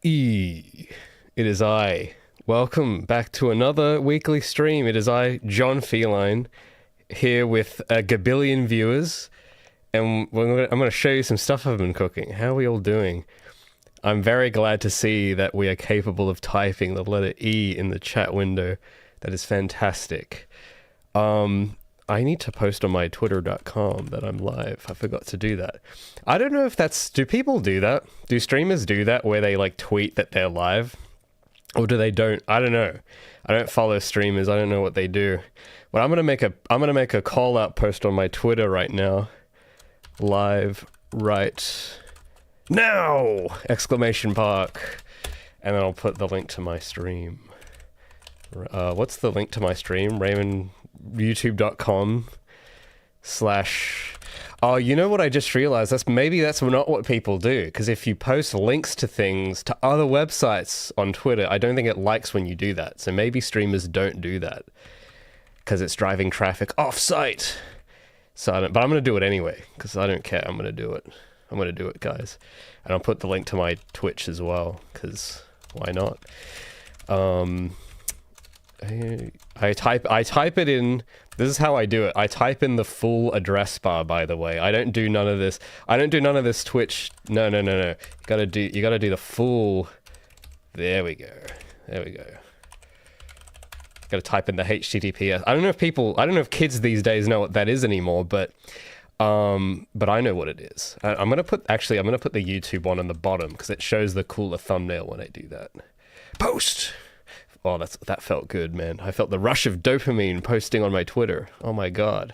It is I. Welcome back to another weekly stream. It is I, John Feline, here with a gabillion viewers, and I'm going to show you some stuff I've been cooking. How are we all doing? I'm very glad to see that we are capable of typing the letter E in the chat window. That is fantastic. I need to post on my twitter.com that I'm live. I forgot to do that. I don't know if that's... Do people do that? Do streamers do that where they like tweet that they're live? Or do they don't? I don't know. I don't follow streamers. I don't know what they do. But I'm gonna make a call out post on my Twitter right now. Live right now! Exclamation mark. And then I'll put the link to my stream. What's the link to my stream? Raymond, youtube.com/ Oh, you know what I just realized? Maybe that's not what people do. Because if you post links to things to other websites on Twitter, I don't think it likes when you do that. So maybe streamers don't do that because it's driving traffic off-site. So but I'm going to do it anyway because I don't care. I'm going to do it. I'm going to do it, guys. And I'll put the link to my Twitch as well because why not? I type it in. This is how I do it. I type in the full address bar, by the way. I don't do none of this. I don't do none of this Twitch. No. You gotta do the full. There we go. Gotta type in the HTTPS. I don't know if kids these days know what that is anymore, but I know what it is. I'm gonna put the YouTube one on the bottom because it shows the cooler thumbnail when I do that. Post. Oh, that felt good, man. I felt the rush of dopamine posting on my Twitter. Oh my god.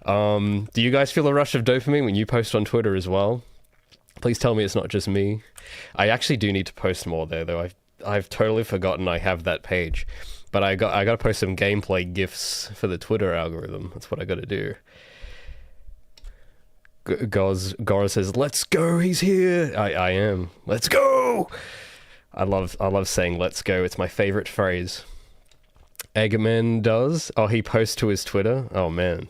Do you guys feel a rush of dopamine when you post on Twitter as well? Please tell me it's not just me. I actually do need to post more there, though. I've totally forgotten I have that page. But I got to post some gameplay GIFs for the Twitter algorithm. That's what I got to do. Gora says, "Let's go, he's here." I am. Let's go! I love saying "let's go." It's my favorite phrase. Eggman does. Oh, he posts to his Twitter. Oh man,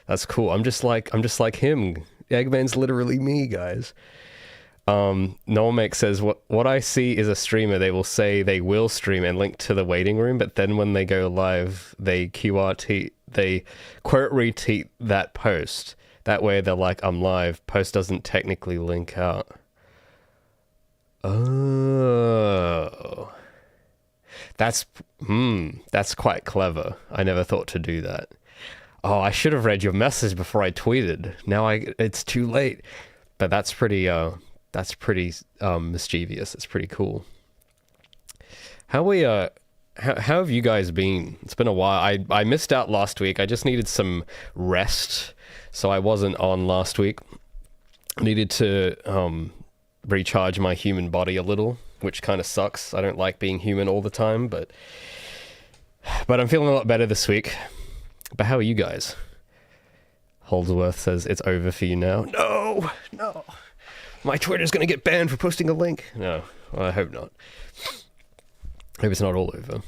that's cool. I'm just like him. Eggman's literally me, guys. Normek says what I see is a streamer. They will say they will stream and link to the waiting room, but then when they go live, they quote retweet that post. That way they're like, "I'm live." Post doesn't technically link out. Oh, that's quite clever. I never thought to do that. Oh, I should have read your message before I tweeted. Now it's too late. But that's pretty mischievous. It's pretty cool. How have you guys been? It's been a while. I missed out last week. I just needed some rest, so I wasn't on last week. I needed to recharge my human body a little, which kind of sucks. I don't like being human all the time, but I'm feeling a lot better this week. But how are you guys? Holdsworth says it's over for you now. No, my Twitter's gonna get banned for posting a link. No, well, I hope not. Hope it's not all over.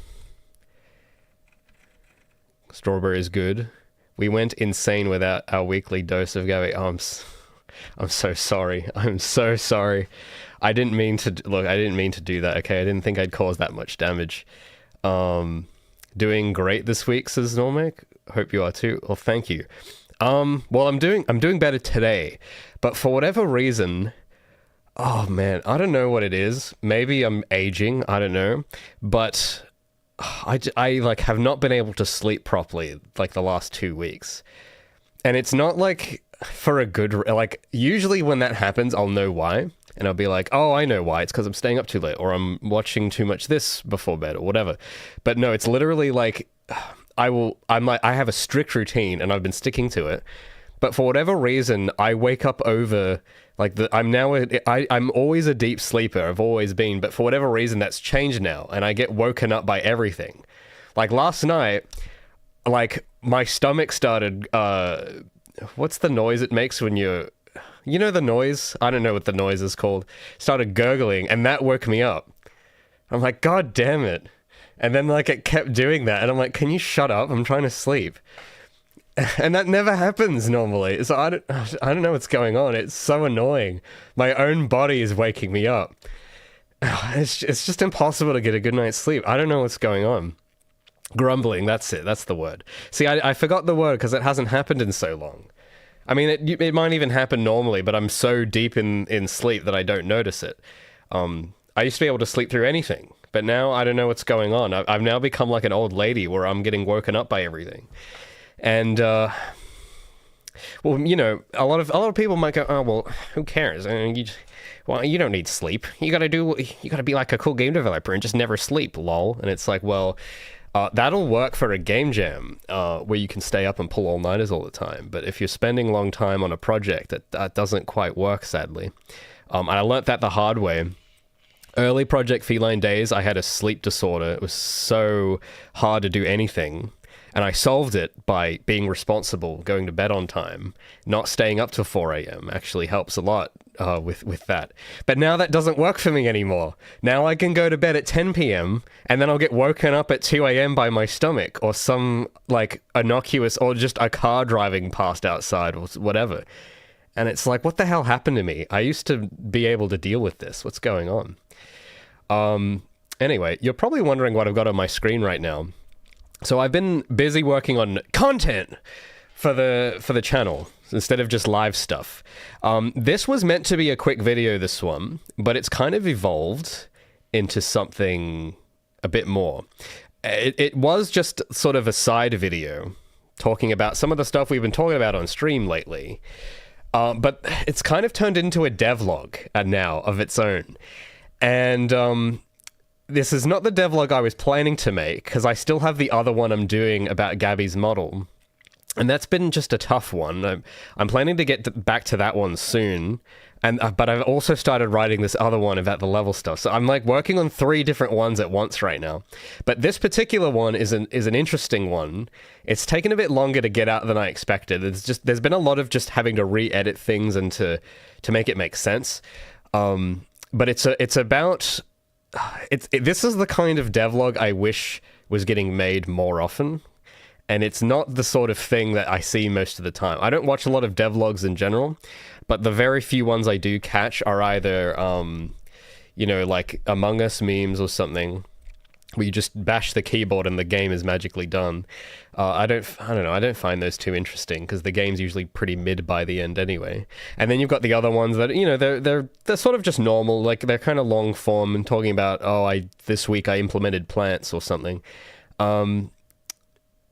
Strawberry is good. We went insane without our weekly dose of Gary Arms. I'm so sorry. I'm so sorry. I didn't mean to do that, okay? I didn't think I'd cause that much damage. Doing great this week, says Normek. Hope you are too. Well, thank you. Well, I'm doing better today. But for whatever reason, oh man, I don't know what it is. Maybe I'm aging, I don't know. But I like have not been able to sleep properly like the last 2 weeks. And it's not like for a good, like usually when that happens, I'll know why. And I'll be like, oh, I know why. It's because I'm staying up too late or I'm watching too much this before bed or whatever. But no, it's literally like I have a strict routine and I've been sticking to it. But for whatever reason, I wake up over like I'm always a deep sleeper. I've always been. But for whatever reason, that's changed now. And I get woken up by everything. Like last night, like my stomach started, what's the noise it makes when you know the noise? I don't know what the noise is called. Started gurgling and that woke me up. I'm like, God damn it. And then like it kept doing that and I'm like, can you shut up? I'm trying to sleep. And that never happens normally. So I don't know what's going on. It's so annoying. My own body is waking me up. It's just impossible to get a good night's sleep. I don't know what's going on. Grumbling, that's it. That's the word. See, I forgot the word because it hasn't happened in so long. I mean, it might even happen normally, but I'm so deep in sleep that I don't notice it. I used to be able to sleep through anything, but now I don't know what's going on. I've now become like an old lady where I'm getting woken up by everything. And, well, you know, a lot of people might go, oh, well, who cares? I mean, you don't need sleep. You gotta be like a cool game developer and just never sleep, lol. And it's like, well, that'll work for a game jam, where you can stay up and pull all-nighters all the time. But if you're spending long time on a project, that doesn't quite work, sadly. And I learnt that the hard way. Early Project Feline days, I had a sleep disorder. It was so hard to do anything. And I solved it by being responsible, going to bed on time. Not staying up till 4 a.m. actually helps a lot with that. But now that doesn't work for me anymore. Now I can go to bed at 10 p.m. and then I'll get woken up at 2 a.m. by my stomach or some like innocuous or just a car driving past outside or whatever. And it's like, what the hell happened to me? I used to be able to deal with this. What's going on? Anyway, you're probably wondering what I've got on my screen right now. So I've been busy working on content for the channel instead of just live stuff. This was meant to be a quick video, this one, but it's kind of evolved into something a bit more. It was just sort of a side video talking about some of the stuff we've been talking about on stream lately. But it's kind of turned into a devlog now of its own. And this is not the devlog I was planning to make, because I still have the other one I'm doing about Gabby's model. And that's been just a tough one. I'm planning to get back to that one soon. But I've also started writing this other one about the level stuff. So I'm like working on 3 different ones at once right now. But this particular one is an interesting one. It's taken a bit longer to get out than I expected. There's been a lot of just having to re-edit things and to make it make sense. But this is the kind of devlog I wish was getting made more often. And it's not the sort of thing that I see most of the time. I don't watch a lot of devlogs in general, but the very few ones I do catch are either, you know, like Among Us memes or something, where you just bash the keyboard and the game is magically done. I don't know. I don't find those too interesting because the game's usually pretty mid by the end anyway. And then you've got the other ones that, you know, they're sort of just normal, like they're kind of long form and talking about, oh, this week I implemented plants or something.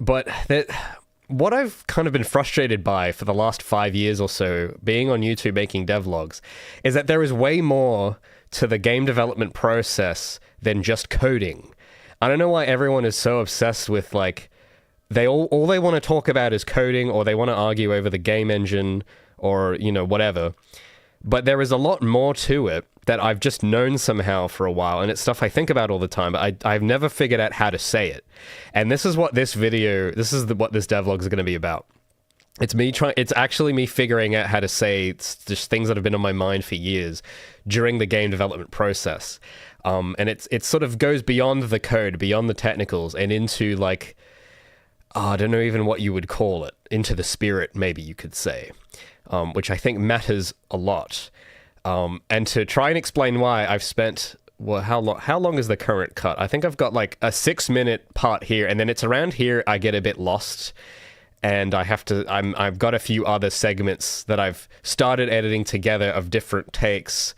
But what I've kind of been frustrated by for the last 5 years or so, being on YouTube making devlogs, is that there is way more to the game development process than just coding. I don't know why everyone is so obsessed with, like, all they want to talk about is coding, or they want to argue over the game engine, or, you know, whatever. But there is a lot more to it that I've just known somehow for a while, and it's stuff I think about all the time, but I've never figured out how to say it. And this is what what this devlog is going to be about. It's actually me figuring out how to say just things that have been on my mind for years during the game development process. And it sort of goes beyond the code, beyond the technicals, and into, like, I don't know even what you would call it, into the spirit, maybe you could say, which I think matters a lot. And to try and explain why, I've spent, well, how long is the current cut? I think I've got like a 6-minute part here, and then it's around here I get a bit lost, and I've got a few other segments that I've started editing together of different takes.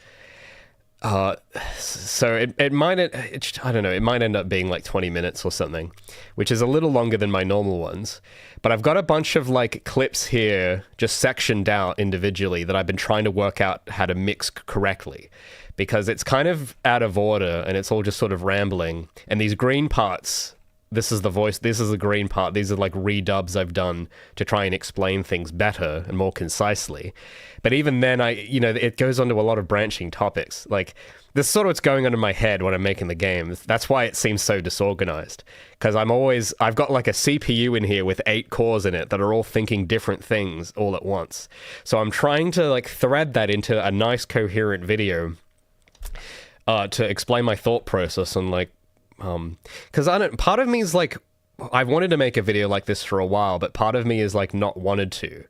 So it might end up being like 20 minutes or something, which is a little longer than my normal ones. But I've got a bunch of like clips here just sectioned out individually that I've been trying to work out how to mix correctly, because it's kind of out of order and it's all just sort of rambling. And these green parts, this is the voice, this is the green part, these are like redubs I've done to try and explain things better and more concisely. But even then, it goes on to a lot of branching topics. Like, this is sort of what's going on in my head when I'm making the game. That's why it seems so disorganized. Because I've got like a CPU in here with 8 cores in it that are all thinking different things all at once. So I'm trying to like thread that into a nice coherent video to explain my thought process and like, because part of me is like, I've wanted to make a video like this for a while, but part of me is like not wanted to,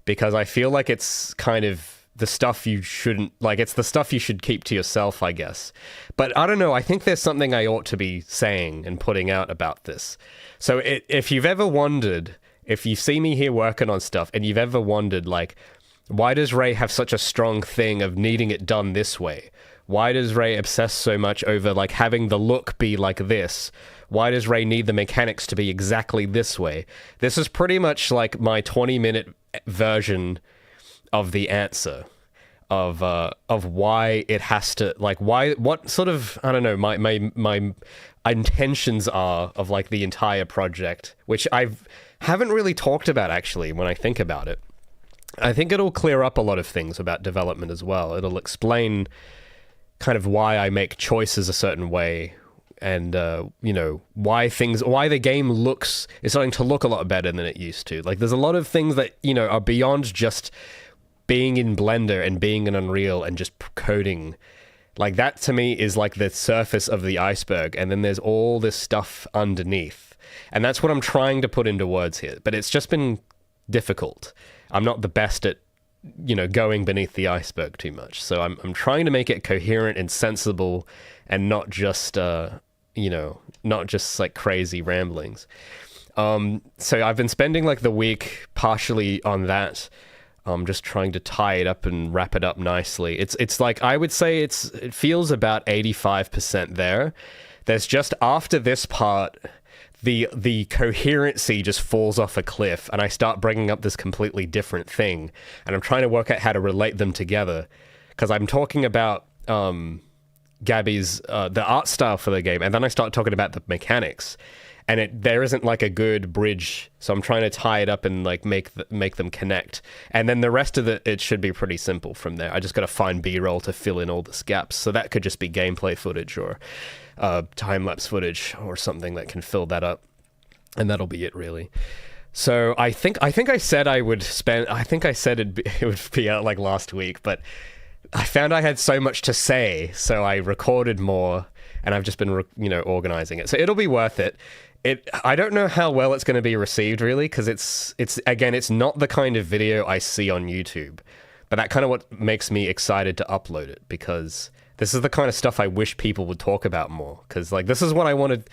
because I feel like it's kind of the stuff you shouldn't, like, it's the stuff you should keep to yourself, I guess. But I don't know, I think there's something I ought to be saying and putting out about this. So if you've ever wondered, if you see me here working on stuff and you've ever wondered, like, why does Ray have such a strong thing of needing it done this way? Why does Ray obsess so much over, like, having the look be like this? Why does Ray need the mechanics to be exactly this way? This is pretty much like my 20-minute version of the answer of why it has to, like, why, what sort of, I don't know, my intentions are of, like, the entire project, which haven't really talked about, actually, when I think about it. I think it'll clear up a lot of things about development as well. It'll explain kind of why I make choices a certain way, and you know, why the game is starting to look a lot better than it used to. Like, there's a lot of things that, you know, are beyond just being in Blender and being in Unreal and just coding. Like, that to me is like the surface of the iceberg, and then there's all this stuff underneath. And that's what I'm trying to put into words here, but it's just been difficult. I'm not the best at, you know, going beneath the iceberg too much. So I'm trying to make it coherent and sensible, and not just you know, not just like crazy ramblings. So I've been spending like the week partially on that, just trying to tie it up and wrap it up nicely. It's like, I would say it feels about 85% there. There's just, after this part, the coherency just falls off a cliff, and I start bringing up this completely different thing, and I'm trying to work out how to relate them together, because I'm talking about Gabby's the art style for the game, and then I start talking about the mechanics, and there isn't like a good bridge, so I'm trying to tie it up and like make them connect, and then the rest of it should be pretty simple from there. I just got to find B-roll to fill in all the gaps, so that could just be gameplay footage or time-lapse footage or something that can fill that up, and that'll be it, really. So I think I said I would spend, I think I said it would be out like last week, but I found I had so much to say, so I recorded more, and I've just been you know, organizing it, so it'll be worth it. I don't know how well it's going to be received, really, because it's again, it's not the kind of video I see on YouTube, but that kind of what makes me excited to upload it, because this is the kind of stuff I wish people would talk about more, because, like, this is what I wanted,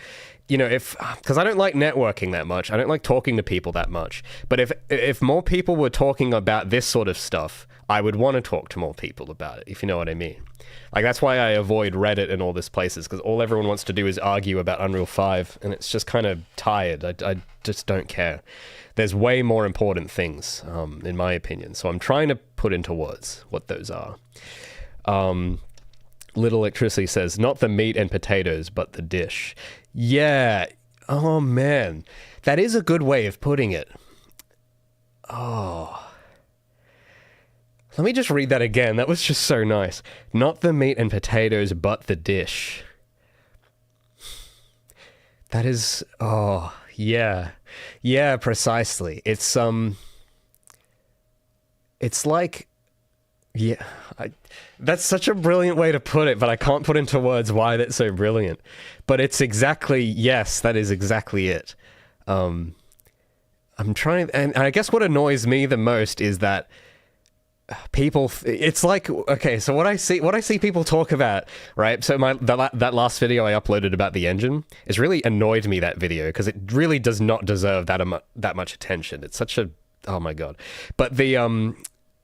you know, because I don't like networking that much, I don't like talking to people that much, but if more people were talking about this sort of stuff, I would want to talk to more people about it, if you know what I mean. Like, that's why I avoid Reddit and all this places, because all everyone wants to do is argue about Unreal 5, and it's just kind of tired. I just don't care. There's way more important things, in my opinion, so I'm trying to put into words what those are. Little Electricity says, not the meat and potatoes, but the dish. Yeah. Oh, man. That is a good way of putting it. Oh. Let me just read that again. That was just so nice. Not the meat and potatoes, but the dish. That is... Oh, yeah. Yeah, precisely. It's like... Yeah, that's such a brilliant way to put it, but I can't put into words why that's so brilliant. But it's exactly, yes, that is exactly it. I'm trying, and I guess what annoys me the most is that people, it's like, okay, so what I see people talk about, right? So that last video I uploaded about the engine is really annoyed me, that video, because it really does not deserve that much attention. It's such a, oh my God. But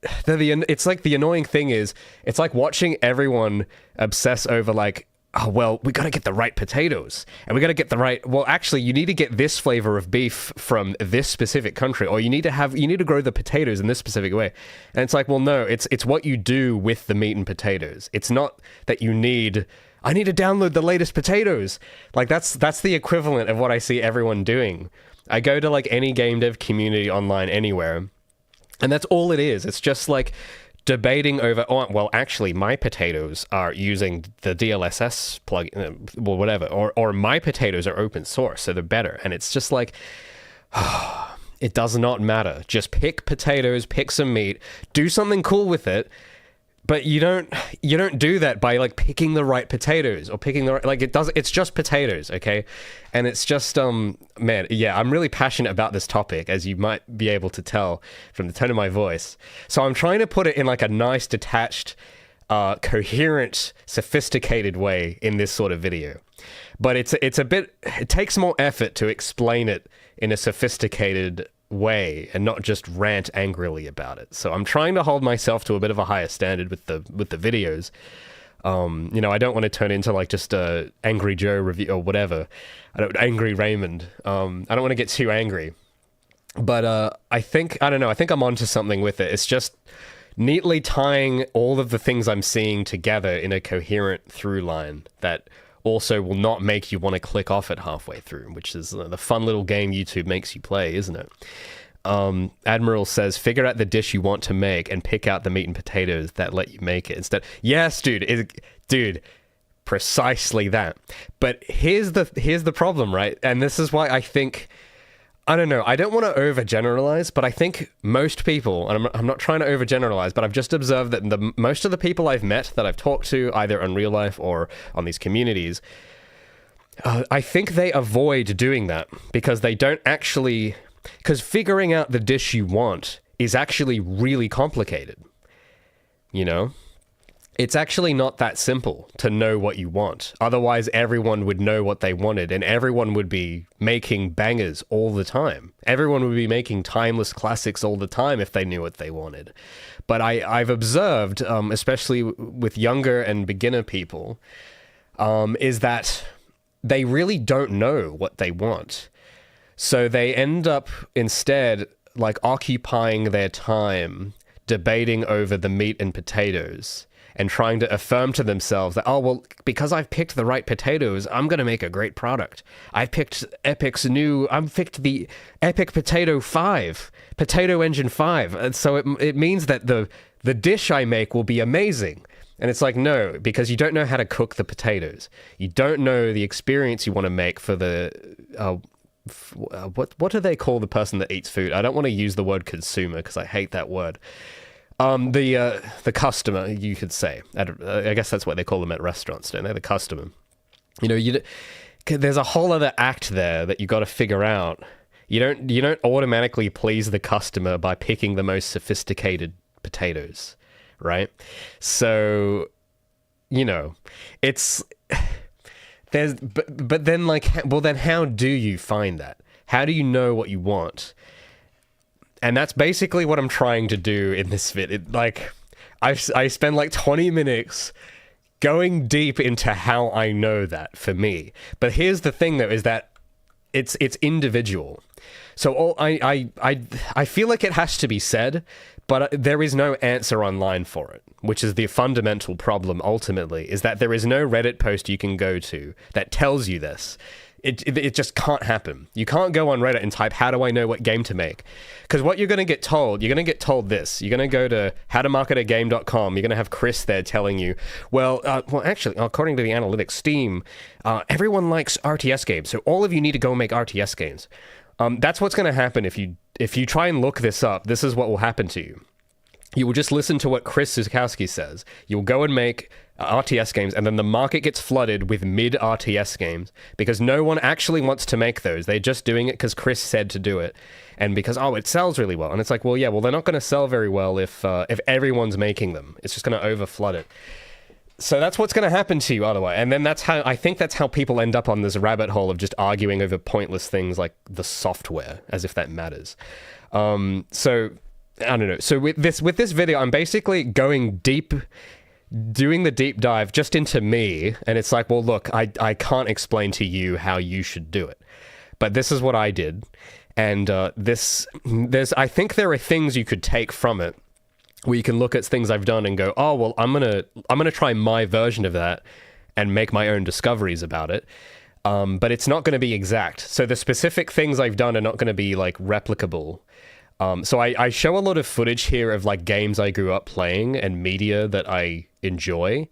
it's like, the annoying thing is, it's like watching everyone obsess over, like, oh, well, we got to get the right potatoes, and we got to get the right, well, actually, you need to get this flavor of beef from this specific country, or you need to grow the potatoes in this specific way. And it's like, well, no, it's what you do with the meat and potatoes. It's not that I need to download the latest potatoes. Like, that's the equivalent of what I see everyone doing. I go to, like, any game dev community online anywhere, and that's all it is. It's just like debating over, oh, well, actually, my potatoes are using the DLSS plugin, well, whatever, or my potatoes are open source, so they're better. And it's just like, it does not matter. Just pick potatoes, pick some meat, do something cool with it, But you don't do that by like picking the right potatoes or picking the right, like it's just potatoes, okay? And it's just man, yeah, I'm really passionate about this topic, as you might be able to tell from the tone of my voice. So I'm trying to put it in like a nice, detached, coherent, sophisticated way in this sort of video. But it takes more effort to explain it in a sophisticated way and not just rant angrily about it. So I'm trying to hold myself to a bit of a higher standard with the videos. I don't want to turn into like just a Angry Joe review or whatever. Angry Raymond. I don't want to get too angry. But I think I'm onto something with it. It's just neatly tying all of the things I'm seeing together in a coherent through line that also will not make you want to click off it halfway through, which is the fun little game YouTube makes you play, isn't it? Admiral says, figure out the dish you want to make and pick out the meat and potatoes that let you make it instead. Yes, dude, precisely that. But here's the problem, right? And this is why I think, I don't know, I don't want to overgeneralize, but I think most people, and I'm not trying to overgeneralize, but I've just observed that most of the people I've met that I've talked to, either in real life or on these communities, I think they avoid doing that because they don't actually, because figuring out the dish you want is actually really complicated, you know? It's actually not that simple to know what you want. Otherwise, everyone would know what they wanted, and everyone would be making bangers all the time. Everyone would be making timeless classics all the time if they knew what they wanted. But I've observed, especially with younger and beginner people, is that they really don't know what they want. So they end up instead like occupying their time debating over the meat and potatoes, and trying to affirm to themselves that, oh, well, because I've picked the right potatoes, I'm going to make a great product. I've picked the Epic Potato 5, Potato Engine 5. And so it means that the dish I make will be amazing. And it's like, no, because you don't know how to cook the potatoes. You don't know the experience you want to make for the, what do they call the person that eats food? I don't want to use the word consumer because I hate that word. The customer, you could say. I guess that's what they call them at restaurants, don't they? The customer. You know, there's a whole other act there that you got to figure out. You don't automatically please the customer by picking the most sophisticated potatoes, right? So, you know, but then like, well, then how do you find that? How do you know what you want? And that's basically what I'm trying to do in this vid. I spend like 20 minutes going deep into how I know that for me. But here's the thing, though, is that it's individual. So I feel like it has to be said, but there is no answer online for it, which is the fundamental problem ultimately, is that there is no Reddit post you can go to that tells you this. It just can't happen. You can't go on Reddit and type, how do I know what game to make? Because what you're going to get told this. You're going to go to howtomarketagame.com. You're going to have Chris there telling you, well, actually, according to the analytics, Steam, everyone likes RTS games. So all of you need to go make RTS games. That's what's going to happen if you try and look this up. This is what will happen to you. You will just listen to what Chris Zukowski says. You'll go and make RTS games, and then the market gets flooded with mid-RTS games because no one actually wants to make those. They're just doing it because Chris said to do it, and because, oh, it sells really well. And it's like, well, yeah, well, they're not going to sell very well if everyone's making them. It's just going to overflood it. So that's what's going to happen to you otherwise. And then I think that's how people end up on this rabbit hole of just arguing over pointless things like the software, as if that matters. So I don't know. So with this video, I'm basically going deep, doing the deep dive just into me. And it's like, well, look, I can't explain to you how you should do it, but this is what I did. And I think there are things you could take from it where you can look at things I've done and go, oh, well, I'm gonna try my version of that and make my own discoveries about it. But it's not going to be exact. So the specific things I've done are not going to be like replicable. So I show a lot of footage here of like games I grew up playing and media that I enjoy.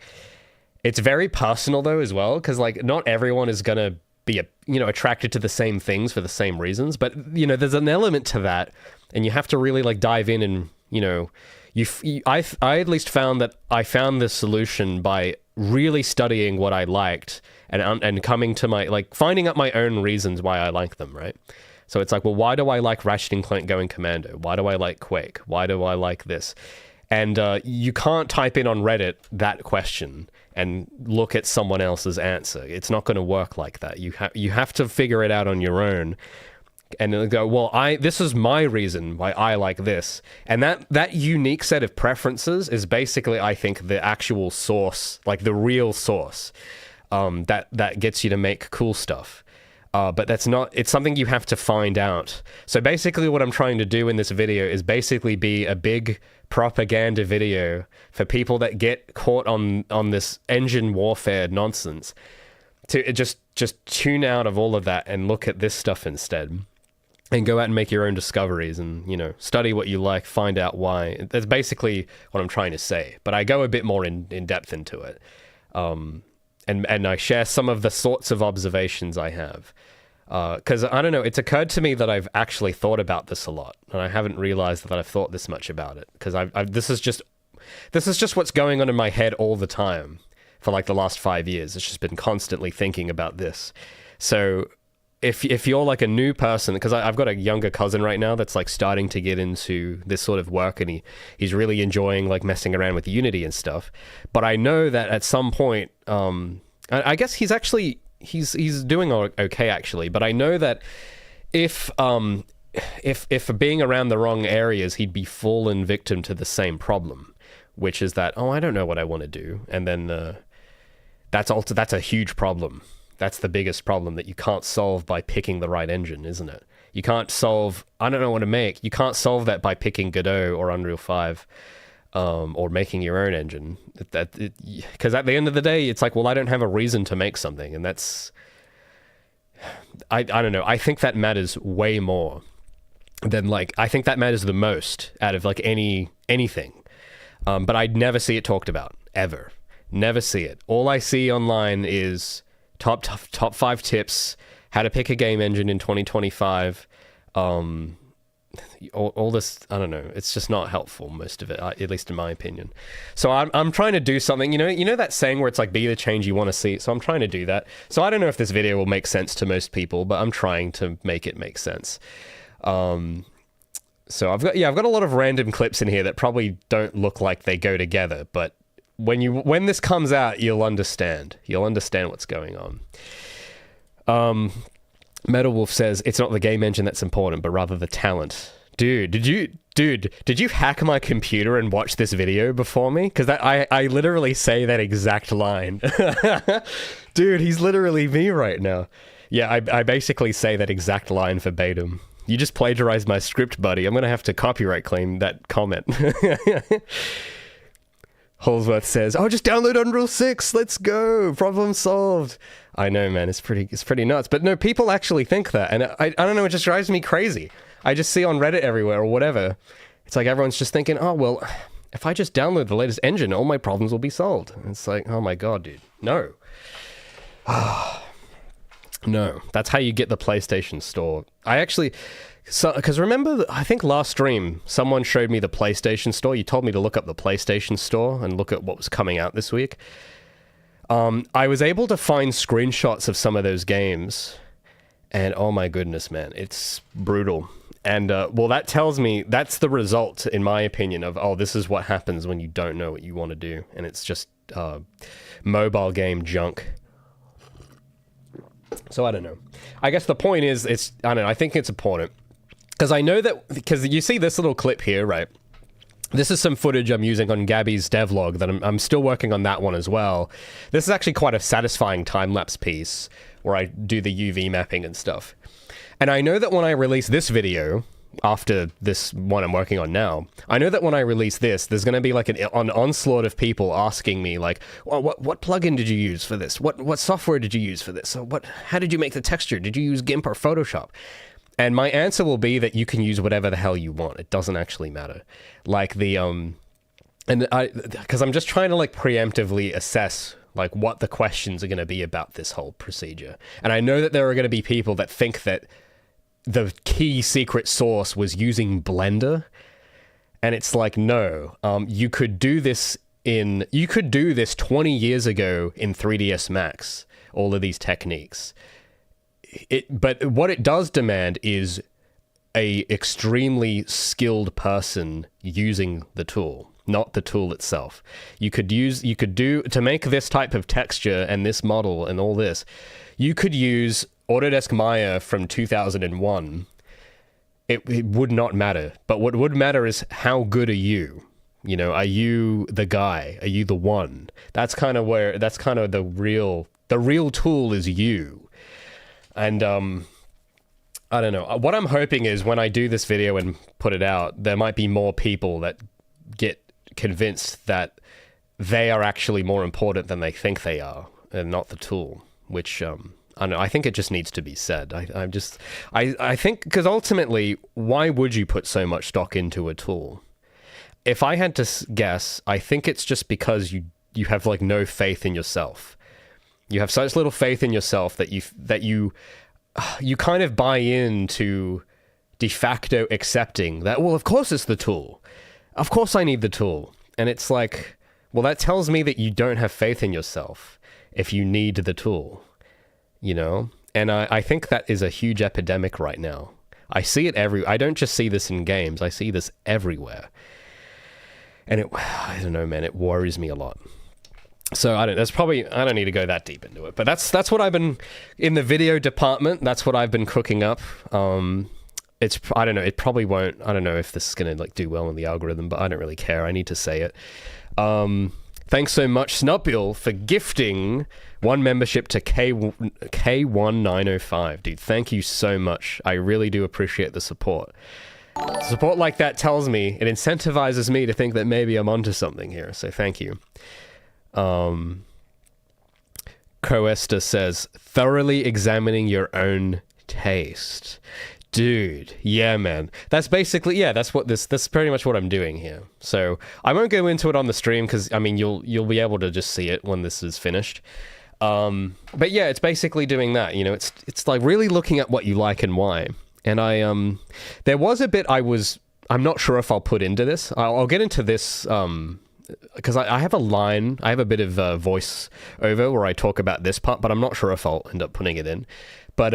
It's very personal though as well, because like not everyone is gonna be attracted to the same things for the same reasons. But there's an element to that, and you have to really like dive in and I at least found that I found this solution by really studying what I liked and coming to my, like, finding out my own reasons why I like them, right? So it's like, well, why do I like Ratchet and Clank going commando? Why do I like Quake? Why do I like this? And you can't type in on Reddit that question and look at someone else's answer. It's not going to work like that. You have to figure it out on your own. And then go, well, this is my reason why I like this. And that unique set of preferences is basically, I think, the actual source, like the real source, that gets you to make cool stuff. But that's not, it's something you have to find out. So basically what I'm trying to do in this video is basically be a big propaganda video for people that get caught on this engine warfare nonsense to just tune out of all of that and look at this stuff instead. And go out and make your own discoveries and, you know, study what you like, find out why. That's basically what I'm trying to say. But I go a bit more in depth into it. And I share some of the sorts of observations I have. Because, I don't know, it's occurred to me that I've actually thought about this a lot. And I haven't realized that I've thought this much about it. Because this is just what's going on in my head all the time for like the last 5 years. It's just been constantly thinking about this. So if you're like a new person, because I've got a younger cousin right now that's like starting to get into this sort of work, and he's really enjoying like messing around with Unity and stuff. But I know that at some point, I guess he's doing okay actually. But I know that if being around the wrong areas, he'd be fallen victim to the same problem, which is that, I don't know what I want to do, and then that's a huge problem. That's the biggest problem that you can't solve by picking the right engine, isn't it? You can't solve, I don't know what to make. You can't solve that by picking Godot or Unreal 5 or making your own engine. Because at the end of the day, it's like, well, I don't have a reason to make something. And that's, I don't know. I think that matters way more than like, I think that matters the most out of like anything. But I'd never see it talked about, ever. Never see it. All I see online is top 5 tips, how to pick a game engine in 2025. All this, I don't know. It's just not helpful, most of it, at least in my opinion. So I'm trying to do something. You know that saying where it's like, be the change you want to see. So I'm trying to do that. So I don't know if this video will make sense to most people, but I'm trying to make it make sense. So I've got a lot of random clips in here that probably don't look like they go together, but when this comes out, you'll understand. You'll understand what's going on. Metal Wolf says, it's not the game engine that's important, but rather the talent. Dude, did you hack my computer and watch this video before me? Because I literally say that exact line. Dude, he's literally me right now. Yeah, I basically say that exact line verbatim. You just plagiarized my script, buddy. I'm going to have to copyright claim that comment. Holsworth says, just download Unreal 6, let's go, problem solved. I know, man, it's pretty nuts. But no, people actually think that, and I don't know, it just drives me crazy. I just see on Reddit everywhere or whatever, it's like everyone's just thinking, well, if I just download the latest engine, all my problems will be solved. And it's like, oh my god, dude, no. No, that's how you get the PlayStation Store. Because remember, I think last stream, someone showed me the PlayStation Store. You told me to look up the PlayStation Store and look at what was coming out this week. I was able to find screenshots of some of those games, and oh my goodness, man, it's brutal. And, well, that tells me, that's the result, in my opinion, of, this is what happens when you don't know what you want to do. And it's just mobile game junk. So I don't know. I guess the point is, I don't know, I think it's important. Because I know that, because you see this little clip here, right? This is some footage I'm using on Gabby's devlog that I'm still working on that one as well. This is actually quite a satisfying time-lapse piece where I do the UV mapping and stuff. And I know that when I release this video, after this one I'm working on now, I know that when I release this, there's going to be like an onslaught of people asking me like, what plugin did you use for this? What software did you use for this? So how did you make the texture? Did you use GIMP or Photoshop? And my answer will be that you can use whatever the hell you want. It doesn't actually matter. Like because I'm just trying to like preemptively assess like what the questions are going to be about this whole procedure. And I know that there are going to be people that think that the key secret source was using Blender. And it's like, no, you could do this 20 years ago in 3ds Max, all of these techniques. But what it does demand is a extremely skilled person using the tool, not the tool itself. You could do to make this type of texture and this model and all this, you could use Autodesk Maya from 2001. It would not matter. But what would matter is how good are you? You know, are you the guy? Are you the one? That's kind of the real tool is you. And I don't know. What I'm hoping is when I do this video and put it out, there might be more people that get convinced that they are actually more important than they think they are, and not the tool, which I don't know. I think it just needs to be said. I think, because ultimately, why would you put so much stock into a tool? If I had to guess, I think it's just because you have like no faith in yourself. You have such little faith in yourself that you kind of buy into de facto accepting that, well, of course it's the tool. Of course I need the tool. And it's like, well, that tells me that you don't have faith in yourself if you need the tool, you know? And I think that is a huge epidemic right now. I see it I don't just see this in games, I see this everywhere. And I don't know, man, it worries me a lot. So I don't need to go that deep into it, but that's what I've been in the video department. That's what I've been cooking up. I don't know. It probably won't. I don't know if this is going to like do well in the algorithm, but I don't really care. I need to say it. Thanks so much, Snubbill, for gifting 1 membership to K1905. Dude, thank you so much. I really do appreciate the support. Support like that tells me, it incentivizes me to think that maybe I'm onto something here. So thank you. Coesta says, thoroughly examining your own taste. Dude, yeah, man. That's basically, yeah, that's pretty much what I'm doing here. So I won't go into it on the stream because, I mean, you'll be able to just see it when this is finished. But yeah, it's basically doing that, you know, it's like really looking at what you like and why. And there was a bit I'm not sure if I'll put into this. I'll get into this, because I have a line, I have a bit of voice over where I talk about this part, but I'm not sure if I'll end up putting it in. But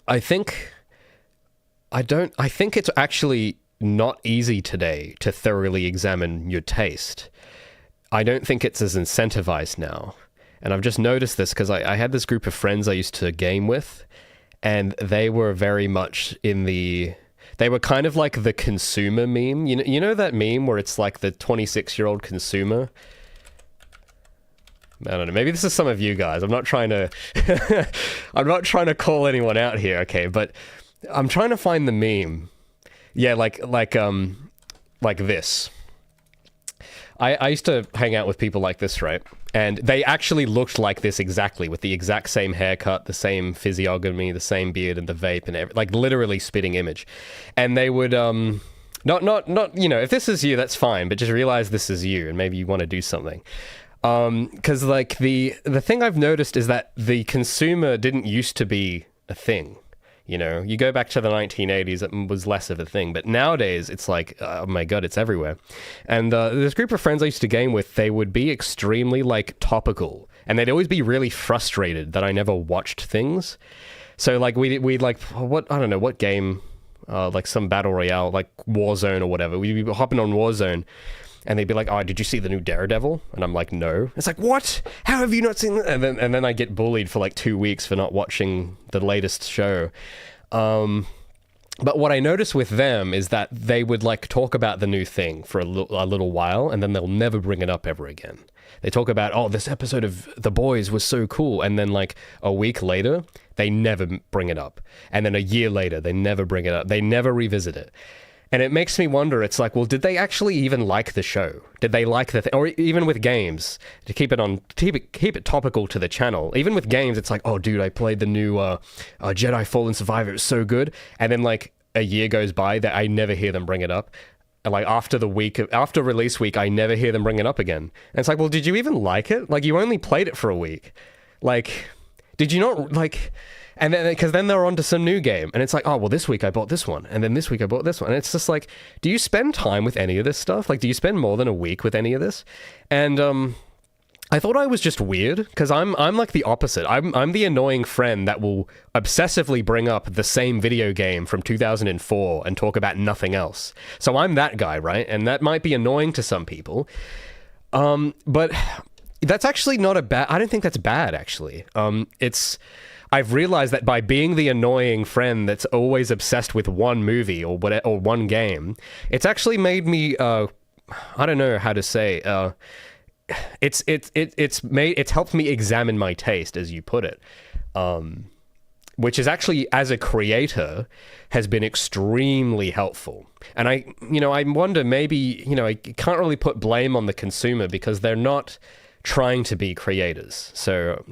I think it's actually not easy today to thoroughly examine your taste. I don't think it's as incentivized now. And I've just noticed this because I had this group of friends I used to game with, and they were very much they were kind of like the consumer meme. You know that meme where it's like the 26-year-old consumer? I don't know. Maybe this is some of you guys. I'm not trying to call anyone out here, okay? But I'm trying to find the meme. Yeah, like this. I used to hang out with people like this, right? And they actually looked like this exactly, with the exact same haircut, the same physiognomy, the same beard, and the vape, and like literally spitting image. And they would not you know, if this is you, that's fine, but just realize this is you, and maybe you want to do something. Because like the thing I've noticed is that the consumer didn't used to be a thing. You know, you go back to the 1980s, it was less of a thing. But nowadays, it's like, oh my God, it's everywhere. And this group of friends I used to game with, they would be extremely, like, topical. And they'd always be really frustrated that I never watched things. So, like, we'd like, I don't know, what game, like some battle royale, like Warzone or whatever. We'd be hopping on Warzone. And they'd be like, oh, did you see the new Daredevil? And I'm like, no. It's like, what? How have you not seen that? And then I get bullied for like 2 weeks for not watching the latest show. But what I noticed with them is that they would like talk about the new thing for a little while, and then they'll never bring it up ever again. They talk about, oh, this episode of The Boys was so cool. And then like a week later, they never bring it up. And then a year later, they never bring it up. They never revisit it. And it makes me wonder, it's like, well, did they actually even like the show? Did they like the thing? Or even with games, to keep it topical to the channel. Even with games, it's like, oh, dude, I played the new Jedi Fallen Survivor. It was so good. And then like a year goes by that I never hear them bring it up. And like after release week, I never hear them bring it up again. And it's like, well, did you even like it? Like you only played it for a week. Like, did you not like... And then, because then they're on to some new game. And it's like, oh, well, this week I bought this one. And then this week I bought this one. And it's just like, do you spend time with any of this stuff? Like, do you spend more than a week with any of this? And I thought I was just weird, because I'm like the opposite. I'm the annoying friend that will obsessively bring up the same video game from 2004 and talk about nothing else. So I'm that guy, right? And that might be annoying to some people. But that's actually not a bad... I don't think that's bad, actually. I've realized that by being the annoying friend that's always obsessed with one movie or one game, it's actually made me... I don't know how to say... It's helped me examine my taste, as you put it, which is actually, as a creator, has been extremely helpful. And I wonder, maybe, I can't really put blame on the consumer because they're not trying to be creators. So,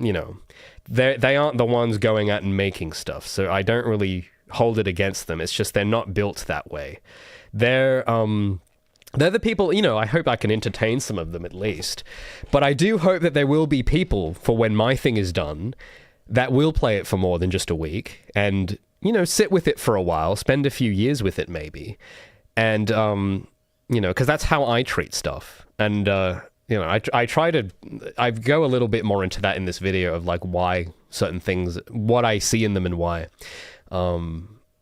they aren't the ones going out and making stuff. So I don't really hold it against them. It's just they're not built that way. They're the people, I hope I can entertain some of them at least. But I do hope that there will be people, for when my thing is done, that will play it for more than just a week and, sit with it for a while, spend a few years with it maybe. And, because that's how I treat stuff. And, I try to, I go a little bit more into that in this video of like why certain things, what I see in them and why.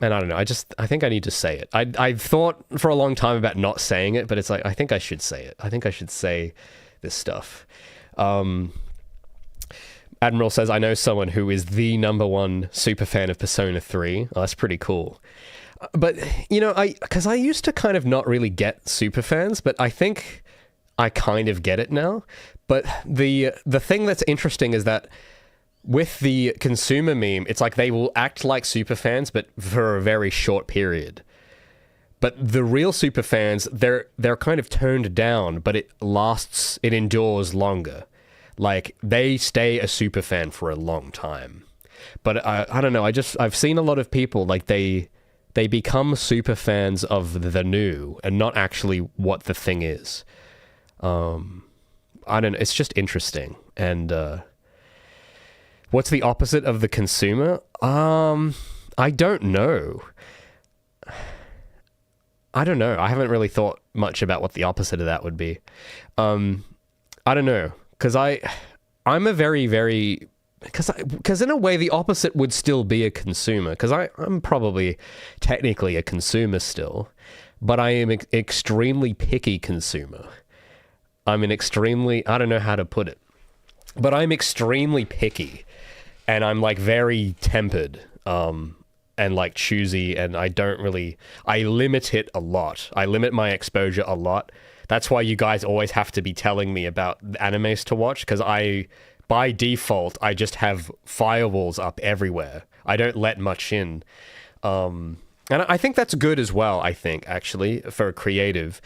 And I don't know, I think I need to say it. I've thought for a long time about not saying it, but it's like, I think I should say it. I think I should say this stuff. Admiral says, I know someone who is the #1 super fan of Persona 3. Oh, that's pretty cool. But, because I used to kind of not really get super fans, but I think I kind of get it now. But the thing that's interesting is that with the consumer meme, it's like they will act like super fans, but for a very short period. But the real super fans, they're kind of toned down, but it endures longer. Like, they stay a super fan for a long time. But I don't know, I've seen a lot of people, like, they become super fans of the new and not actually what the thing is. I don't know, it's just interesting. And what's the opposite of the consumer? I don't know. I don't know. I haven't really thought much about what the opposite of that would be. I don't know, because I'm a very, very... Because in a way, the opposite would still be a consumer, because I'm probably technically a consumer still, but I am extremely picky consumer. I'm an extremely... I don't know how to put it, but I'm extremely picky, and I'm like very tempered, and like choosy, and I limit it a lot. I limit my exposure a lot. That's why you guys always have to be telling me about animes to watch, because by default, I just have firewalls up everywhere. I don't let much in. And I think that's good as well, I think, actually, for a creative.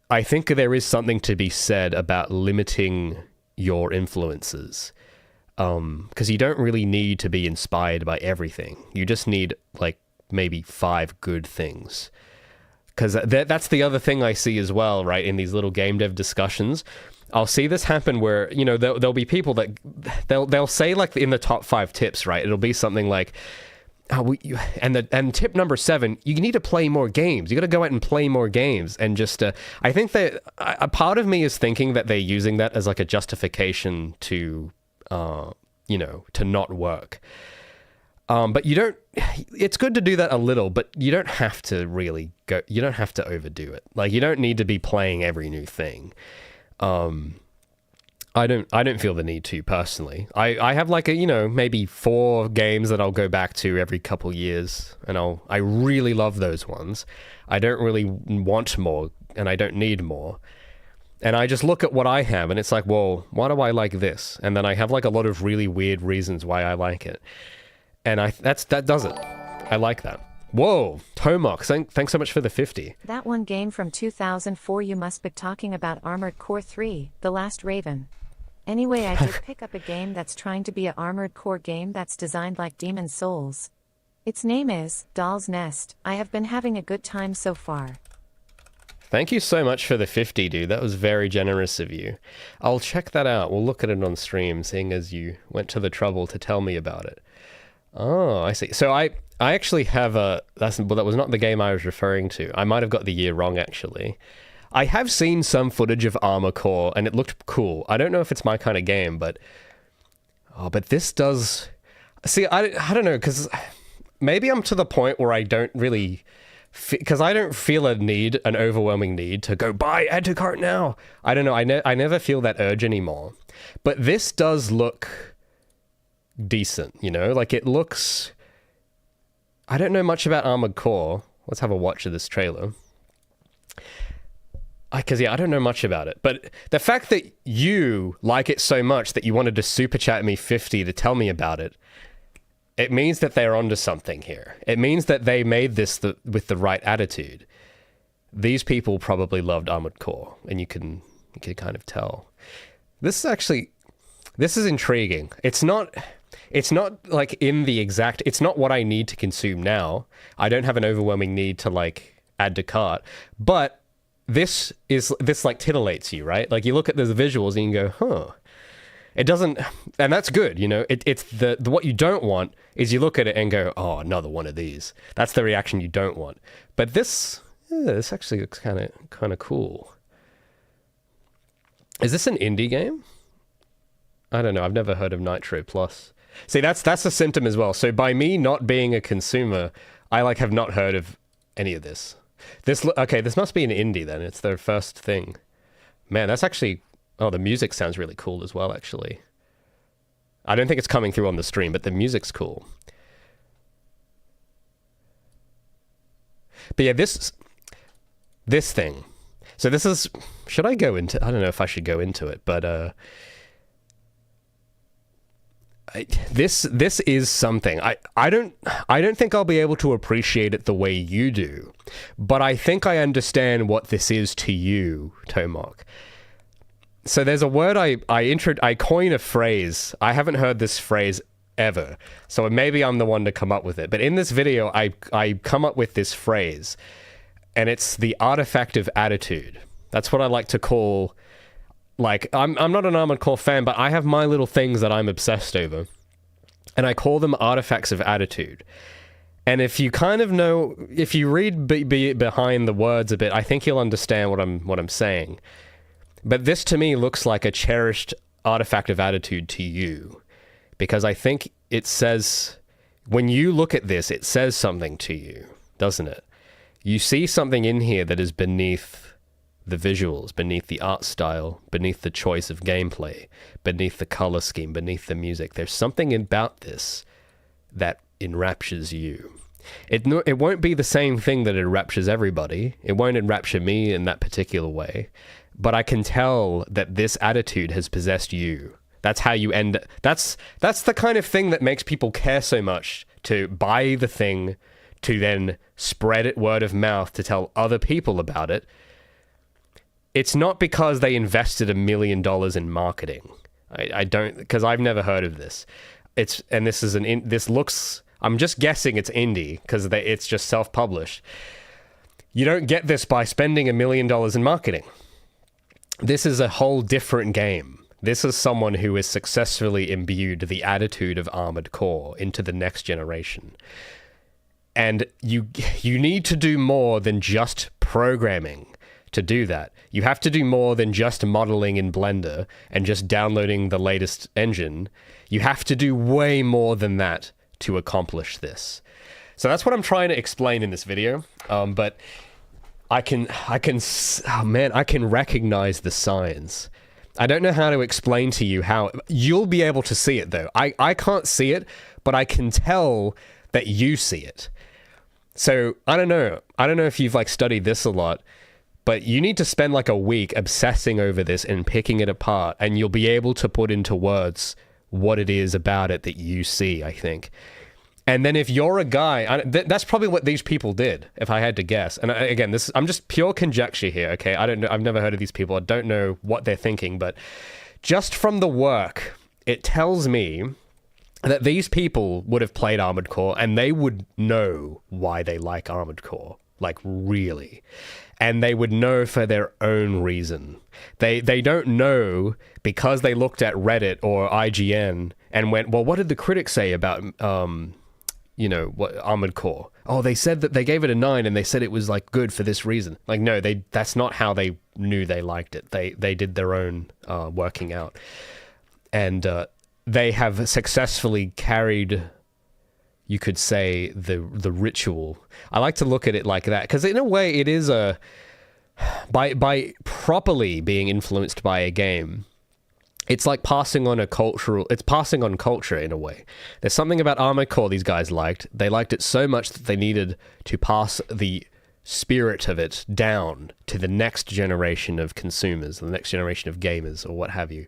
I think there is something to be said about limiting your influences. Because you don't really need to be inspired by everything. You just need, like, maybe 5 good things. Because that's the other thing I see as well, right, in these little game dev discussions. I'll see this happen where, there'll be people that they'll say, like, in the top 5 tips, right? It'll be something like, and tip number 7, you need to play more games. You got to go out and play more games. And just, I think that a part of me is thinking that they're using that as like a justification to, to not work. But you don't, it's good to do that a little, but you don't have to really you don't have to overdo it. Like, you don't need to be playing every new thing. I don't feel the need to, personally. I have like maybe 4 games that I'll go back to every couple years, and I really love those ones. I don't really want more, and I don't need more. And I just look at what I have, and it's like, well, why do I like this? And then I have like a lot of really weird reasons why I like it. And that does it. I like that. Whoa, Tomox, thanks so much for the 50. That one game from 2004, you must be talking about Armored Core 3, The Last Raven. Anyway, I did pick up a game that's trying to be an Armored Core game that's designed like Demon's Souls. Its name is Doll's Nest. I have been having a good time so far. Thank you so much for the 50, dude. That was very generous of you. I'll check that out. We'll look at it on stream, seeing as you went to the trouble to tell me about it. Oh, I see. So I actually have a well, that was not the game I was referring to. I might have got the year wrong actually. I have seen some footage of Armored Core and it looked cool. I don't know if it's my kind of game, but but this does. See, I don't know, because maybe I'm to the point where I don't really, because I don't feel an overwhelming need to go buy, add to cart now. I don't know. I never feel that urge anymore. But this does look decent, you know? Like, it looks... I don't know much about Armored Core. Let's have a watch of this trailer. Because, yeah, I don't know much about it. But the fact that you like it so much that you wanted to super chat me 50 to tell me about it, it means that they're onto something here. It means that they made this with the right attitude. These people probably loved Armored Core, and you can kind of tell. This is intriguing. It's not like in the exact, it's not what I need to consume now. I don't have an overwhelming need to like add to cart, but this like titillates you, right? Like you look at the visuals and you can go, huh. It doesn't, and that's good, you know. It's the what you don't want is you look at it and go, oh, another one of these. That's the reaction you don't want. But this actually looks kind of cool. Is this an indie game? I don't know. I've never heard of Nitro Plus. See, that's a symptom as well. So by me not being a consumer, I like have not heard of any of this. Okay, this must be an indie then. It's their first thing. Man, that's actually... Oh, the music sounds really cool as well, actually. I don't think it's coming through on the stream, but the music's cool. But yeah, this thing. So this is... Should I go into... I don't know if I should go into it, but... This is something. I don't think I'll be able to appreciate it the way you do, but I think I understand what this is to you, Tomok. So there's a word I coin a phrase. I haven't heard this phrase ever, so maybe I'm the one to come up with it. But in this video, I come up with this phrase, and it's the artifact of attitude. That's what I like to call... Like, I'm not an Armored Core fan, but I have my little things that I'm obsessed over. And I call them artifacts of attitude. And if you kind of know, if you read behind the words a bit, I think you'll understand what I'm saying. But this to me looks like a cherished artifact of attitude to you. Because I think it says, when you look at this, it says something to you, doesn't it? You see something in here that is beneath the visuals, beneath the art style, beneath the choice of gameplay, beneath the color scheme, beneath the music. There's something about this that enraptures you. It won't be the same thing that enraptures everybody. It won't enrapture me in that particular way. But I can tell that this attitude has possessed you. That's how you end. That's the kind of thing that makes people care so much to buy the thing, to then spread it word of mouth, to tell other people about it. It's not because they invested $1 million in marketing. I don't, because I've never heard of this. This looks, I'm just guessing it's indie because it's just self-published. You don't get this by spending $1 million in marketing. This is a whole different game. This is someone who has successfully imbued the attitude of Armored Core into the next generation. And you need to do more than just programming to do that. You have to do more than just modeling in Blender and just downloading the latest engine. You have to do way more than that to accomplish this. So that's what I'm trying to explain in this video. But I can recognize the signs. I don't know how to explain to you how. You'll be able to see it though. I can't see it, but I can tell that you see it. So I don't know if you've like studied this a lot, but you need to spend like a week obsessing over this and picking it apart, and you'll be able to put into words what it is about it that you see, I think. And then if you're a guy, that's probably what these people did, if I had to guess. And again, I'm just pure conjecture here, okay? I don't know. I've never heard of these people. I don't know what they're thinking, but just from the work, it tells me that these people would have played Armored Core and they would know why they like Armored Core, like really. And they would know for their own reason. They don't know because they looked at Reddit or IGN and went, well, what did the critics say about what Armored Core? Oh, they said that they gave it a 9 and they said it was like good for this reason. Like, no, that's not how they knew they liked it. They did their own working out, and they have successfully carried, you could say, the ritual. I like to look at it like that, because in a way it is by properly being influenced by a game, it's like passing on culture in a way. There's something about Armored Core these guys liked. They liked it so much that they needed to pass the spirit of it down to the next generation of consumers, the next generation of gamers, or what have you.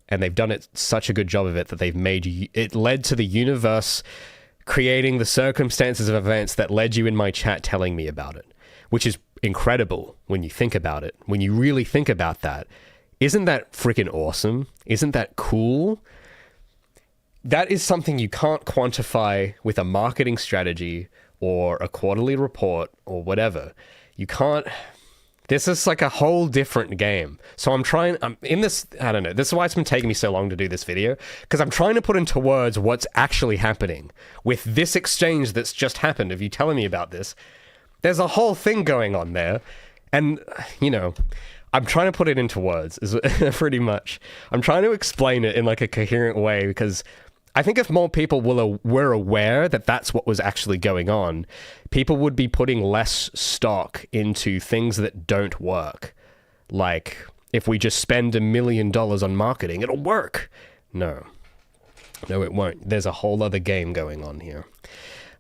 And they've done it such a good job of it that they've made it led to the universe creating the circumstances of events that led you in my chat telling me about it, which is incredible when you think about it. When you really think about that, isn't that freaking awesome? Isn't that cool? That is something you can't quantify with a marketing strategy or a quarterly report or whatever. You can't. This is like a whole different game. So I'm in this, I don't know, this is why it's been taking me so long to do this video, because I'm trying to put into words what's actually happening with this exchange that's just happened of you telling me about this. There's a whole thing going on there. And, I'm trying to put it into words, is pretty much. I'm trying to explain it in like a coherent way, because I think if more people were aware that that's what was actually going on, people would be putting less stock into things that don't work. Like, if we just spend $1 million on marketing, it'll work. No, it won't. There's a whole other game going on here.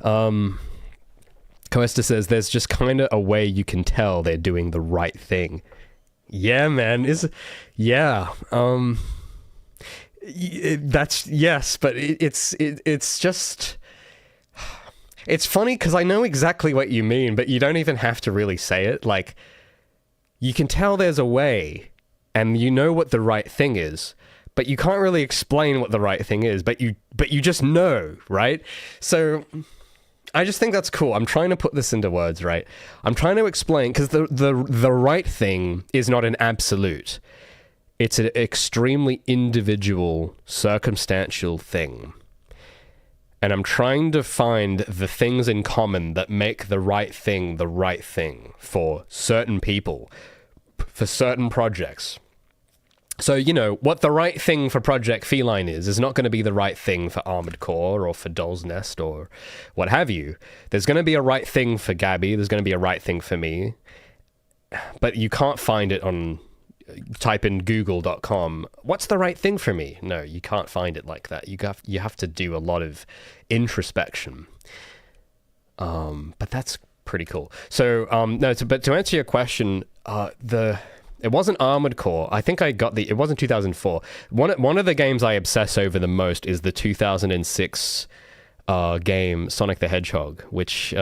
Coesta says, there's just kind of a way you can tell they're doing the right thing. Yeah, man. That's yes, but it's just, it's funny because I know exactly what you mean, but you don't even have to really say it. Like, you can tell there's a way, and you know what the right thing is, but you can't really explain what the right thing is, but you just know, right? So I just think that's cool. I'm trying to put this into words, right? I'm trying to explain, because the right thing is not an absolute. It's an extremely individual, circumstantial thing. And I'm trying to find the things in common that make the right thing for certain people, for certain projects. So, what the right thing for Project Feline is not going to be the right thing for Armored Core or for Doll's Nest or what have you. There's going to be a right thing for Gabby. There's going to be a right thing for me. But you can't find it on... Type in google.com, what's the right thing for me? No, you can't find it like that. You have to do a lot of introspection. But that's pretty cool. So, but to answer your question, it wasn't Armored Core. I think it wasn't 2004. One of the games I obsess over the most is the 2006 game Sonic the Hedgehog, which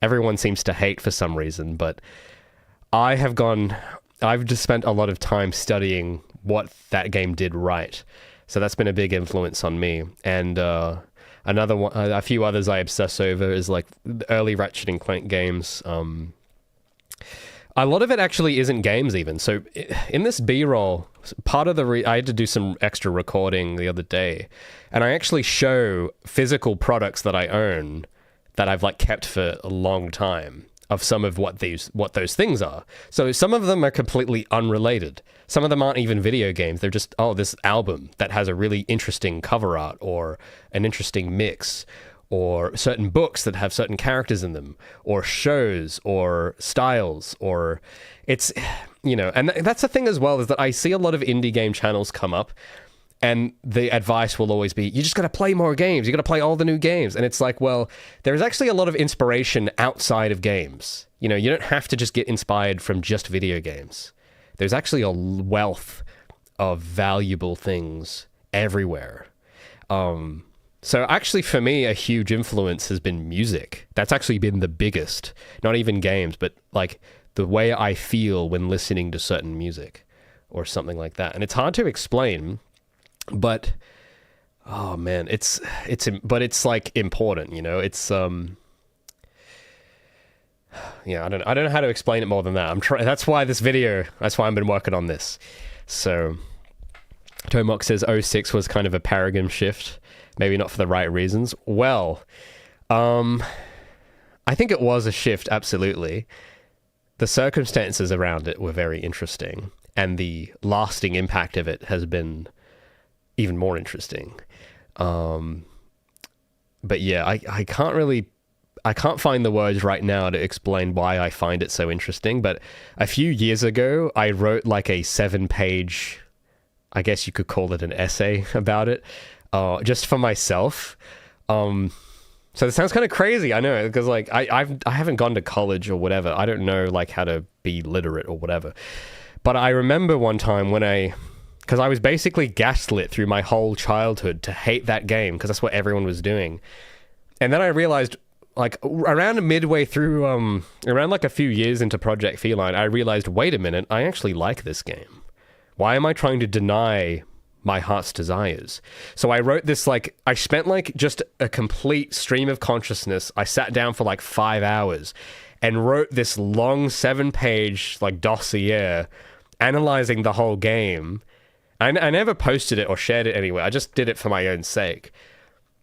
everyone seems to hate for some reason, but I've just spent a lot of time studying what that game did right. So that's been a big influence on me. And another one, a few others I obsess over is like the early Ratchet and Clank games. A lot of it actually isn't games even. So in this B-roll, part of I had to do some extra recording the other day, and I actually show physical products that I own that I've like kept for a long time, of some of what those things are. So some of them are completely unrelated. Some of them aren't even video games. They're just, this album that has a really interesting cover art or an interesting mix, or certain books that have certain characters in them, or shows or styles, or it's, and that's the thing as well, is that I see a lot of indie game channels come up, and the advice will always be, you just got to play more games. You got to play all the new games. And it's like, well, there's actually a lot of inspiration outside of games. You don't have to just get inspired from just video games. There's actually a wealth of valuable things everywhere. So actually for me, a huge influence has been music. That's actually been the biggest, not even games, but like the way I feel when listening to certain music or something like that. And it's hard to explain, but oh man, it's like important, it's yeah, I don't know how to explain it more than that. That's why I've been working on this. So Tomok says '06 was kind of a paradigm shift, maybe not for the right reasons. Well, I think it was a shift, absolutely. The circumstances around it were very interesting, and the lasting impact of it has been even more interesting. But yeah, I can't find the words right now to explain why I find it so interesting, but a few years ago, I wrote like a 7-page, I guess you could call it an essay about it, just for myself. So it sounds kind of crazy, I know, because like I haven't gone to college or whatever. I don't know like how to be literate or whatever. But I remember one time because I was basically gaslit through my whole childhood to hate that game because that's what everyone was doing. And then I realized, like around midway through, around like a few years into Project Feline, I realized, wait a minute, I actually like this game. Why am I trying to deny my heart's desires? So I wrote this, like, I spent like just a complete stream of consciousness. I sat down for like 5 hours and wrote this long 7-page like dossier analyzing the whole game. I never posted it or shared it anywhere. I just did it for my own sake.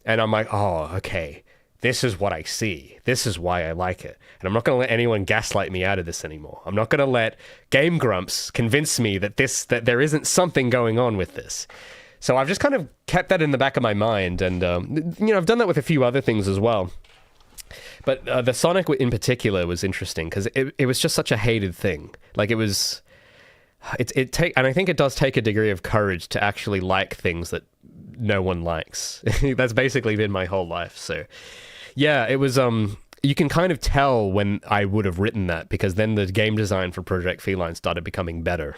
And I'm like, oh, okay, this is what I see. This is why I like it. And I'm not going to let anyone gaslight me out of this anymore. I'm not going to let Game Grumps convince me that there isn't something going on with this. So I've just kind of kept that in the back of my mind. And, I've done that with a few other things as well. But the Sonic in particular was interesting because it was just such a hated thing. Like it was... and I think it does take a degree of courage to actually like things that no one likes. That's basically been my whole life. So yeah, it was, you can kind of tell when I would have written that, because then the game design for Project Feline started becoming better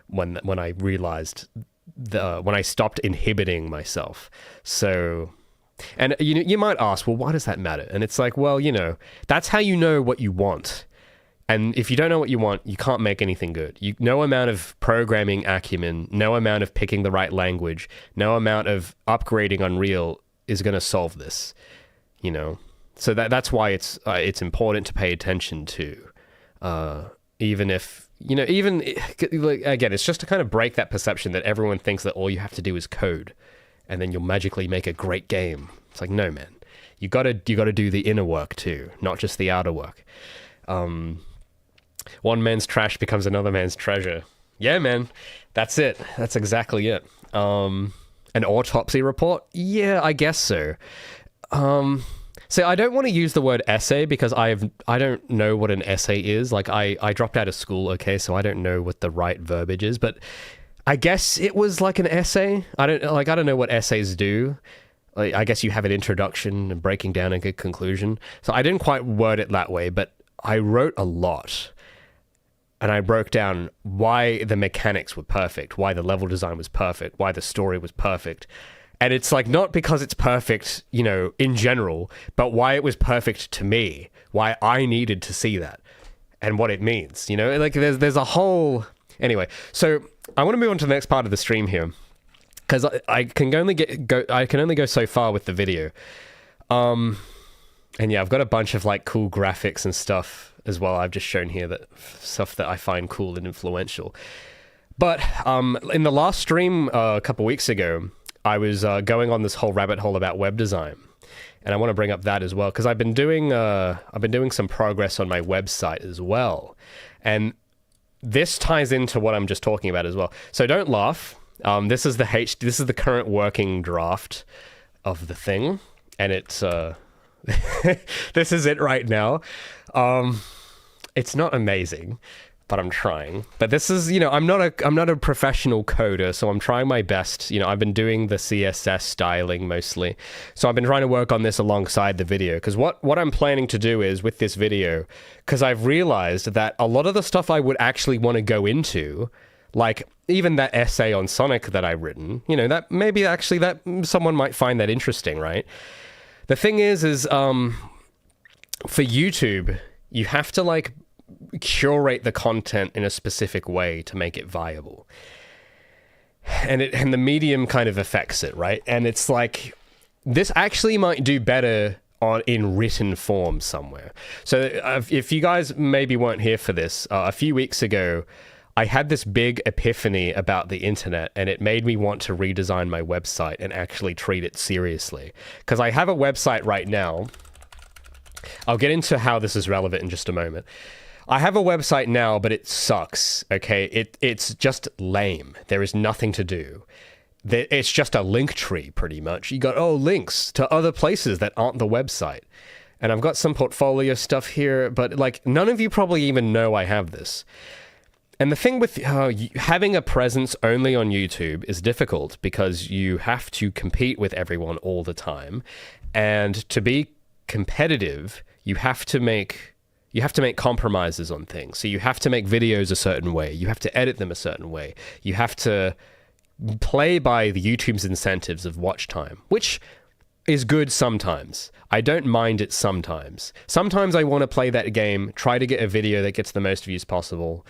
when I realized when I stopped inhibiting myself. So, and you might ask, well, why does that matter? And it's like, well, that's how you know what you want. And if you don't know what you want, you can't make anything good. No amount of programming acumen, no amount of picking the right language, no amount of upgrading Unreal is going to solve this, So that's why it's important to pay attention to, even if, again, it's just to kind of break that perception that everyone thinks that all you have to do is code, and then you'll magically make a great game. It's like, no, man, you gotta do the inner work too, not just the outer work. One man's trash becomes another man's treasure. Yeah, man. That's it. That's exactly it. An autopsy report? Yeah, I guess so. So I don't want to use the word essay because I don't know what an essay is. Like I dropped out of school, okay, so I don't know what the right verbiage is, but I guess it was like an essay. I don't know what essays do. I guess you have an introduction and breaking down a good conclusion. So I didn't quite word it that way, but I wrote a lot. And I broke down why the mechanics were perfect, why the level design was perfect, why the story was perfect. And it's like, not because it's perfect, in general, but why it was perfect to me, why I needed to see that and what it means, like there's a whole... Anyway, so I want to move on to the next part of the stream here, because I can only go so far with the video. And yeah, I've got a bunch of like cool graphics and stuff as well. I've just shown here that stuff that I find cool and influential. But in the last stream a couple weeks ago, I was going on this whole rabbit hole about web design, and I want to bring up that as well because I've been doing some progress on my website as well, and this ties into what I'm just talking about as well. So don't laugh. This is the current working draft of the thing, and it's this is it right now. It's not amazing, but I'm trying. But this is, I'm not a professional coder, so I'm trying my best. I've been doing the CSS styling mostly. So I've been trying to work on this alongside the video, because what I'm planning to do is with this video, because I've realized that a lot of the stuff I would actually want to go into, like even that essay on Sonic that I've written, that maybe actually that someone might find that interesting, right? The thing is for YouTube, you have to like curate the content in a specific way to make it viable. And the medium kind of affects it, right? And it's like, this actually might do better in written form somewhere. So if you guys maybe weren't here for this, a few weeks ago, I had this big epiphany about the internet, and it made me want to redesign my website and actually treat it seriously. Because I have a website right now. I'll get into how this is relevant in just a moment. I have a website now, but it sucks, okay? It's just lame. There is nothing to do. It's just a link tree, pretty much. You got, links to other places that aren't the website. And I've got some portfolio stuff here, but like none of you probably even know I have this. And the thing with having a presence only on YouTube is difficult because you have to compete with everyone all the time. And to be competitive, you have to make compromises on things. So you have to make videos a certain way. You have to edit them a certain way. You have to play by the YouTube's incentives of watch time, which is good sometimes. I don't mind it sometimes. Sometimes I want to play that game, try to get a video that gets the most views possible.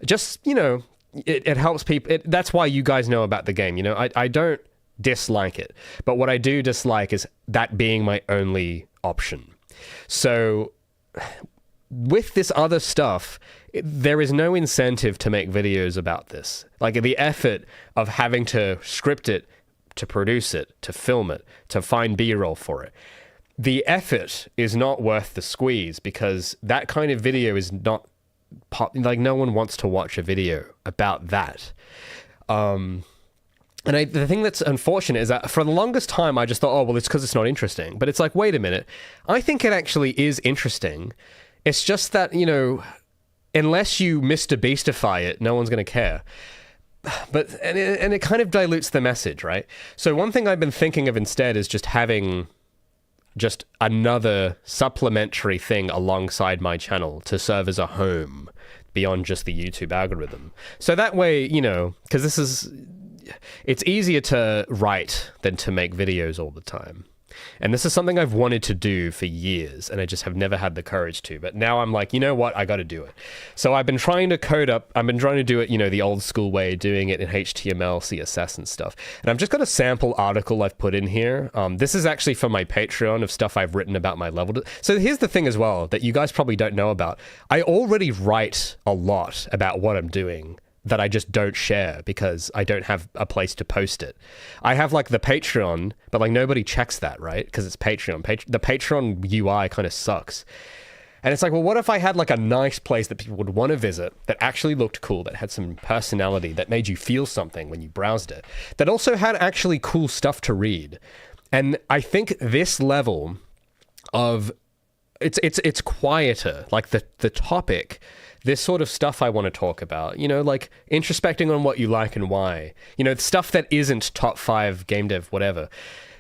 Just, it helps people. That's why you guys know about the game. I don't dislike it. But what I do dislike is that being my only option. So with this other stuff, there is no incentive to make videos about this. Like the effort of having to script it, to produce it, to film it, to find B-roll for it. The effort is not worth the squeeze because that kind of video is not like no one wants to watch a video about that. The thing that's unfortunate is that for the longest time, I just thought, it's because it's not interesting. But it's like, wait a minute. I think it actually is interesting. It's just that, unless you Mr. Beastify it, no one's going to care. But and it kind of dilutes the message, right? So one thing I've been thinking of instead is just having just another supplementary thing alongside my channel to serve as a home beyond just the YouTube algorithm. So that way, because it's easier to write than to make videos all the time. And this is something I've wanted to do for years, and I just have never had the courage to. But now I'm like, you know what? I got to do it. So I've been trying to I've been trying to do it, the old school way, doing it in HTML, CSS and stuff. And I've just got a sample article I've put in here. This is actually for my Patreon of stuff I've written about my level. So here's the thing as well that you guys probably don't know about. I already write a lot about what I'm doing that I just don't share because I don't have a place to post it. I have like the Patreon, but like nobody checks that, right? Because it's Patreon. The Patreon UI kind of sucks. And it's like, well, what if I had like a nice place that people would want to visit that actually looked cool, that had some personality, that made you feel something when you browsed it, that also had actually cool stuff to read. And I think this level of it's quieter, like the topic, this sort of stuff I want to talk about, like introspecting on what you like and why, stuff that isn't top 5 game dev, whatever,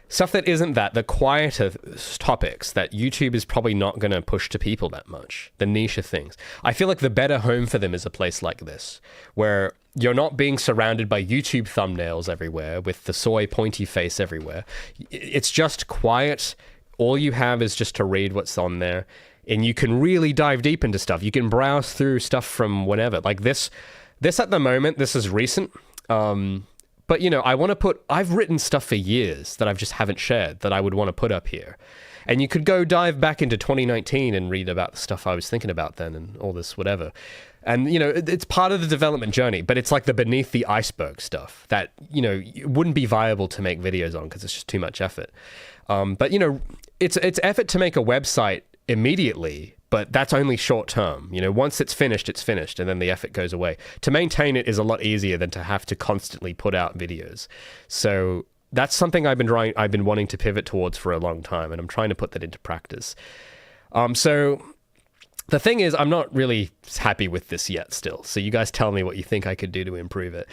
stuff that isn't that, the quieter topics that YouTube is probably not going to push to people that much, the niche things. I feel like the better home for them is a place like this, where you're not being surrounded by YouTube thumbnails everywhere with the soy pointy face everywhere. It's just quiet. All you have is just to read what's on there. And you can really dive deep into stuff. You can browse through stuff from whenever. Like this at the moment, this is recent. But, I've written stuff for years that I just haven't shared that I would want to put up here. And you could go dive back into 2019 and read about the stuff I was thinking about then and all this whatever. And, it's part of the development journey, but it's like the beneath the iceberg stuff that, it wouldn't be viable to make videos on because it's just too much effort. But, it's effort to make a website immediately, but that's only short term. Once it's finished, and then the effort goes away. To maintain it is a lot easier than to have to constantly put out videos. So that's something I've been wanting to pivot towards for a long time, and I'm trying to put that into practice. So the thing is, I'm not really happy with this yet still. So you guys tell me what you think I could do to improve it.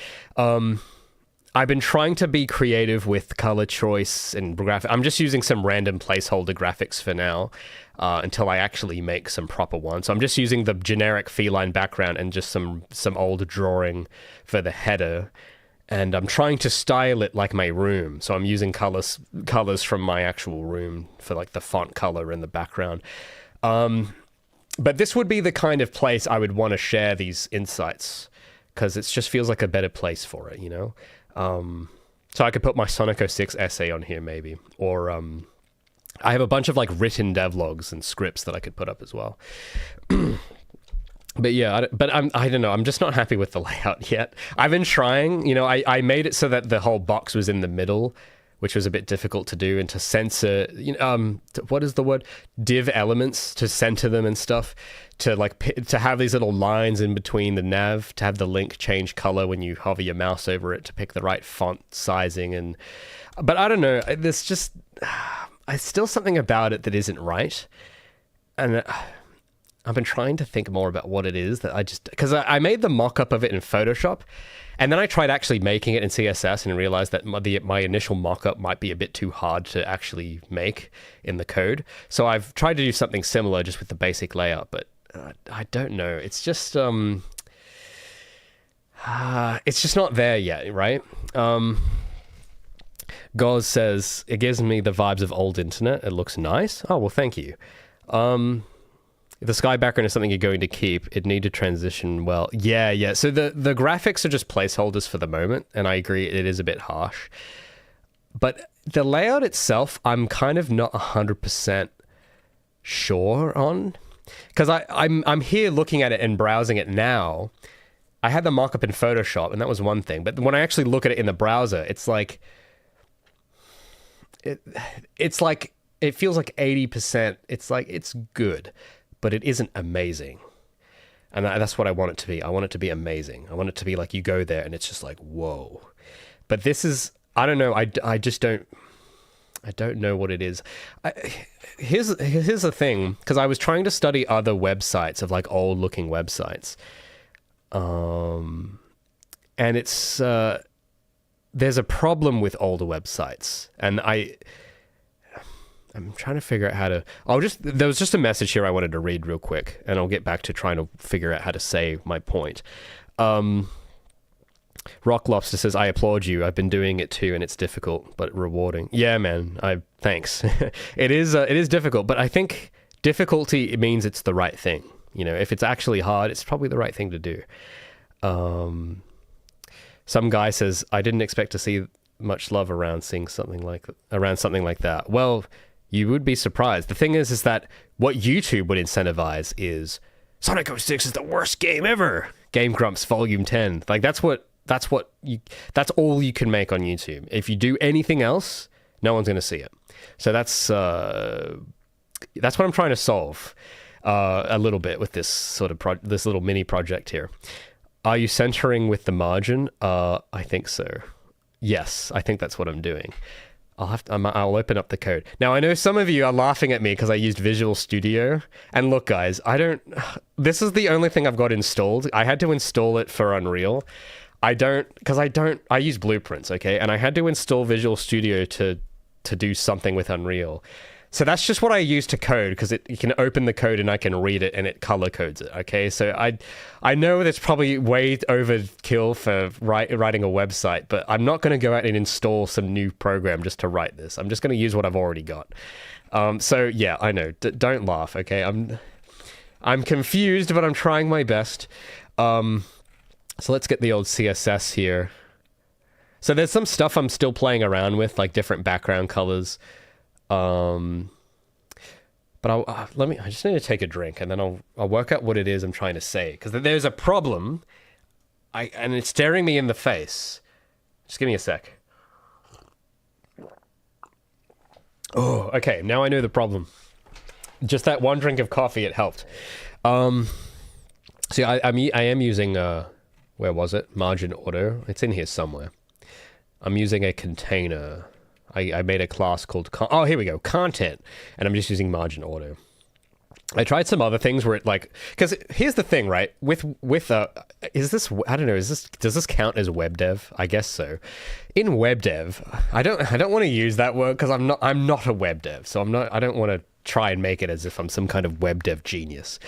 I've been trying to be creative with color choice and graphic. I'm just using some random placeholder graphics for now until I actually make some proper ones. So I'm just using the generic Feline background and just some old drawing for the header. And I'm trying to style it like my room. So I'm using colors from my actual room for like the font color and the background. But this would be the kind of place I would want to share these insights because it just feels like a better place for it, So I could put my Sonic 06 essay on here maybe, or I have a bunch of like written devlogs and scripts that I could put up as well. But yeah, I don't know. I'm just not happy with the layout yet. I've been trying, I made it so that the whole box was in the middle, which was a bit difficult to do, and to censor, what is the word? Div elements, to center them and stuff, to to have these little lines in between the nav, to have the link change color when you hover your mouse over it, to pick the right font sizing. But I don't know. There's just, still something about it that isn't right. And I've been trying to think more about what it is that because I made the mock-up of it in Photoshop, and then I tried actually making it in CSS and realized that my initial mock-up might be a bit too hard to actually make in the code. So I've tried to do something similar just with the basic layout, but I don't know. It's just not there yet, right? Goz says, it gives me the vibes of old internet. It looks nice. Oh, well, thank you. If the sky background is something you're going to keep, it need to transition well. Yeah. So the graphics are just placeholders for the moment, and I agree it is a bit harsh. But the layout itself, I'm kind of not 100% sure on. Because I'm here looking at it and browsing it now. I had the mock-up in Photoshop, and that was one thing. But when I actually look at it in the browser, it's like... It's like... It feels like 80%. It's like, it's good, but it isn't amazing. And that's what I want it to be. I want it to be amazing. I want it to be like you go there and it's just like, whoa. But this is, I don't know. I just don't, I don't know what it is. Here's the thing, because I was trying to study other websites of like old looking websites. And it's, there's a problem with older websites. And I'm trying to figure out how to... there was just a message here I wanted to read real quick, and I'll get back to trying to figure out how to say my point. Rock Lobster says, I applaud you. I've been doing it too, and it's difficult, but rewarding. Yeah, man. Thanks. It is difficult, but I think difficulty, it means it's the right thing. If it's actually hard, it's probably the right thing to do. Some guy says, I didn't expect to see much love around something like that. Well... You would be surprised. The thing is that what YouTube would incentivize is Sonic 06 is the worst game ever. Game Grumps Volume 10. Like that's all you can make on YouTube. If you do anything else, no one's going to see it. So that's what I'm trying to solve a little bit with this sort of this little mini project here. Are you centering with the margin? I think so. Yes, I think that's what I'm doing. I'll open up the code. Now, I know some of you are laughing at me because I used Visual Studio. And look, guys, this is the only thing I've got installed. I had to install it for Unreal. I use Blueprints, okay? And I had to install Visual Studio to do something with Unreal. So that's just what I use to code, because you can open the code and I can read it and it color codes it, okay? So I know that's probably way overkill for writing a website, but I'm not going to go out and install some new program just to write this. I'm just going to use what I've already got. So yeah, I know. Don't laugh, okay? I'm confused, but I'm trying my best. So let's get the old CSS here. So there's some stuff I'm still playing around with, like different background colors. But I just need to take a drink, and then I'll work out what it is I'm trying to say, because there's a problem, and it's staring me in the face. Just give me a sec. Oh, okay. Now I know the problem. Just that one drink of coffee, it helped. See, I am using where was it? Margin Auto. It's in here somewhere. I'm using a container. I made a class called, here we go, content, and I'm just using Margin Auto. I tried some other things where because here's the thing, right? Does this count as web dev? I guess so. In web dev, I don't want to use that word because I'm not a web dev, so I don't want to try and make it as if I'm some kind of web dev genius.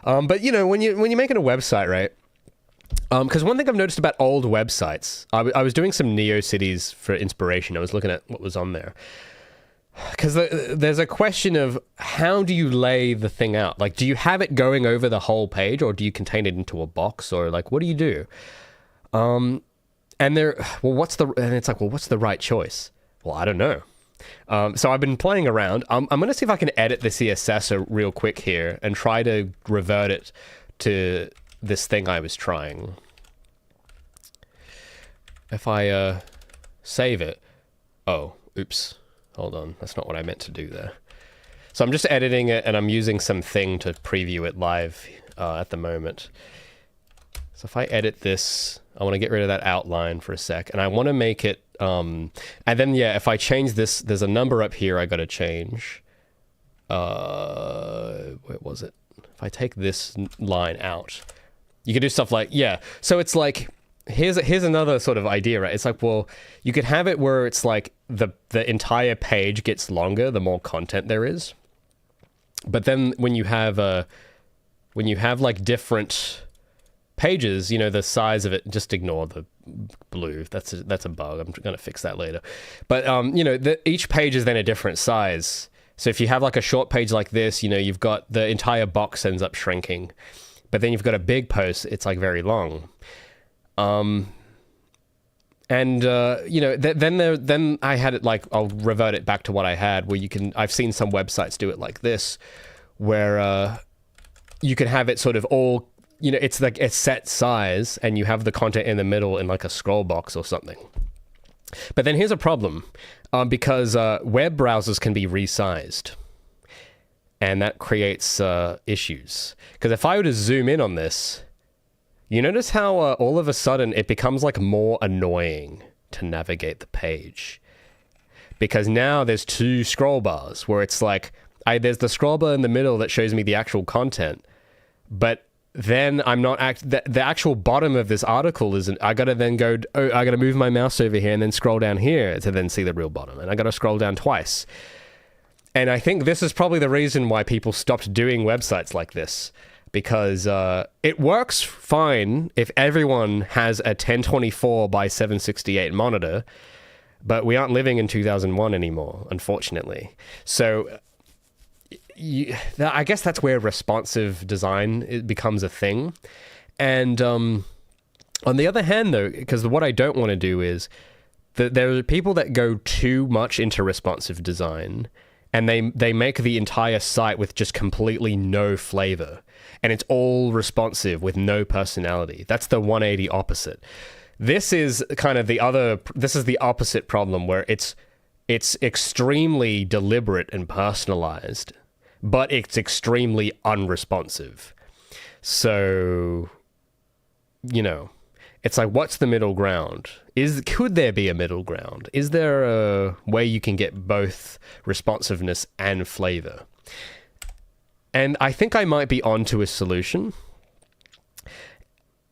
But when you're making a website, right? Because one thing I've noticed about old websites, I was doing some NeoCities for inspiration. I was looking at what was on there. Because there's a question of how do you lay the thing out? Like, do you have it going over the whole page, or do you contain it into a box, or what do you do? And what's the right choice? Well, I don't know. So I've been playing around. I'm going to see if I can edit the CSS real quick here and try to revert it to this thing I was trying. If I save it, oh, oops, hold on, that's not what I meant to do there. So I'm just editing it, and I'm using some thing to preview it live at the moment. So if I edit this, I want to get rid of that outline for a sec, and I want to make it, and then, yeah, if I change this, there's a number up here I got to change. Where was it? If I take this line out, you can do stuff like, yeah, so it's like, here's another sort of idea, right? It's like, well, you could have it where it's like the entire page gets longer the more content there is. But then when you have like different pages, you know, the size of it, just ignore the blue. That's a bug. I'm going to fix that later. But you know, each page is then a different size. So if you have like a short page like this, you know, you've got the entire box ends up shrinking. But then you've got a big post, it's like very long. And you know, then I had it like, I'll revert it back to what I had, where I've seen some websites do it like this, where you can have it sort of all, you know, it's like a set size, and you have the content in the middle in like a scroll box or something. But then here's a problem, because web browsers can be resized, and that creates issues. Because if I were to zoom in on this, you notice how all of a sudden it becomes like more annoying to navigate the page. Because now there's two scroll bars where it's like, there's the scroll bar in the middle that shows me the actual content, but then I'm not the actual bottom of this article isn't, I gotta then go, oh, I gotta move my mouse over here and then scroll down here to then see the real bottom. And I gotta scroll down twice. And I think this is probably the reason why people stopped doing websites like this. Because it works fine if everyone has a 1024 by 768 monitor, but we aren't living in 2001 anymore, unfortunately. So I guess that's where responsive design becomes a thing. And on the other hand, though, because what I don't want to do is that there are people that go too much into responsive design, and they make the entire site with just completely no flavor. And it's all responsive with no personality. That's the 180 opposite. This is kind of this is the opposite problem, where it's extremely deliberate and personalized, but it's extremely unresponsive. So, you know, it's like, what's the middle ground? Could there be a middle ground? Is there a way you can get both responsiveness and flavor? And I think I might be onto a solution.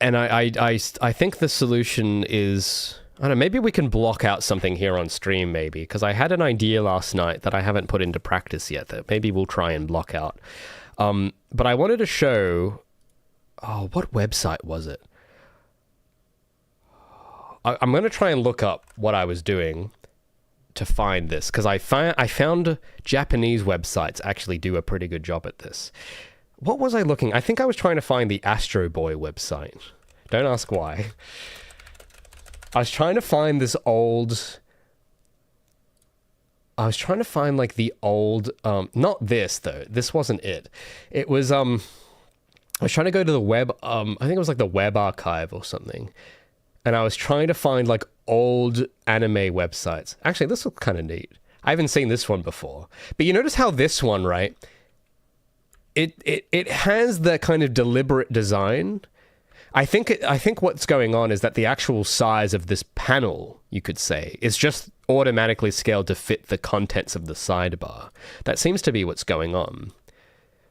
And I think the solution is, I don't know, maybe we can block out something here on stream, maybe, because I had an idea last night that I haven't put into practice yet that maybe we'll try and block out. But I wanted to show, what website was it? I'm going to try and look up what I was doing to find this, because I found Japanese websites actually do a pretty good job at this. What was I looking? I think I was trying to find the Astro Boy website. Don't ask why. I was trying to find this old... I was trying to find like the old... not this, though. This wasn't it. It was... I was trying to go to the web... I think it was like the web archive or something. And I was trying to find like old anime websites. Actually, this looks kind of neat. I haven't seen this one before. But you notice how this one, right? It has that kind of deliberate design. I think what's going on is that the actual size of this panel, you could say, is just automatically scaled to fit the contents of the sidebar. That seems to be what's going on.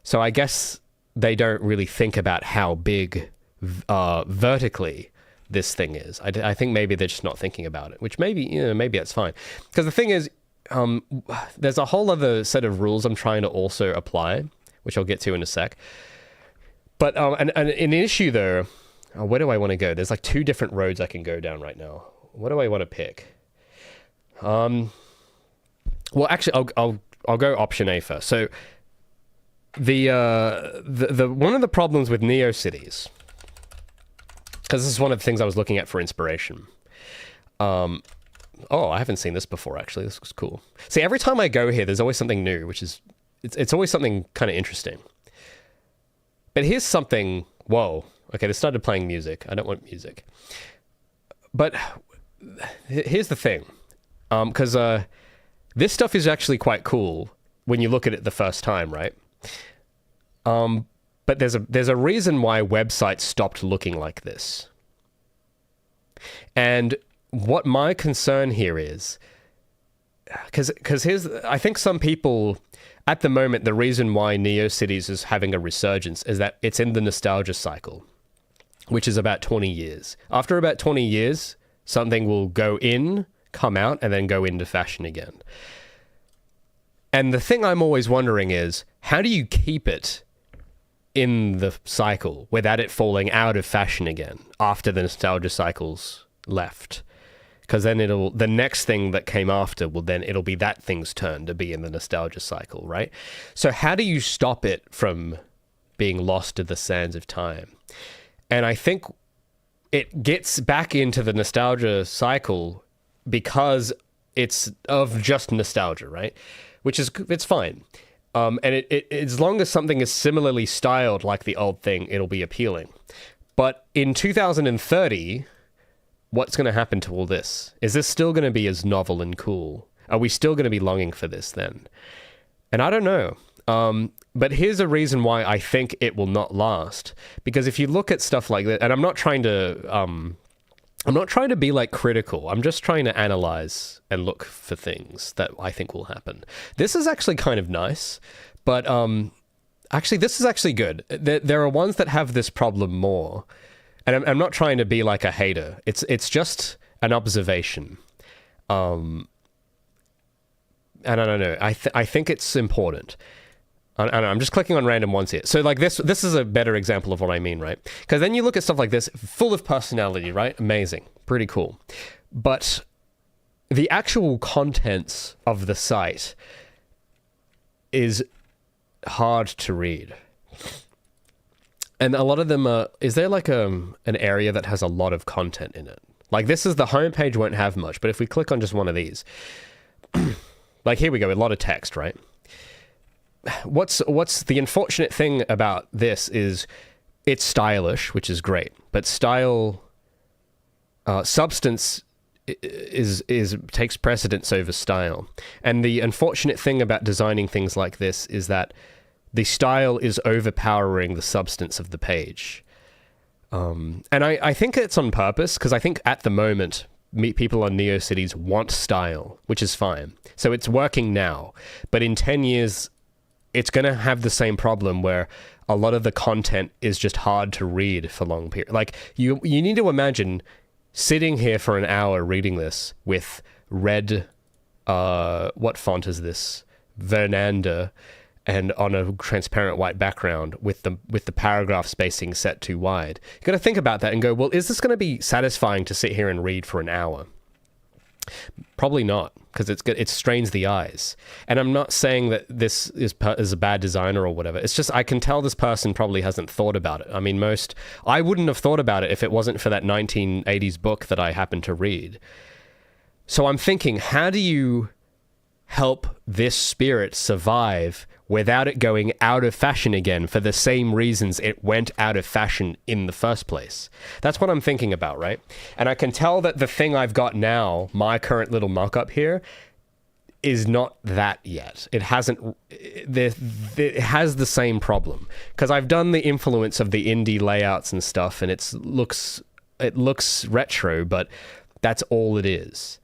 So I guess they don't really think about how big vertically this thing is. I think maybe they're just not thinking about it, which maybe, you know, maybe that's fine. Because the thing is, there's a whole other set of rules I'm trying to also apply, which I'll get to in a sec. But an issue though, where do I want to go? There's like two different roads I can go down right now. What do I want to pick? Well, actually, I'll go option A first. So the one of the problems with NeoCities, because this is one of the things I was looking at for inspiration. Oh, I haven't seen this before, actually. This looks cool. See, every time I go here, there's always something new, which is... It's always something kind of interesting. But here's something Whoa. Okay, they started playing music. I don't want music. But here's the thing. Because this stuff is actually quite cool when you look at it the first time, right? But there's a reason why websites stopped looking like this. And what my concern here is, because I think some people, at the moment, the reason why NeoCities is having a resurgence is that it's in the nostalgia cycle, which is about 20 years. After about 20 years, something will go in, come out, and then go into fashion again. And the thing I'm always wondering is, how do you keep it in the cycle without it falling out of fashion again after the nostalgia cycle's left? Because then the next thing that came after it'll be that thing's turn to be in the nostalgia cycle, right? So how do you stop it from being lost to the sands of time? And I think it gets back into the nostalgia cycle because it's of just nostalgia, right? It's fine. And it as long as something is similarly styled like the old thing, it'll be appealing. But in 2030, what's going to happen to all this? Is this still going to be as novel and cool? Are we still going to be longing for this then? And I don't know. But here's a reason why I think it will not last. Because if you look at stuff like that, and I'm not trying to be like critical. I'm just trying to analyze and look for things that I think will happen. This is actually kind of nice, but actually this is actually good. There are ones that have this problem more, and I'm not trying to be like a hater. It's just an observation. And I don't know. I think it's important. I don't know, I'm just clicking on random ones here. So like this is a better example of what I mean, right? Because then you look at stuff like this, full of personality, right? Amazing. Pretty cool. But the actual contents of the site is hard to read. And a lot of them are, is there like an area that has a lot of content in it? Like this is the homepage won't have much, but if we click on just one of these, like here we go, a lot of text, right? What's the unfortunate thing about this is it's stylish, which is great, but substance takes precedence over style. And the unfortunate thing about designing things like this is that the style is overpowering the substance of the page. And I think it's on purpose, because I think at the moment, people on NeoCities want style, which is fine. So it's working now. But in 10 years, it's going to have the same problem where a lot of the content is just hard to read for long periods. Like, you need to imagine sitting here for an hour reading this with red, what font is this? Vernander, and on a transparent white background with the paragraph spacing set too wide. You've got to think about that and go, well, is this going to be satisfying to sit here and read for an hour? Probably not, because it strains the eyes. And I'm not saying that this is a bad designer or whatever. It's just I can tell this person probably hasn't thought about it. I mean, I wouldn't have thought about it if it wasn't for that 1980s book that I happened to read. So I'm thinking, how do you help this spirit survive without it going out of fashion again for the same reasons it went out of fashion in the first place? That's what I'm thinking about, right? And I can tell that the thing I've got now, my current little mock-up here, is not that yet. It hasn't, it has the same problem. Because I've done the influence of the indie layouts and stuff, and it looks retro, but that's all it is.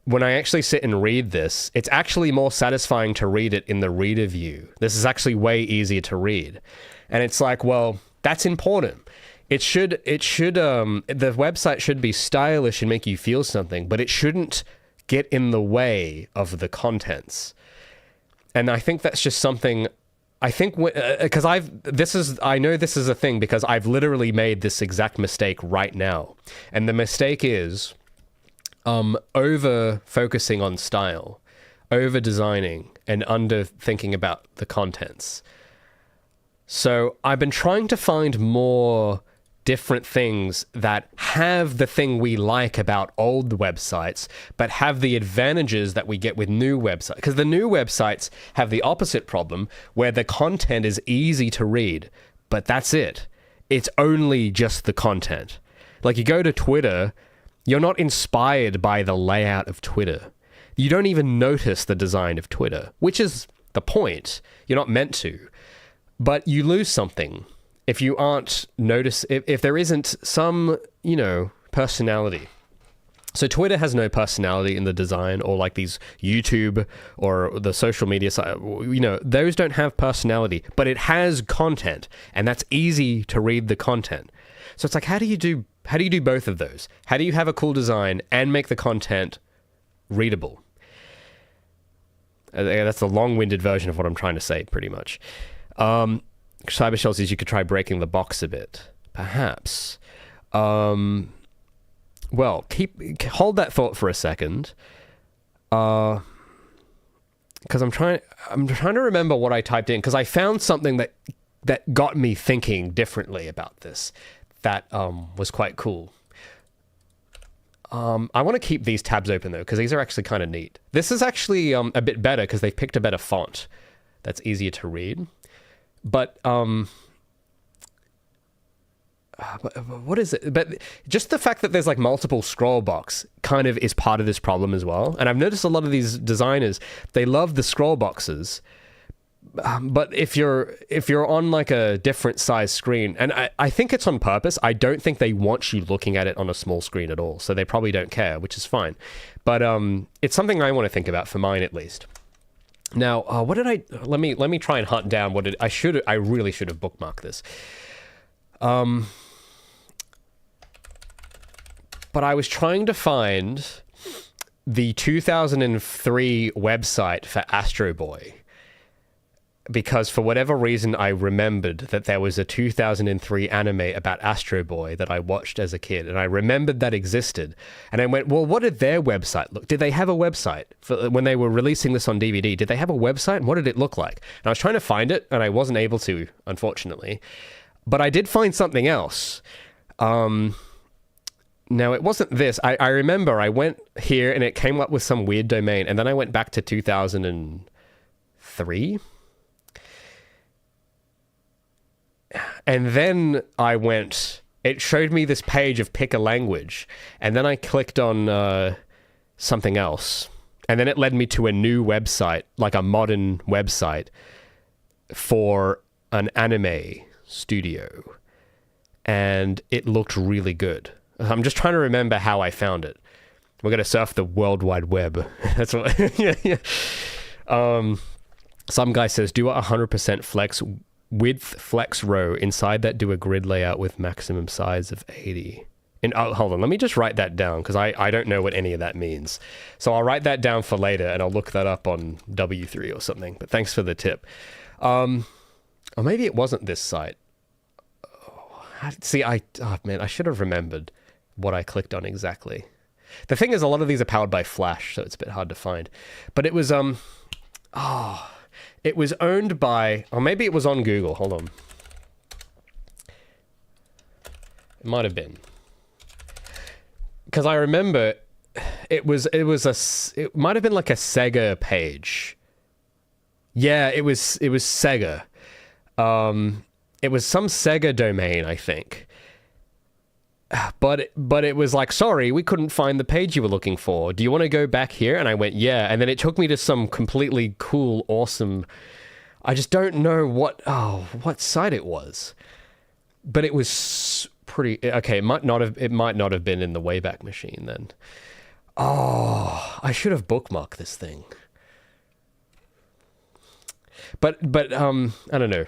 When I actually sit and read this, it's actually more satisfying to read it in the reader view. This is actually way easier to read. And it's like, well, that's important. The website should be stylish and make you feel something, but it shouldn't get in the way of the contents. And I think that's just something, I think, because I know this is a thing because I've literally made this exact mistake right now. And the mistake is, over focusing on style, over designing, and under thinking about the contents. So I've been trying to find more different things that have the thing we like about old websites, but have the advantages that we get with new websites. Because the new websites have the opposite problem, where the content is easy to read, but that's it. it's only just the content. Like, you go to Twitter, you're not inspired by the layout of Twitter. You don't even notice the design of Twitter, which is the point. You're not meant to. But you lose something if you aren't if there isn't some, personality. So Twitter has no personality in the design, or like these YouTube or the social media site, those don't have personality, but it has content, and that's easy to read the content. So it's like, how do you do both of those? How do you have a cool design and make the content readable? That's the long-winded version of what I'm trying to say, pretty much. Cybershell says you could try breaking the box a bit, perhaps. Well, hold that thought for a second, because I'm trying to remember what I typed in, because I found something that got me thinking differently about this. That was quite cool. I want to keep these tabs open though, because these are actually kind of neat. This is actually a bit better because they've picked a better font that's easier to read. But what is it? But just the fact that there's like multiple scroll box kind of is part of this problem as well. And I've noticed a lot of these designers, they love the scroll boxes. But if you're on like a different size screen, and I think it's on purpose, I don't think they want you looking at it on a small screen at all. So they probably don't care, which is fine. But it's something I want to think about for mine at least. Now, let me try and hunt down I really should have bookmarked this. But I was trying to find the 2003 website for Astro Boy, because for whatever reason I remembered that there was a 2003 anime about Astro Boy that I watched as a kid, and I remembered that existed. And I went, well, what did their website look? Did they have a website for when they were releasing this on DVD? Did they have a website, and what did it look like? And I was trying to find it, and I wasn't able to, unfortunately. But I did find something else. Now, it wasn't this. I remember I went here and it came up with some weird domain, and then I went back to 2003. And then it showed me this page of pick a language, and then I clicked on something else. And then it led me to a new website, like a modern website for an anime studio. And it looked really good. I'm just trying to remember how I found it. We're going to surf the World Wide Web. That's what. Yeah. Some guy says, do a 100% flex width flex row. Inside that, do a grid layout with maximum size of 80. And hold on, let me just write that down, because I don't know what any of that means. So I'll write that down for later, and I'll look that up on W3 or something. But thanks for the tip. Or maybe it wasn't this site. See, I should have remembered what I clicked on exactly. The thing is, a lot of these are powered by Flash, so it's a bit hard to find. But it was it was owned by, or maybe it was on Google. Hold on. It might have been, because I remember it might have been like a Sega page. Yeah, it was Sega. It was some Sega domain, I think. But it was like, sorry, we couldn't find the page you were looking for. Do you want to go back here? And I went, yeah. And then it took me to some completely cool, awesome, I just don't know what site it was. But it was pretty, okay, it might not have been in the Wayback Machine then. Oh, I should have bookmarked this thing. But I don't know.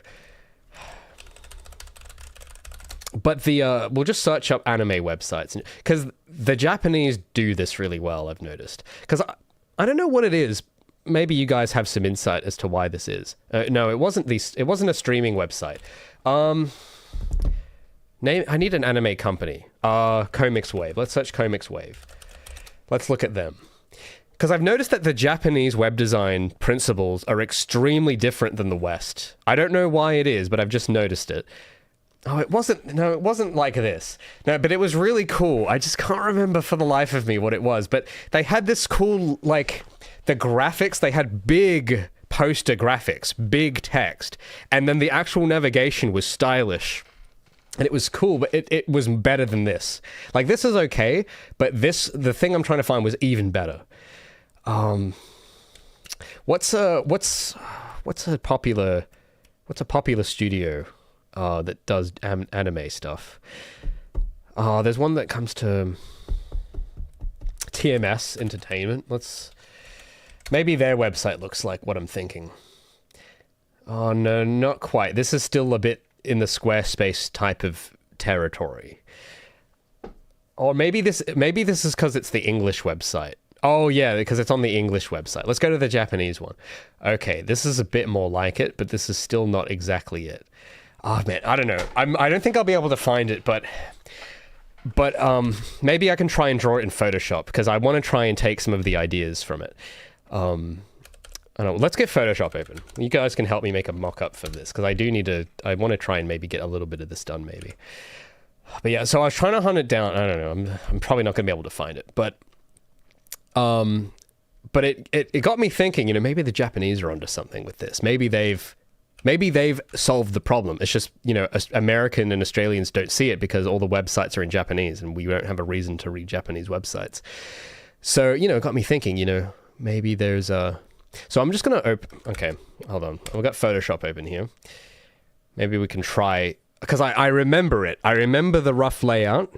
But we'll just search up anime websites, because the Japanese do this really well, I've noticed. Because I don't know what it is. Maybe you guys have some insight as to why this is. No, it wasn't a streaming website. I need an anime company. Comics Wave. Let's search Comics Wave. Let's look at them. Because I've noticed that the Japanese web design principles are extremely different than the West. I don't know why it is, but I've just noticed it. Oh, it wasn't like this. No, but it was really cool. I just can't remember for the life of me what it was. But they had this cool, like, the graphics, they had big poster graphics, big text. And then the actual navigation was stylish. And it was cool, but it was better than this. Like, this is okay, but the thing I'm trying to find was even better. What's a popular studio that does anime stuff? There's one that comes to TMS Entertainment. Maybe their website looks like what I'm thinking. Oh no, not quite. This is still a bit in the Squarespace type of territory. Or maybe this is because it's the English website. Oh yeah, because it's on the English website. Let's go to the Japanese one. Okay, this is a bit more like it, but this is still not exactly it. Oh man, I don't know. I don't think I'll be able to find it, but maybe I can try and draw it in Photoshop, because I want to try and take some of the ideas from it. I don't know. Let's get Photoshop open. You guys can help me make a mock-up for this, because I want to try and maybe get a little bit of this done, maybe. But yeah, so I was trying to hunt it down. I don't know. I'm probably not going to be able to find it, but it got me thinking, maybe the Japanese are onto something with this. Maybe they've solved the problem. It's just, American and Australians don't see it because all the websites are in Japanese and we don't have a reason to read Japanese websites. So, it got me thinking, maybe there's a... So I'm just going to open... Okay, hold on. I've got Photoshop open here. Maybe we can try... Because I remember it. I remember the rough layout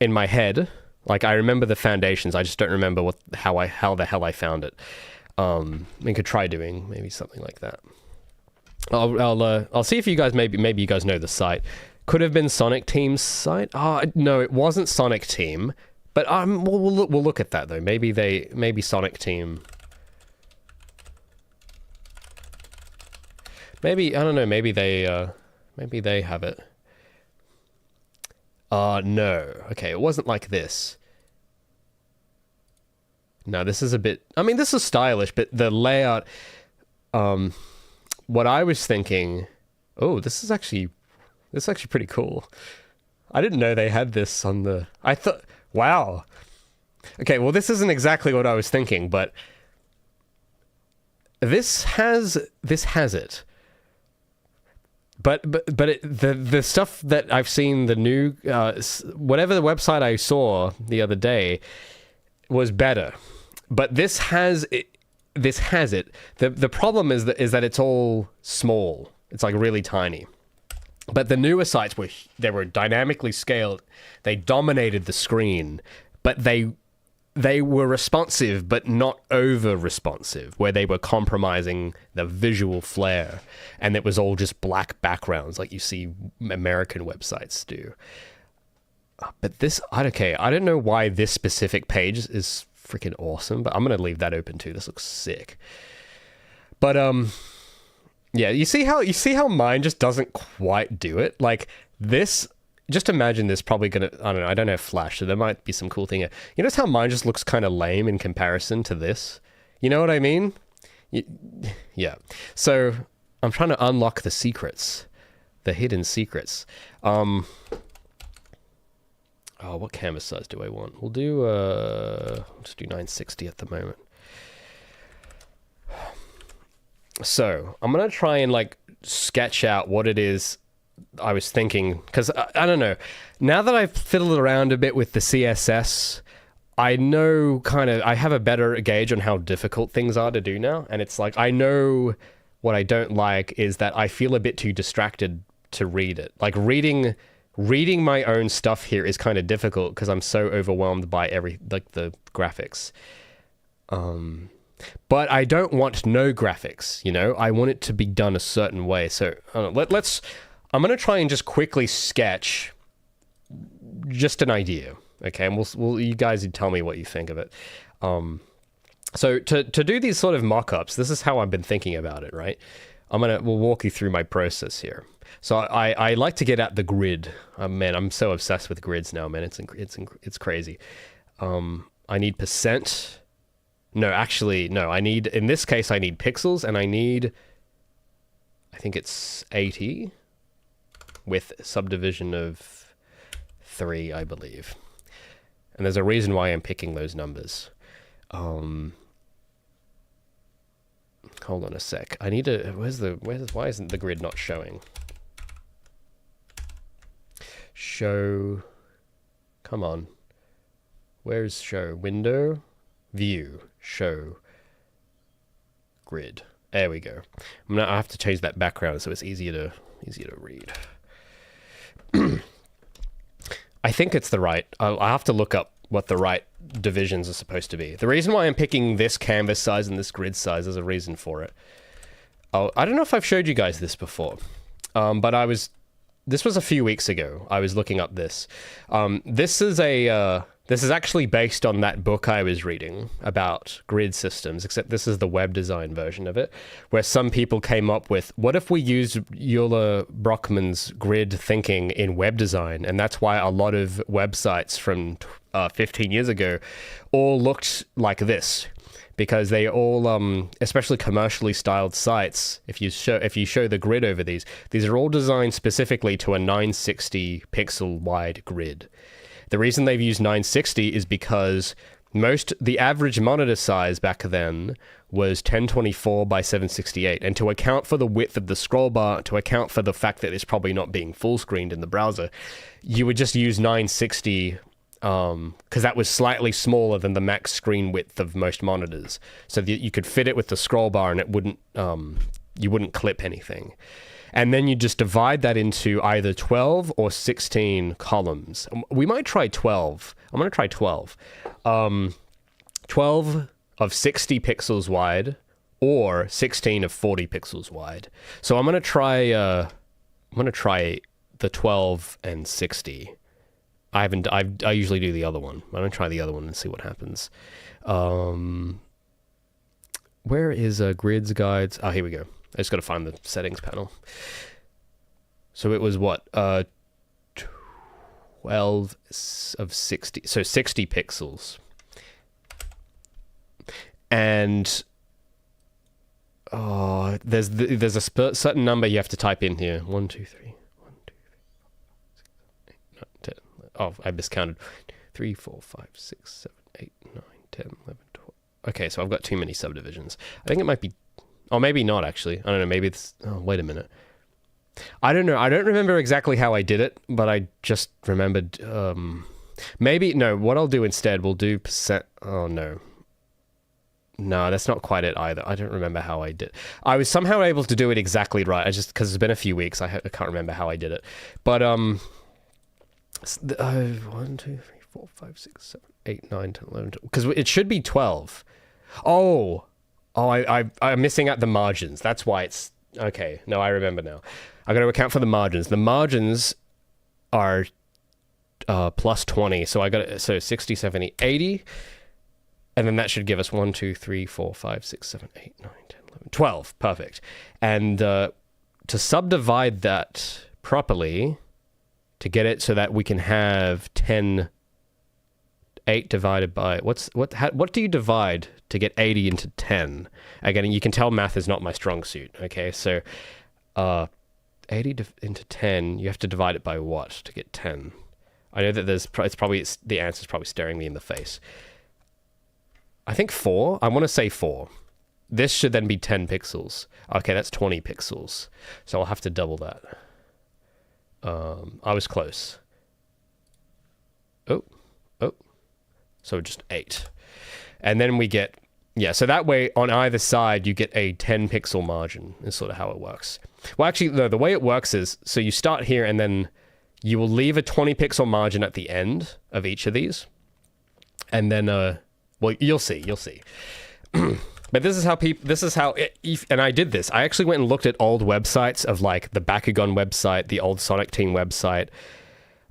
in my head. Like, I remember the foundations. I just don't remember how the hell I found it. We could try doing maybe something like that. I'll see if you guys maybe you guys know the site. Could have been Sonic Team's site. No, it wasn't Sonic Team. But we'll look at that though. Maybe Sonic Team. Maybe I don't know. Maybe they have it. No. Okay, it wasn't like this. No, this is a bit... I mean, this is stylish, but the layout... what I was thinking... Oh, this is actually pretty cool. I didn't know they had this on the... I thought... Wow. Okay, well, this isn't exactly what I was thinking, but... This has it. But the stuff that I've seen, the new whatever the website I saw the other day was better. But this has it. The problem is that it's all small. It's like really tiny. But the newer sites were dynamically scaled. They dominated the screen, but they were responsive, but not over-responsive, where they were compromising the visual flair, and it was all just black backgrounds like you see American websites do. But this, I don't know why this specific page is freaking awesome, but I'm going to leave that open too. This looks sick. But, yeah, you see how mine just doesn't quite do it? Like, this... Just imagine this probably gonna... I don't know, I don't have Flash, so there might be some cool thing here. You notice how mine just looks kind of lame in comparison to this? You know what I mean? Yeah. So, I'm trying to unlock the secrets. The hidden secrets. Oh, what canvas size do I want? We'll do, let's do 960 at the moment. So, I'm gonna try and, like, sketch out what it is I was thinking, because I don't know, now that I've fiddled around a bit with the CSS, I know I have a better gauge on how difficult things are to do now, and it's like, I know what I don't like is that I feel a bit too distracted to read it. Like, reading my own stuff here is kind of difficult because I'm so overwhelmed by the graphics. But I don't want no graphics, I want it to be done a certain way, so I'm going to try and just quickly sketch just an idea, okay? And we'll you guys tell me what you think of it. So to do these sort of mock-ups, this is how I've been thinking about it, right? We'll walk you through my process here. So I like to get at the grid. Man, I'm so obsessed with grids now, man. It's crazy. I need percent. No, actually, no. In this case, I need pixels, and I think it's 80. With subdivision of 3, I believe. And there's a reason why I'm picking those numbers. Hold on a sec. I need to... why isn't the grid not showing? show. Come on. Where's show? Window, view, show, grid. There we go. I have to change that background so it's easier to read. I think it's the right. I'll have to look up what the right divisions are supposed to be. The reason why I'm picking this canvas size and this grid size, there's a reason for it. I don't know if I've showed you guys this before, but this was a few weeks ago. I was looking up this. This is actually based on that book I was reading about grid systems, except this is the web design version of it, where some people came up with, what if we used Euler Brockmann's grid thinking in web design? And that's why a lot of websites from 15 years ago all looked like this, because they all, especially commercially styled sites, if you show the grid over these are all designed specifically to a 960 pixel wide grid. The reason they've used 960 is because the average monitor size back then was 1024 by 768. And to account for the width of the scroll bar, to account for the fact that it's probably not being full screened in the browser, you would just use 960 because that was slightly smaller than the max screen width of most monitors. So that you could fit it with the scroll bar and it wouldn't, you wouldn't clip anything. And then you just divide that into either 12 or 16 columns. We might try 12. I'm going to try 12. 12 of 60 pixels wide or 16 of 40 pixels wide. So I'm going to try the 12 and 60. I usually do the other one. I'm going to try the other one and see what happens. Where is grids guides? Oh, here we go. I just got to find the settings panel. So it was what? 12 of 60. So 60 pixels. And there's a certain number you have to type in here. 1, 2, 3. 1, 2, 3, 4, 5, 6, 7, 8, 9, 10. Oh, I miscounted. 3, 4, 5, 6, 7, 8, 9, 10, 11, 12. Okay, so I've got too many subdivisions. I think it might be... Oh, maybe not, actually. I don't know. Maybe it's... Oh, wait a minute. I don't know. I don't remember exactly how I did it, but I just remembered... maybe... No, what I'll do instead, we'll do percent... Oh, no. No, that's not quite it either. I don't remember how I did. I was somehow able to do it exactly right. Because it's been a few weeks, I can't remember how I did it. But, 1, 2, 3, 4, 5, 6, 7, 8, 9, 10, 11, 12. Because it should be 12. Oh, I'm missing out the margins. That's why it's... Okay, no, I remember now. I got to account for the margins. The margins are plus 20. So 60, 70, 80. And then that should give us 1, 2, 3, 4, 5, 6, 7, 8, 9, 10, 11, 12. Perfect. And to subdivide that properly, to get it so that we can have 8 divided by... What do you divide to get 80 into 10? Again, you can tell math is not my strong suit. Okay, so 80 into 10, you have to divide it by what to get 10? I know that the answer's probably staring me in the face. I think 4. I want to say 4. This should then be 10 pixels. Okay, that's 20 pixels. So I'll have to double that. I was close. Oh. So just 8. And then we get... Yeah, so that way, on either side, you get a 10 pixel margin, is sort of how it works. Well, actually, no, the way it works is, so you start here, and then you will leave a 20 pixel margin at the end of each of these. And then, well, you'll see. But this is how, and I did this. I actually went and looked at old websites of, like, the Bakugan website, the old Sonic Team website.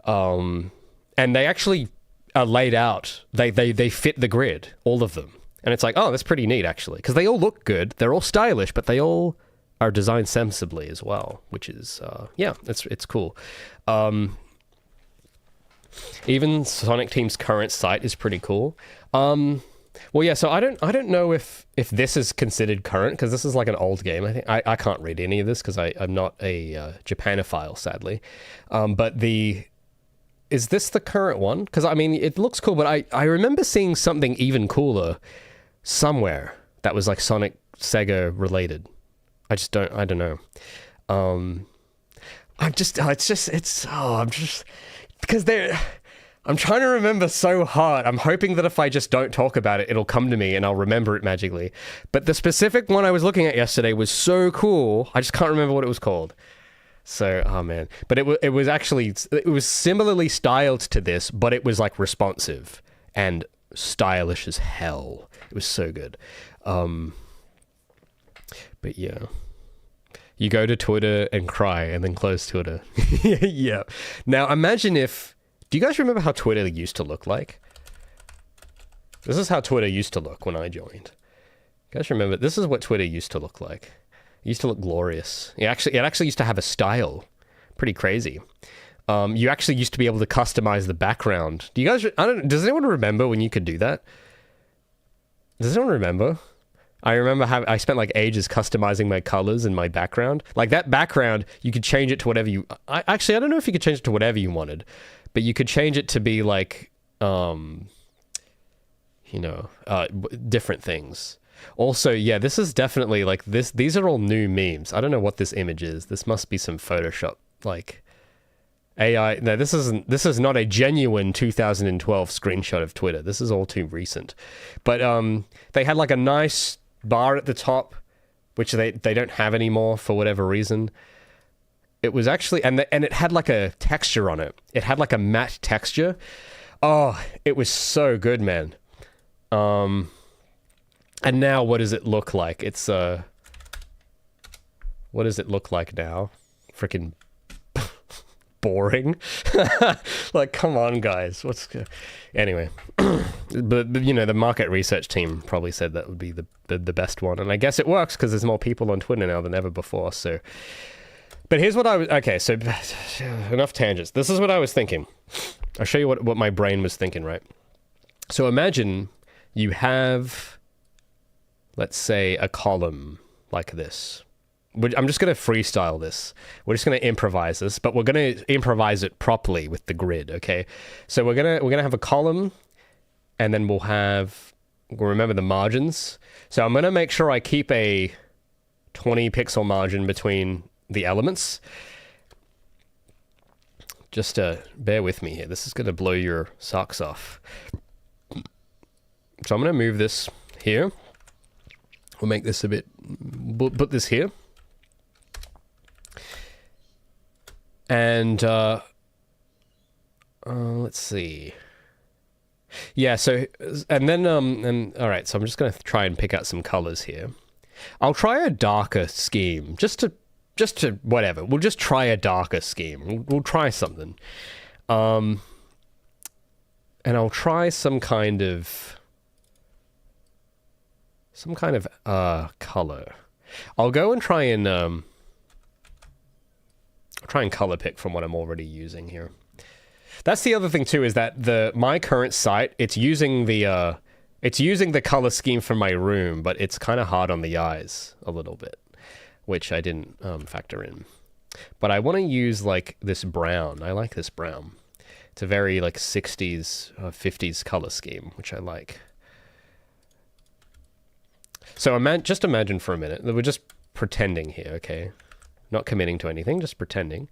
And they actually are laid out. They fit the grid, all of them. And it's like, oh, that's pretty neat, actually. Because they all look good. They're all stylish, but they all are designed sensibly as well, which is, yeah, it's cool. Even Sonic Team's current site is pretty cool. Well, yeah, so I don't know if this is considered current, because this is like an old game. I think I can't read any of this because I'm not a Japanophile, sadly. But is this the current one? Because, I mean, it looks cool, but I remember seeing something even cooler somewhere that was like Sonic Sega related. I don't know. because I'm trying to remember so hard. I'm hoping that if I just don't talk about it, it'll come to me and I'll remember it magically. But the specific one I was looking at yesterday was so cool. I just can't remember what it was called. So, oh man. But it was similarly styled to this, but it was like responsive and stylish as hell. It was so good. But yeah. You go to Twitter and cry and then close Twitter. Yeah. Now imagine if... Do you guys remember how Twitter used to look like? This is how Twitter used to look when I joined. You guys remember? This is what Twitter used to look like. It used to look glorious. It actually used to have a style. Pretty crazy. You actually used to be able to customize the background. Do you guys... does anyone remember when you could do that? Does anyone remember? I remember I spent like ages customizing my colors and my background. Like that background, you could change it to whatever you... I don't know if you could change it to whatever you wanted. But you could change it to be like, different things. Also, yeah, this is definitely like this. These are all new memes. I don't know what this image is. This must be some Photoshop, like AI. No, this is not a genuine 2012 screenshot of Twitter. This is all too recent. But they had like a nice bar at the top, which they don't have anymore for whatever reason. It was actually, and it had like a texture on it. It had like a matte texture. Oh, it was so good, man. And now what does it look like? It's, what does it look like now? Freaking boring. Like, come on, guys. Anyway. but, the market research team probably said that would be the best one. And I guess it works because there's more people on Twitter now than ever before, so... But here's what okay, so enough tangents. This is what I was thinking. I'll show you what my brain was thinking, right? So imagine you have, let's say, a column like this. I'm just going to freestyle this. We're just going to improvise this, but we're going to improvise it properly with the grid, okay? So we're going to have a column, and then we'll remember the margins. So I'm going to make sure I keep a 20 pixel margin between the elements. Just bear with me here. This is going to blow your socks off. So I'm going to move this here. We'll make this a bit... We'll put this here. And let's see. Yeah, so... And then... all right, so I'm just going to try and pick out some colors here. I'll try a darker scheme, just to whatever. We'll just try a darker scheme. We'll try something. And I'll try some kind of color. I'll go and try and color pick from what I'm already using here. That's the other thing too, is that my current site, it's using the color scheme from my room, but it's kind of hard on the eyes a little bit, which I didn't factor in. But I want to use like this brown. I like this brown. It's a very like 60s, 50s color scheme, which I like. So just imagine for a minute that we're just pretending here, okay? Not committing to anything, just pretending.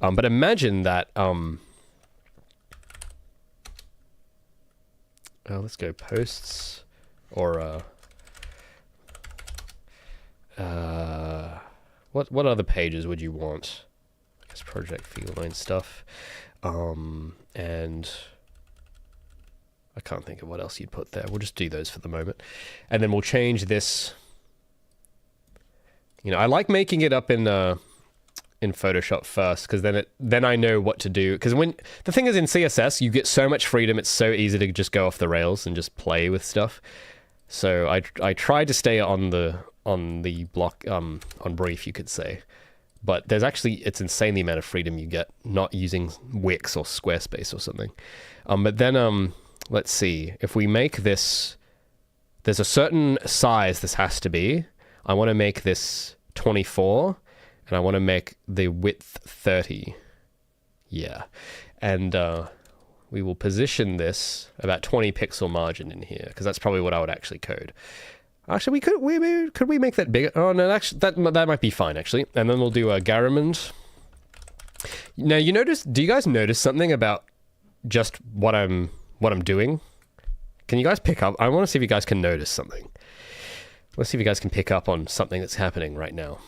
But imagine that... let's go posts, or... what other pages would you want? I guess Project Feline stuff. And I can't think of what else you'd put there. We'll just do those for the moment. And then we'll change this. I like making it up in Photoshop first, because then I know what to do. Because the thing is, in CSS, you get so much freedom. It's so easy to just go off the rails and just play with stuff. So I tried to stay on the block, on brief, you could say. But it's insane the amount of freedom you get not using Wix or Squarespace or something. But then, let's see. If we make this, there's a certain size this has to be. I want to make this 24, and I want to make the width 30. Yeah. And we will position this about 20 pixel margin in here, because that's probably what I would actually code. Actually, could we make that bigger? Oh no, actually, that might be fine actually. And then we'll do a Raymond. Now, do you guys notice something about just what I'm doing? Can you guys pick up? I want to see if you guys can notice something. Let's see if you guys can pick up on something that's happening right now.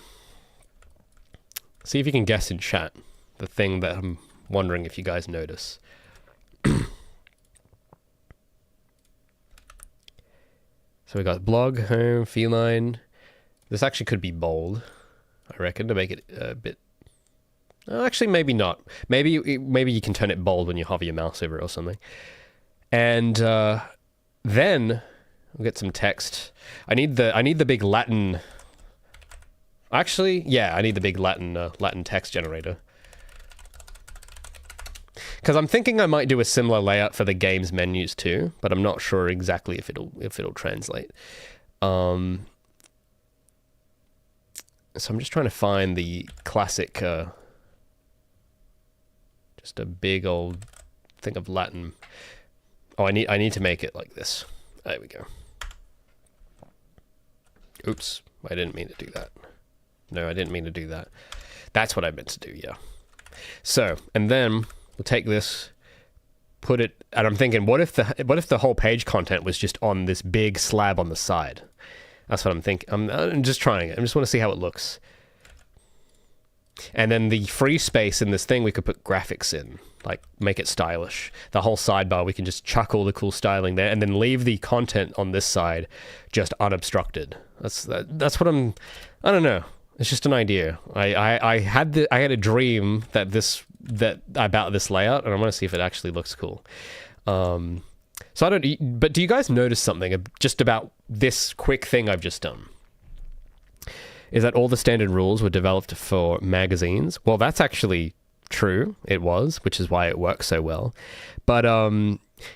See if you can guess in chat the thing that I'm wondering if you guys notice. So we got blog, home, feline. This actually could be bold, I reckon, to make it a bit... actually, maybe not. Maybe you can turn it bold when you hover your mouse over it or something. And then we'll get some text. I need the big Latin... Actually, yeah, I need the big Latin text generator. Because I'm thinking I might do a similar layout for the game's menus too, but I'm not sure exactly if it'll translate. So I'm just trying to find the classic, just a big old thing of Latin. Oh, I need to make it like this. There we go. Oops, I didn't mean to do that. No, I didn't mean to do that. That's what I meant to do, yeah. So, and then we'll take this, put it, and I'm thinking, what if the whole page content was just on this big slab on the side? That's what I'm thinking. I'm just trying it. I just want to see how it looks. And then the free space in this thing, we could put graphics in, like make it stylish. The whole sidebar, we can just chuck all the cool styling there, and then leave the content on this side just unobstructed. That's what I'm. I don't know. It's just an idea. I had a dream about this layout, and I want to see if it actually looks cool. So I don't. But do you guys notice something just about this quick thing I've just done? Is that all the standard rules were developed for magazines? Well, that's actually true. It was, which is why it works so well. But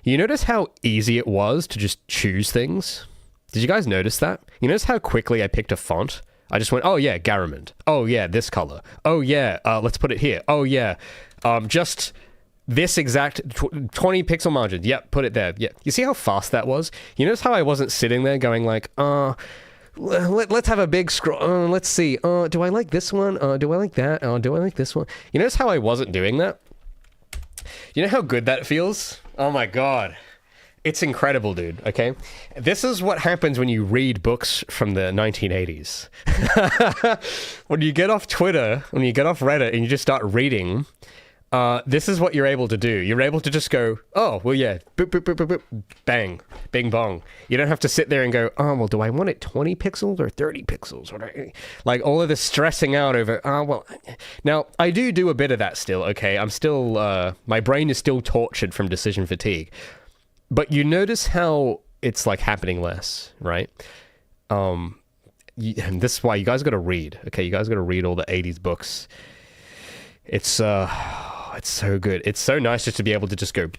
you notice how easy it was to just choose things? Did you guys notice that? You notice how quickly I picked a font? I just went, oh yeah, Garamond. Oh yeah, this color. Oh yeah, let's put it here. Oh yeah, just this exact 20 pixel margin. Yep, put it there. Yeah, you see how fast that was? You notice how I wasn't sitting there going like, let's have a big scroll. Let's see. Do I like this one? Do I like that? Do I like this one? You notice how I wasn't doing that? You know how good that feels? Oh my god. It's incredible, dude, okay? This is what happens when you read books from the 1980s. When you get off Twitter, when you get off Reddit, and you just start reading, this is what you're able to do. You're able to just go, oh, well, yeah, boop, boop, boop, boop, boop, bang, bing, bong. You don't have to sit there and go, oh, well, do I want it 20 pixels or 30 pixels? Like, all of this stressing out over, well, now, I do a bit of that still, okay? I'm still, my brain is still tortured from decision fatigue. But you notice how it's, like, happening less, right? And this is why you guys got to read, okay? You guys got to read all the 80s books. It's so good. It's so nice just to be able to just go,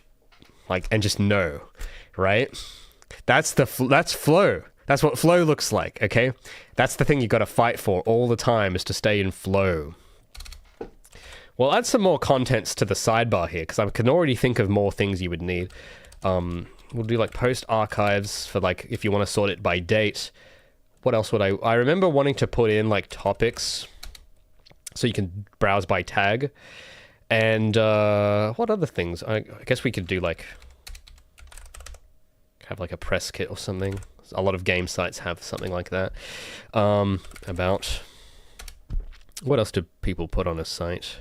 like, and just know, right? That's flow. That's what flow looks like, okay? That's the thing you got to fight for all the time, is to stay in flow. We'll add some more contents to the sidebar here, because I can already think of more things you would need. We'll do like post archives for, like, if you want to sort it by date. What else would I remember wanting to put in, like, topics so you can browse by tag. And what other things? I guess we could do, like, have like a press kit or something. A lot of game sites have something like that. About what else do people put on a site?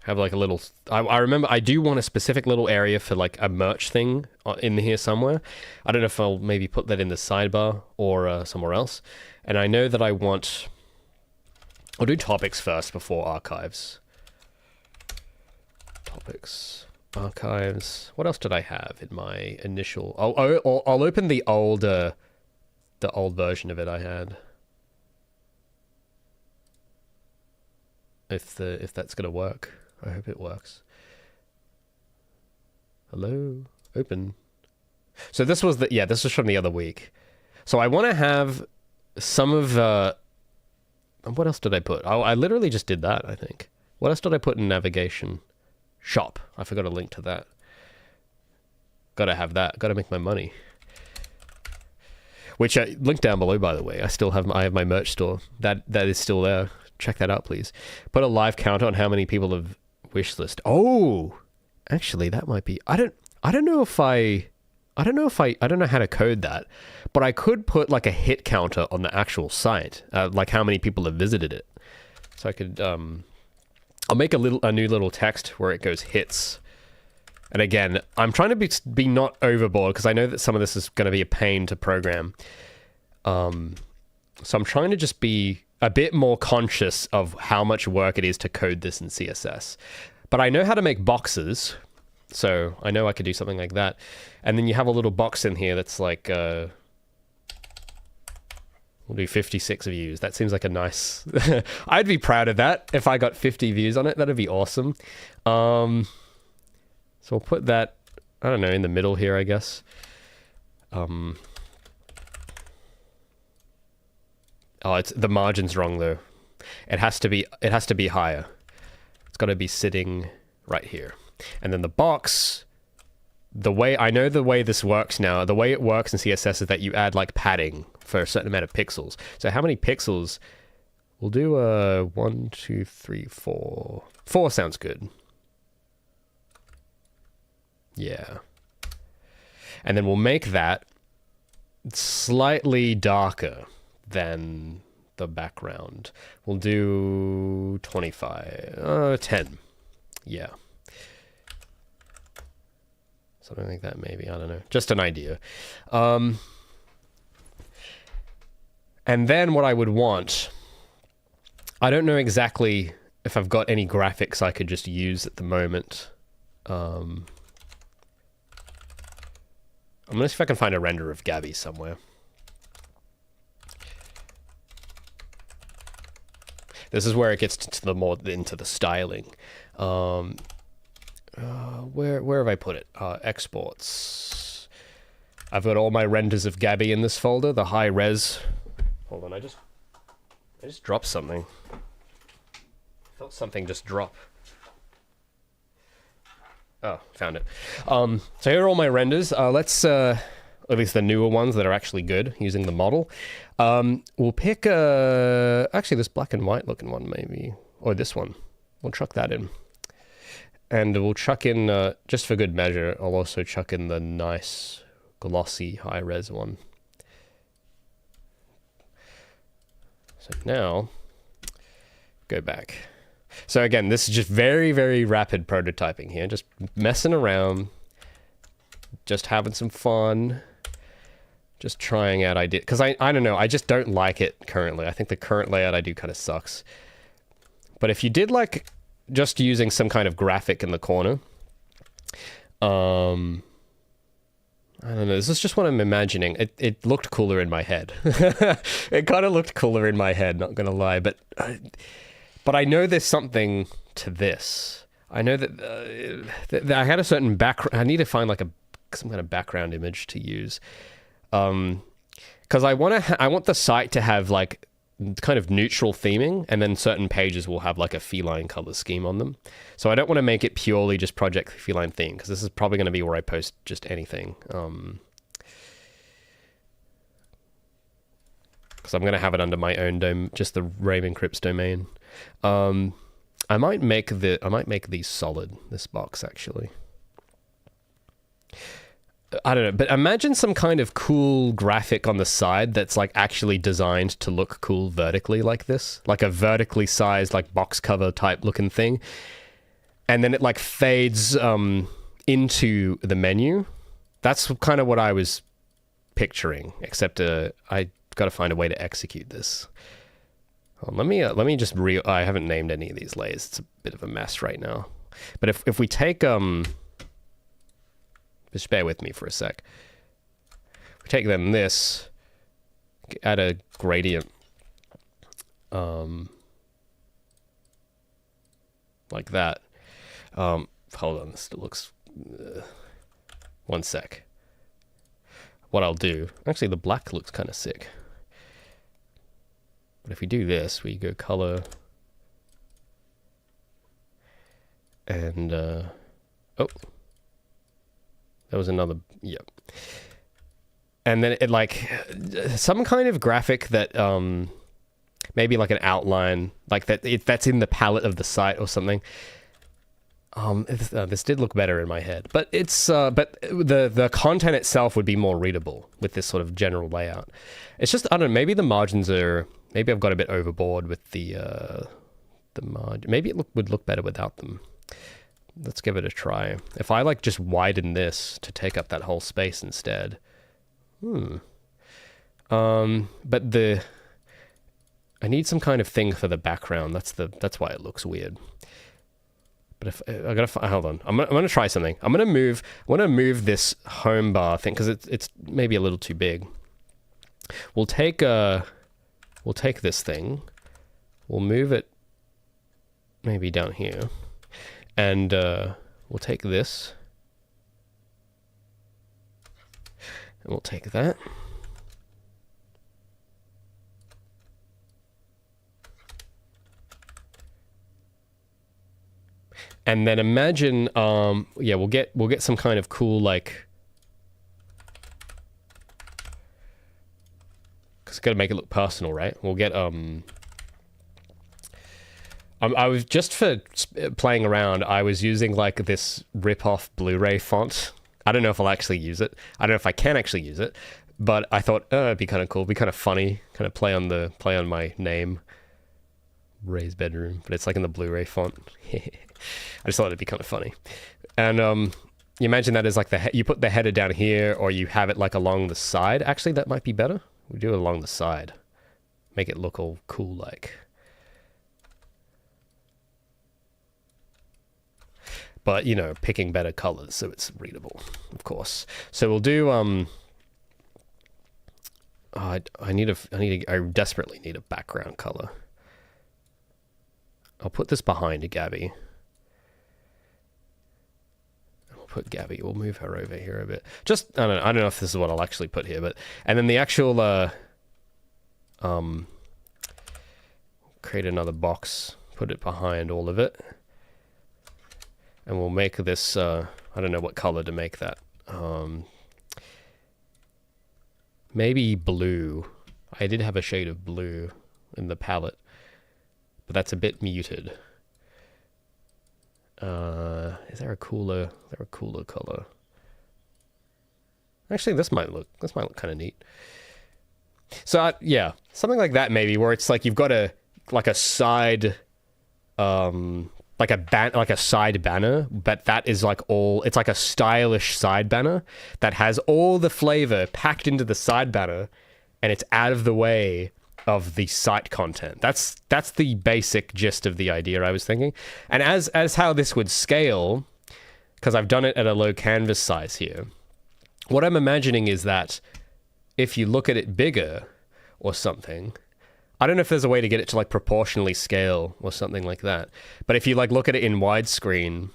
Have like a little... I remember I do want a specific little area for like a merch thing in here somewhere. I don't know if I'll maybe put that in the sidebar or somewhere else. And I know that I want... I'll do topics first before archives. Topics, archives. What else did I have in my initial... I'll open the old version of it I had. If that's gonna work. I hope it works. Hello? Open. So this was this was from the other week. So I want to have some of... what else did I put? I literally just did that, I think. What else did I put in navigation? Shop. I forgot to link to that. Gotta have that. Gotta make my money. Which I link down below, by the way. I have my merch store. That is still there. check that out, please. Put a live counter on how many people have wishlist. Oh, actually, that might be. I don't know how to code that, but I could put like a hit counter on the actual site, like how many people have visited it. So I could, I'll make a new little text where it goes hits. And again, I'm trying to be not overboard because I know that some of this is going to be a pain to program. So I'm trying to just be a bit more conscious of how much work it is to code this in CSS. But I know how to make boxes, so I know I could do something like that. And then you have a little box in here that's like, we'll do 56 views. That seems like a nice... I'd be proud of that if I got 50 views on it. That'd be awesome. So we'll put that, I don't know, in the middle here, I guess. Oh, it's the margin's wrong though. It has to be higher. It's got to be sitting right here. And then the box, the way this works now, the way it works in CSS is that you add like padding for a certain amount of pixels. So how many pixels? We'll do 1, 2, 3, 4. 4 sounds good. Yeah. And then we'll make that slightly darker than the background. We'll do 25, 10. Yeah. Something like that, maybe. I don't know. Just an idea. And then what I would want, I don't know exactly if I've got any graphics I could just use at the moment. I'm gonna see if I can find a render of Gabby somewhere. This is where it gets to the more into the styling. Where have I put it? Exports. I've got all my renders of Gabby in this folder. The high res. Hold on, I just dropped something. Felt something just drop. Oh, found it. So here are all my renders. Let's, at least the newer ones that are actually good, using the model. We'll pick, actually this black and white looking one maybe, or this one. We'll chuck that in. And we'll chuck in, just for good measure, I'll also chuck in the nice, glossy, high-res one. So now, go back. So again, this is just very, very rapid prototyping here. Just messing around. Just having some fun. Just trying out ideas. Because I don't know, I just don't like it currently. I think the current layout I do kind of sucks. But if you did like just using some kind of graphic in the corner. I don't know, this is just what I'm imagining. It looked cooler in my head. It kind of looked cooler in my head, not gonna lie. But I know there's something to this. I know that I had a certain background. I need to find like some kind of background image to use. Because I want the site to have like kind of neutral theming, and then certain pages will have like a feline color scheme on them. So I don't want to make it purely just Project Feline theme, because this is probably going to be where I post just anything. Because I'm going to have it under my own just the Raymond Cripps domain. I might make these solid, this box actually. I don't know, but imagine some kind of cool graphic on the side that's like actually designed to look cool vertically like this, like a vertically sized like box cover type looking thing, and then it like fades into the menu. That's kind of what I was picturing, except I got to find a way to execute this. Let me just I haven't named any of these layers. It's a bit of a mess right now. But if we take just bear with me for a sec. We take then this, add a gradient, like that. Hold on, this still looks. One sec. What I'll do, actually, the black looks kind of sick. But if we do this, we go color, and oh. There was another, yep. And then it like, some kind of graphic that maybe like an outline like that that's in the palette of the site or something. This did look better in my head, but but the content itself would be more readable with this sort of general layout. It's just, I don't know, maybe the margins are, maybe I've got a bit overboard with the margin. Maybe it would look better without them. Let's give it a try. If I like just widen this to take up that whole space instead. But I need some kind of thing for the background. That's why it looks weird. But if I gotta hold on, I'm gonna try something. I want to move this home bar thing because it's maybe a little too big. We'll take this thing. We'll move it maybe down here, and we'll take this, and we'll take that. And then imagine, yeah, we'll get some kind of cool, like, because it's got to make it look personal, right? We'll get, I was just for playing around, I was using like this rip-off Blu-ray font. I don't know if I'll actually use it. I don't know if I can actually use it, but I thought, it'd be kind of cool, it'd be kind of funny, kind of play on my name. Ray's bedroom, but it's like in the Blu-ray font. I just thought it'd be kind of funny. And you imagine that as like you put the header down here, or you have it like along the side. Actually, that might be better. We do it along the side. Make it look all cool like. But, you know, picking better colors so it's readable, of course. So we'll do I desperately need a background color. I'll put this behind Gabby. We'll put Gabby. We'll move her over here a bit. Just I don't know if this is what I'll actually put here, but and then the actual create another box. Put it behind all of it, and we'll make this. I don't know what color to make that. Maybe blue. I did have a shade of blue in the palette. But that's a bit muted. Is there a cooler color? Actually, this might look kind of neat. So yeah, something like that maybe, where it's like you've got a side, like a side banner, but that is like it's like a stylish side banner that has all the flavor packed into the side banner, and it's out of the way of the site content. That's the basic gist of the idea I was thinking. And as how this would scale, because I've done it at a low canvas size here, what I'm imagining is that if you look at it bigger or something, I don't know if there's a way to get it to like proportionally scale or something like that, but if you like look at it in widescreen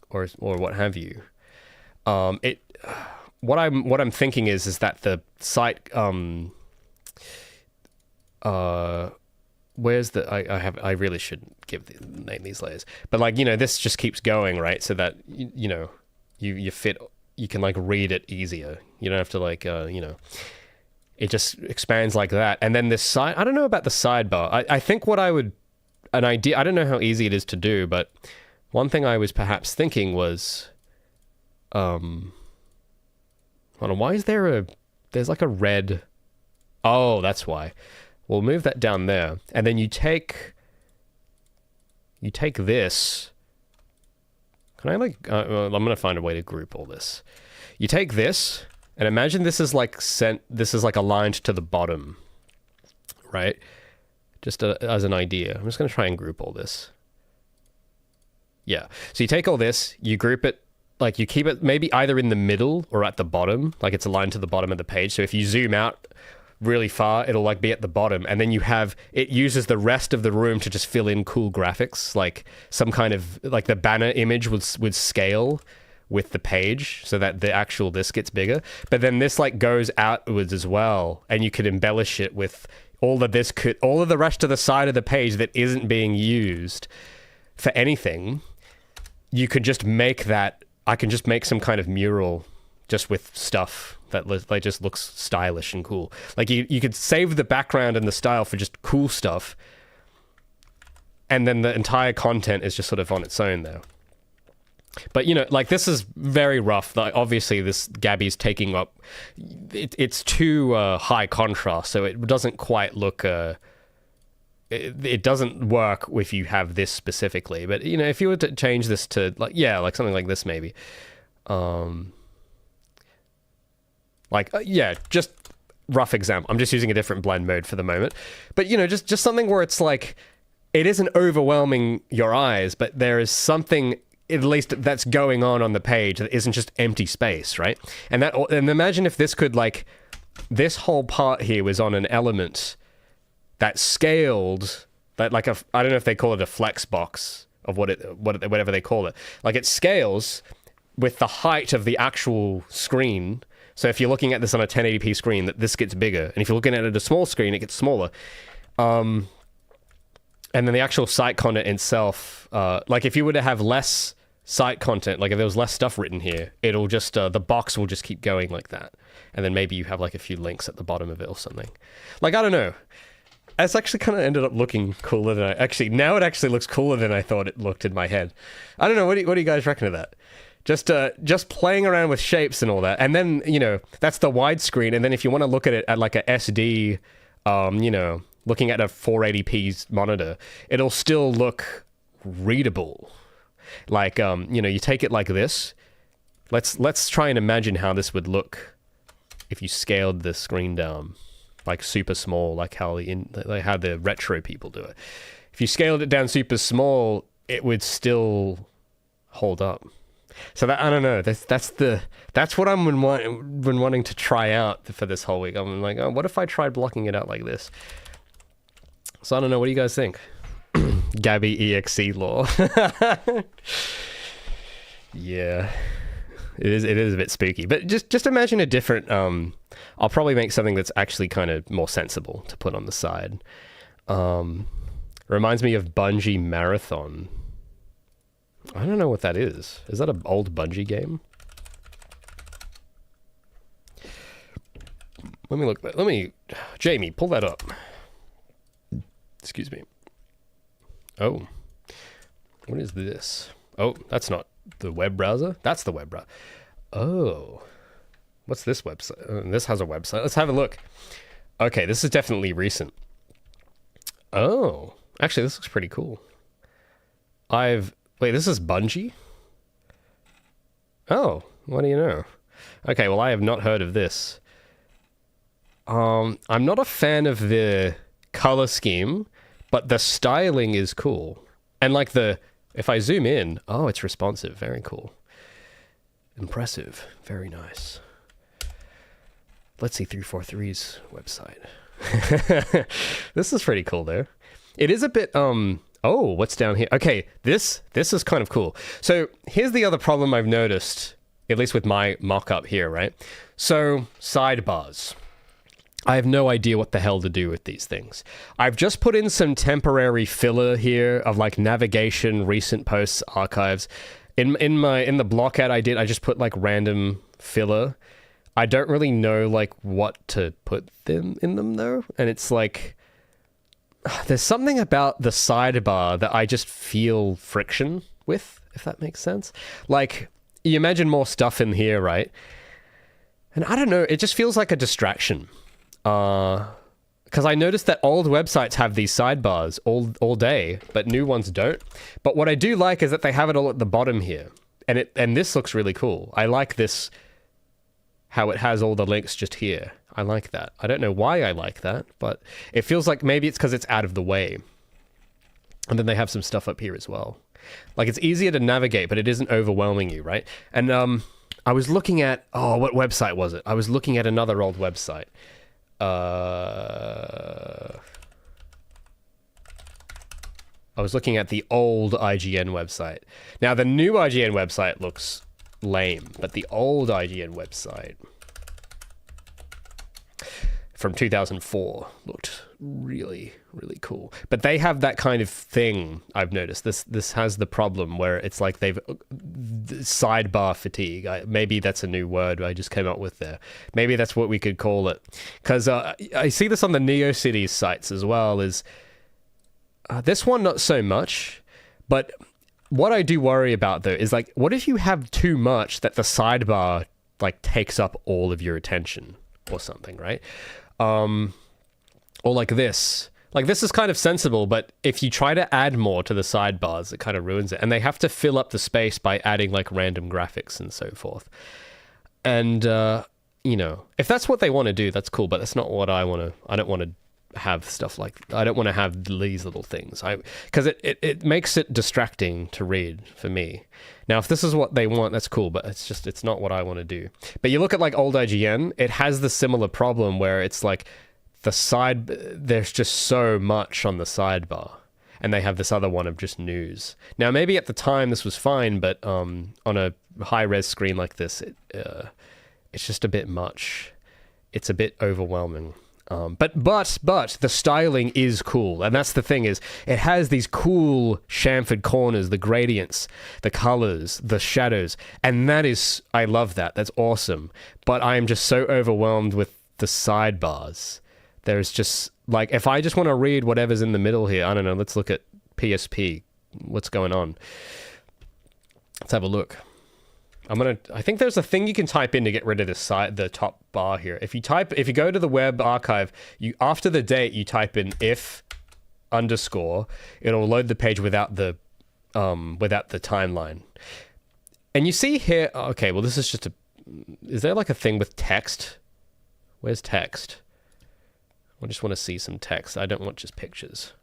or what have you, what I'm thinking is that the site where's the I really shouldn't name these layers, but like, you know, this just keeps going, right? So that you know, you can like read it easier. You don't have to like you know, it just expands like that. And then this side, I don't know about the sidebar. I think an idea, I don't know how easy it is to do, but one thing I was perhaps thinking was hold on, why is there's like a red, oh, that's why. We'll move that down there, and then you take this. Can I like? Well, I'm gonna find a way to group all this. You take this, and imagine this is like This is like aligned to the bottom, right? Just as an idea. I'm just gonna try and group all this. Yeah. So you take all this, you group it, like you keep it maybe either in the middle or at the bottom, like it's aligned to the bottom of the page. So if you zoom out really far, it'll like be at the bottom, and then it uses the rest of the room to just fill in cool graphics, like some kind of like the banner image would scale with the page so that the actual this gets bigger, but then this like goes outwards as well, and you could embellish it with all of the rest of the side of the page that isn't being used for anything. You could just make that, I can just make some kind of mural just with stuff that like just looks stylish and cool. Like you could save the background and the style for just cool stuff, and then the entire content is just sort of on its own there. But, you know, like, this is very rough. Like, obviously, this Gabby's taking up... It's too high contrast, so it doesn't quite look... It doesn't work if you have this specifically. But, you know, if you were to change this to, like, yeah, like something like this, maybe. Yeah, just rough example. I'm just using a different blend mode for the moment. But, you know, just something where it's like... It isn't overwhelming your eyes, but there is something... at least that's going on the page that isn't just empty space, right? And imagine if this could, like, this whole part here was on an element that scaled, that like I don't know if they call it a flex box of whatever they call it. Like, it scales with the height of the actual screen. So if you're looking at this on a 1080p screen, that this gets bigger, and if you're looking at it at a small screen, it gets smaller. And then the actual site content itself, like if you were to have less site content, like if there was less stuff written here, it'll just, the box will just keep going like that. And then maybe you have like a few links at the bottom of it or something. Like, I don't know. It's actually kind of ended up looking cooler than now it actually looks cooler than I thought it looked in my head. I don't know, what do you guys reckon of that? Just playing around with shapes and all that. And then, you know, that's the widescreen. And then if you want to look at it at like a SD, you know, looking at a 480p monitor, it'll still look readable. Like, you know, you take it like this. Let's try and imagine how this would look if you scaled the screen down, like super small, like how the retro people do it. If you scaled it down super small, it would still hold up. So that, I don't know. That's what I'm been wanting to try out for this whole week. I'm like, oh, what if I tried blocking it out like this? So I don't know. What do you guys think? Gabby EXE law. Yeah, it is a bit spooky. But just imagine a different. I'll probably make something that's actually kind of more sensible to put on the side. Reminds me of Bungie Marathon. I don't know what that is. Is that an old Bungie game? Let me look. Jamie, pull that up. Excuse me. Oh. What is this? Oh, that's not the web browser. That's the web browser. Oh. What's this website? This has a website. Let's have a look. Okay, this is definitely recent. Oh. Actually, this looks pretty cool. Wait, this is Bungie? Oh, what do you know? Okay, well, I have not heard of this. I'm not a fan of the color scheme, but the styling is cool. And like if I zoom in, oh, it's responsive. Very cool. Impressive. Very nice. Let's see 343's website. This is pretty cool, though. It is a bit, oh, what's down here? Okay, this is kind of cool. So here's the other problem I've noticed, at least with my mock-up here, right? So sidebars. I have no idea what the hell to do with these things. I've just put in some temporary filler here of like navigation, recent posts, archives. In the block ad I just put like random filler. I don't really know like what to put them in them though. And it's like, there's something about the sidebar that I just feel friction with, if that makes sense. Like, you imagine more stuff in here, right? And I don't know, it just feels like a distraction. Because I noticed that old websites have these sidebars all day, but new ones don't. But what I do like is that they have it all at the bottom here. And this looks really cool. I like this, how it has all the links just here. I like that. I don't know why I like that, but it feels like maybe it's because it's out of the way. And then they have some stuff up here as well. Like, it's easier to navigate, but it isn't overwhelming you, right? And I was looking at, oh, what website was it? I was looking at another old website. I was looking at the old IGN website. Now, the new IGN website looks lame, but the old IGN website... from 2004 looked really, really cool. But they have that kind of thing, I've noticed. This has the problem where it's like they've sidebar fatigue. Maybe that's a new word I just came up with there. Maybe that's what we could call it. Because I see this on the NeoCities sites as well. Is this one not so much, but what I do worry about though is like, what if you have too much that the sidebar like takes up all of your attention or something, right? Or like this. Like this is kind of sensible, but if you try to add more to the sidebars, it kind of ruins it. And they have to fill up the space by adding like random graphics and so forth. And, you know, if that's what they want to do, that's cool, but that's not what I want to, I don't want to have stuff like, I don't want to have these little things. Because it makes it distracting to read for me. Now, if this is what they want, that's cool, but it's not what I want to do. But you look at like old IGN, it has the similar problem where it's like there's just so much on the sidebar, and they have this other one of just news. Now, maybe at the time this was fine, but on a high-res screen like this, it's just a bit much. It's a bit overwhelming. But the styling is cool, and that's the thing is it has these cool chamfered corners, the gradients, the colors, the shadows, and I love that. That's awesome. But I am just so overwhelmed with the sidebars. There's just like, if I just want to read whatever's in the middle here, I don't know. Let's look at PSP. What's going on? Let's have a look. I think there's a thing you can type in to get rid of the top bar here. If you go to the web archive, after the date, you type in if _, it'll load the page without the timeline. And you see here, okay, well, this is just is there like a thing with text? Where's text? I just want to see some text. I don't want just pictures.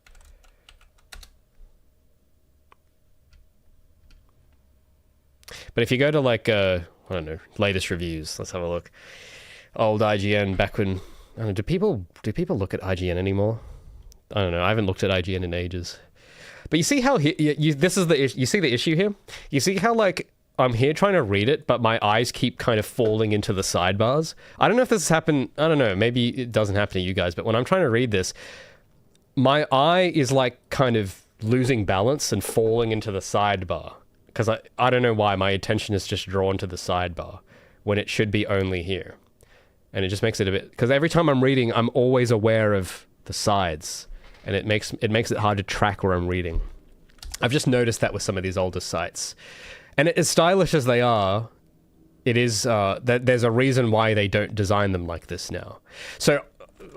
But if you go to like, I don't know, latest reviews, let's have a look. Old IGN back when, I don't know, do people look at IGN anymore? I don't know. I haven't looked at IGN in ages. But you see how you see the issue here? You see how like I'm here trying to read it, but my eyes keep kind of falling into the sidebars? I don't know if this has happened. I don't know. Maybe it doesn't happen to you guys, but when I'm trying to read this, my eye is like kind of losing balance and falling into the sidebar. Because I don't know why my attention is just drawn to the sidebar when it should be only here. And it just makes it a bit... Because every time I'm reading, I'm always aware of the sides. And it makes it hard to track where I'm reading. I've just noticed that with some of these older sites. And as stylish as they are, it is... there's a reason why they don't design them like this now. So,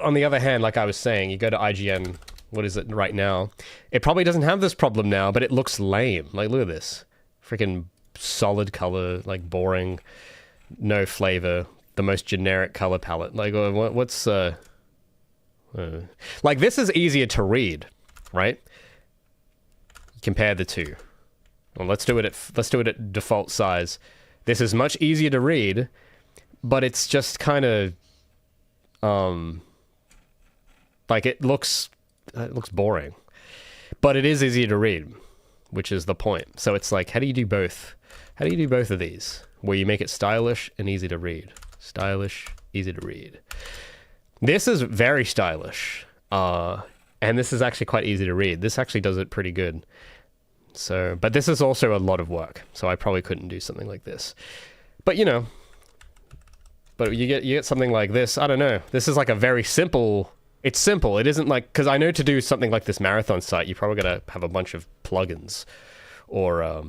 on the other hand, like I was saying, you go to IGN... What is it right now? It probably doesn't have this problem now, but it looks lame. Like, look at this. Freaking solid color, like boring, no flavor, the most generic color palette. Like, what's like this is easier to read, right? Compare the two. Well, let's do it at default size. This is much easier to read, but it's just kind of like it looks boring, but it is easier to read, which is the point. So it's like, how do you do both? How do you do both of these? Where you make it stylish and easy to read. Stylish, easy to read. This is very stylish. And this is actually quite easy to read. This actually does it pretty good. So, but this is also a lot of work. So I probably couldn't do something like this. But you know, but you get something like this. I don't know. This is like a very simple... It's simple. It isn't like... Because I know to do something like this marathon site, you probably got to have a bunch of plugins or,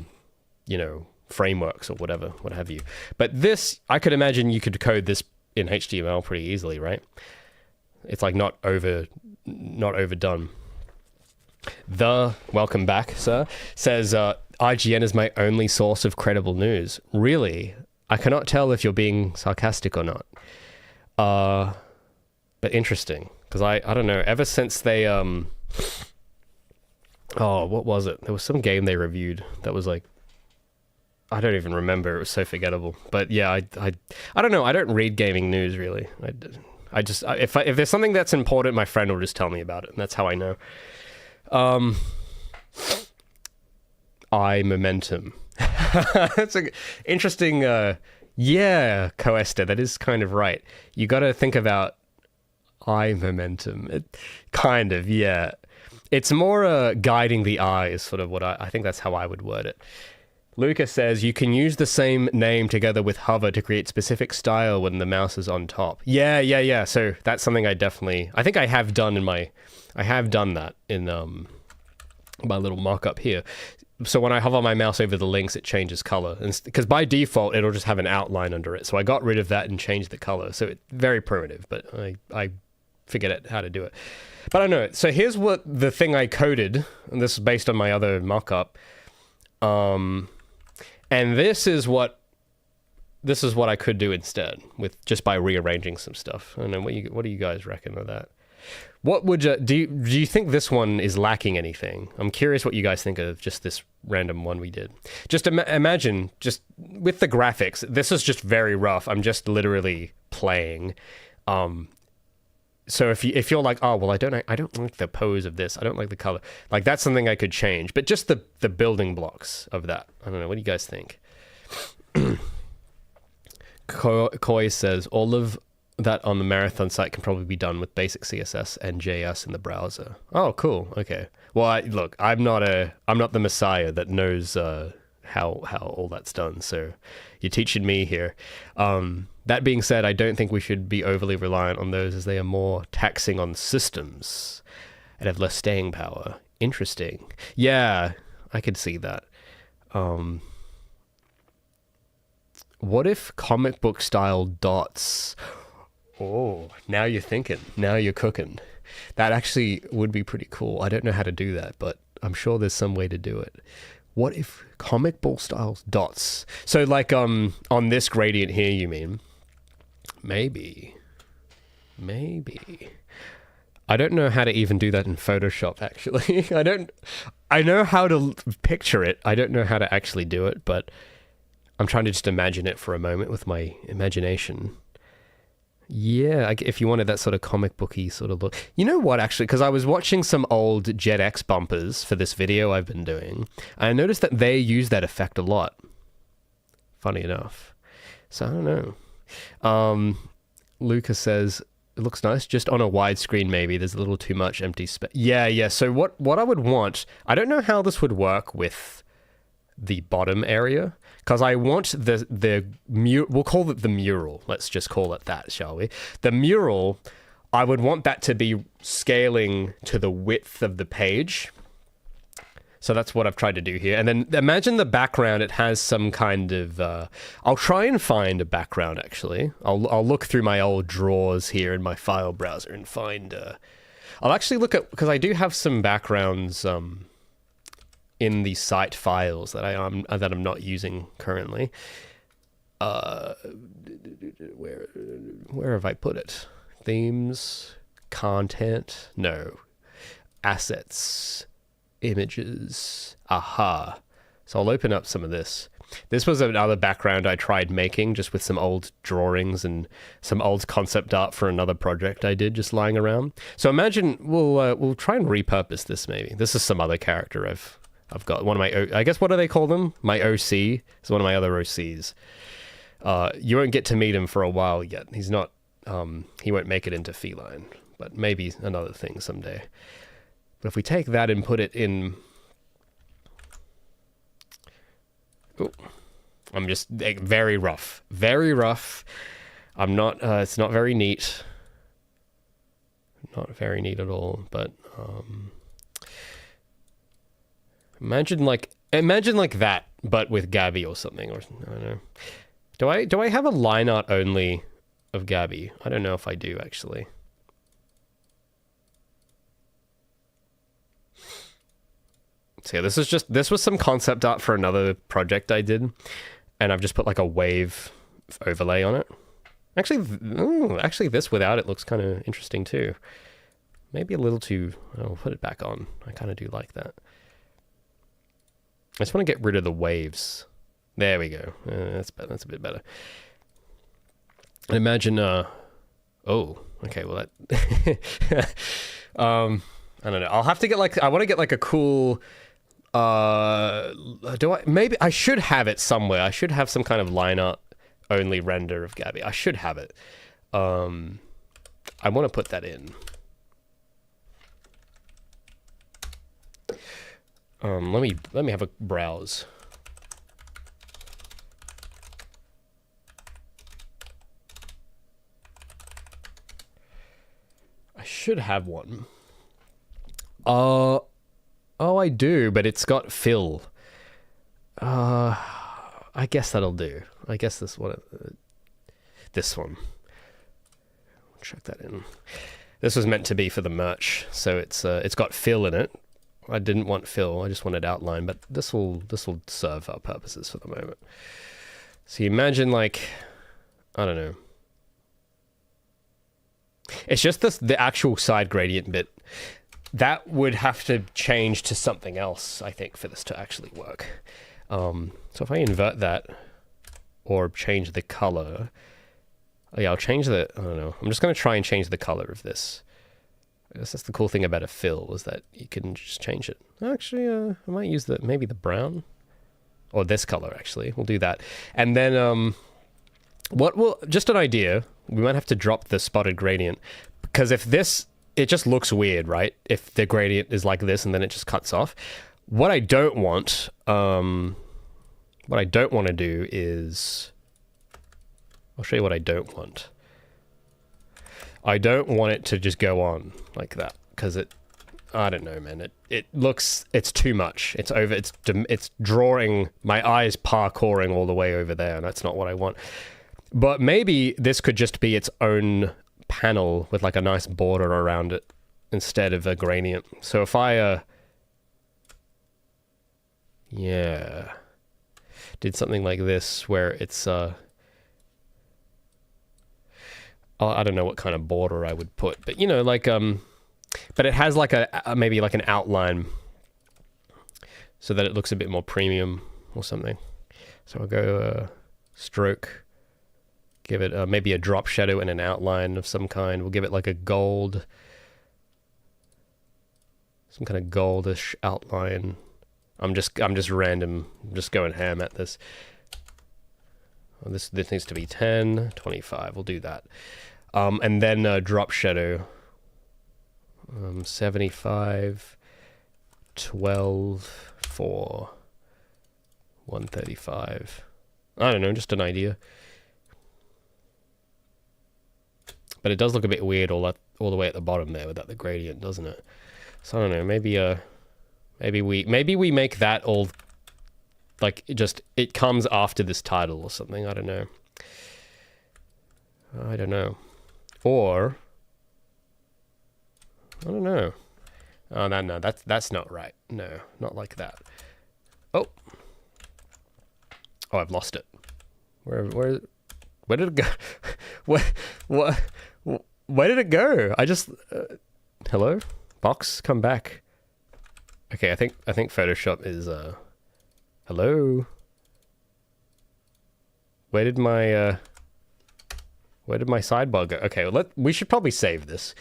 you know, frameworks or whatever, what have you. But this, I could imagine you could code this in HTML pretty easily, right? It's like not overdone. Welcome back, sir, says, IGN is my only source of credible news. Really? I cannot tell if you're being sarcastic or not. But interesting. Because I don't know, ever since they, oh, what was it? There was some game they reviewed that was like, I don't even remember. It was so forgettable. But yeah, I don't know. I don't read gaming news, really. I just, if there's something that's important, my friend will just tell me about it. And that's how I know. Momentum. That's an interesting, yeah, Coester, that is kind of right. You got to think about eye momentum. Kind of, yeah. It's more guiding the eye is sort of what I think that's how I would word it. Lucas says, you can use the same name together with hover to create specific style when the mouse is on top. Yeah. So that's something I think I have done that in my little mock-up here. So when I hover my mouse over the links, it changes color. Because by default, it'll just have an outline under it. So I got rid of that and changed the color. So it's very primitive, but I figured out how to do it. But I don't know. So here's what the thing I coded, and this is based on my other mock-up. And this is what I could do instead, with just by rearranging some stuff. I don't know, what do you guys reckon of that? What would do you think this one is lacking anything? I'm curious what you guys think of just this random one we did. Just imagine, just with the graphics, this is just very rough. I'm just literally playing. So if you're like, oh well, I don't like the pose of this, I don't like the color, like that's something I could change. But just the building blocks of that, I don't know. What do you guys think? Koi says all of that on the Marathon site can probably be done with basic CSS and JS in the browser. Oh, cool. Okay. Well, look, I'm not the messiah that knows how all that's done. So you're teaching me here. That being said, I don't think we should be overly reliant on those as they are more taxing on systems and have less staying power. Interesting. Yeah, I could see that. What if comic book style dots? Oh, now you're thinking. Now you're cooking. That actually would be pretty cool. I don't know how to do that, but I'm sure there's some way to do it. What if comic book style dots? So like on this gradient here, you mean? Maybe. I don't know how to even do that in Photoshop, actually. I know how to picture it. I don't know how to actually do it, but I'm trying to just imagine it for a moment with my imagination. Yeah, if you wanted that sort of comic booky sort of look. You know what, actually, because I was watching some old JetX bumpers for this video I've been doing, and I noticed that they use that effect a lot. Funny enough. So I don't know. Lucas says, it looks nice, just on a widescreen maybe, there's a little too much empty space. Yeah, so what I would want, I don't know how this would work with the bottom area, because I want we'll call it the mural, let's just call it that, shall we? The mural, I would want that to be scaling to the width of the page. So that's what I've tried to do here. And then imagine the background, it has some kind of... I'll try and find a background, actually. I'll look through my old drawers here in my file browser and find... I'll actually look at... Because I do have some backgrounds in the site files that I'm not using currently. Where have I put it? Themes, content, no. Assets... images. Aha. So I'll open up some of this. This was another background I tried making just with some old drawings and some old concept art for another project I did just lying around. So imagine we'll try and repurpose this maybe. This is some other character I've got. One of my, I guess, what do they call them? My OC is one of my other OCs. You won't get to meet him for a while yet. He's not, he won't make it into Feline, but maybe another thing someday. But if we take that and put it in... Ooh, I'm just very rough. Very rough. I'm not... it's not very neat. Not very neat at all, but... Imagine like that, but with Gabby or something. Or I don't know. Do I have a line art only of Gabby? I don't know if I do, actually. So yeah, this was some concept art for another project I did, and I've just put like a wave overlay on it. Actually, this without it looks kind of interesting too. Maybe a little too... I'll put it back on. I kind of do like that. I just want to get rid of the waves. There we go. That's better. That's a bit better. And imagine... oh, okay, well that... I don't know. I'll have to get like... I want to get like a cool... maybe I should have it somewhere. I should have some kind of line art only render of Gabby. I should have it. I want to put that in. Let me have a browse. I should have one. Oh, I do, but it's got fill. I guess that'll do. I guess this one. Chuck that in. This was meant to be for the merch, so it's got fill in it. I didn't want fill. I just wanted outline, but this will serve our purposes for the moment. So you imagine, like, I don't know. It's just the actual side gradient bit. That would have to change to something else, I think, for this to actually work. So if I invert that or change the color, yeah, I'll change I don't know. I'm just going to try and change the color of this. I guess that's the cool thing about a fill, is that you can just change it. Actually, I might use maybe the brown or this color, actually. We'll do that. And then just an idea. We might have to drop the spotted gradient, because if it just looks weird, right? If the gradient is like this and then it just cuts off. What I don't want to do is, I'll show you what I don't want. I don't want it to just go on like that, because I don't know, man. It's too much. It's drawing, my eyes parkouring all the way over there, and that's not what I want. But maybe this could just be its own panel with like a nice border around it instead of a gradient. So if I, did something like this where it's, I don't know what kind of border I would put, but like, but it has like maybe like an outline so that it looks a bit more premium or something. So I'll go stroke, give it maybe a drop shadow and an outline of some kind. We'll give it like a gold, some kind of goldish outline. I'm just random, just going ham at this. Well, this needs to be 10, 25. We'll do that. And then drop shadow. 75, 12, 4, 135. I don't know, just an idea. But it does look a bit weird all the way at the bottom there without the gradient, doesn't it? So I don't know, maybe we make that all like it comes after this title or something. I don't know. Or I don't know. Oh no, that's not right. No, not like that. Oh, I've lost it. Where did it go? Where did it go? I just hello, box, come back. Okay, I think Photoshop is hello. Where did my sidebar go? Okay, well, we should probably save this.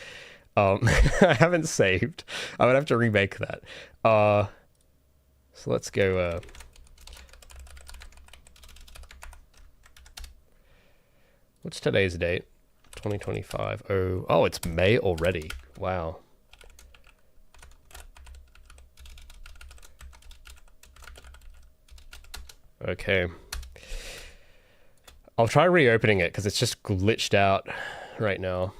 I haven't saved. I would have to remake that. So let's go. What's today's date? 2025. Oh, it's May already. Wow. Okay. I'll try reopening it because it's just glitched out right now.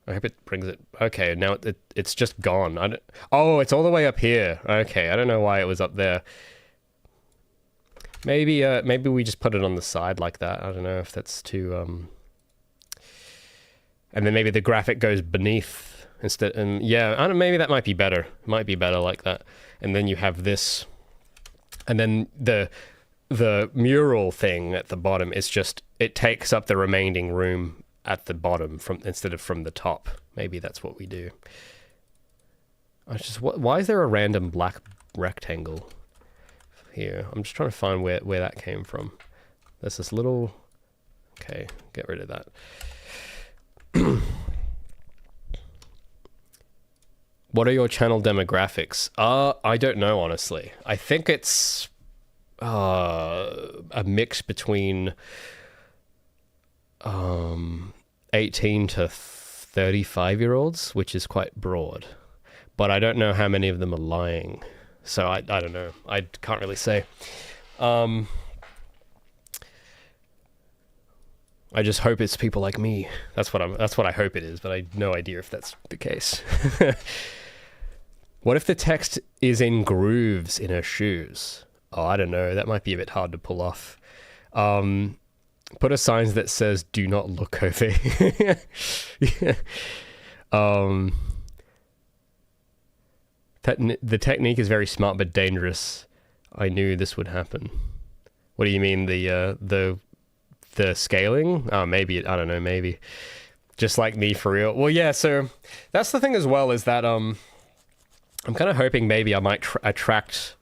I hope it brings it. Okay, now it's just gone. Oh, it's all the way up here. Okay, I don't know why it was up there. Maybe we just put it on the side like that. I don't know if that's too. And then maybe the graphic goes beneath instead. And yeah, I don't know, maybe that might be better. It might be better like that. And then you have this, and then the mural thing at the bottom is just, it takes up the remaining room at the bottom instead of from the top. Maybe that's what we do. Why is there a random black rectangle here? I'm just trying to find where that came from. There's this little. Okay, get rid of that. What are your channel demographics? I don't know, honestly. I think it's a mix between 18 to 35-year-olds, which is quite broad. But I don't know how many of them are lying. So I don't know. I can't really say. I just hope it's people like me. That's what I hope it is, but I have no idea if that's the case. What if the text is in grooves in her shoes? Oh, I don't know. That might be a bit hard to pull off. Put a sign that says "Do not look over." Yeah. The technique is very smart but dangerous. I knew this would happen. What do you mean, the scaling? Oh, maybe, I don't know, maybe. Just like me, for real. Well, yeah, so that's the thing as well, is that I'm kind of hoping maybe I might attract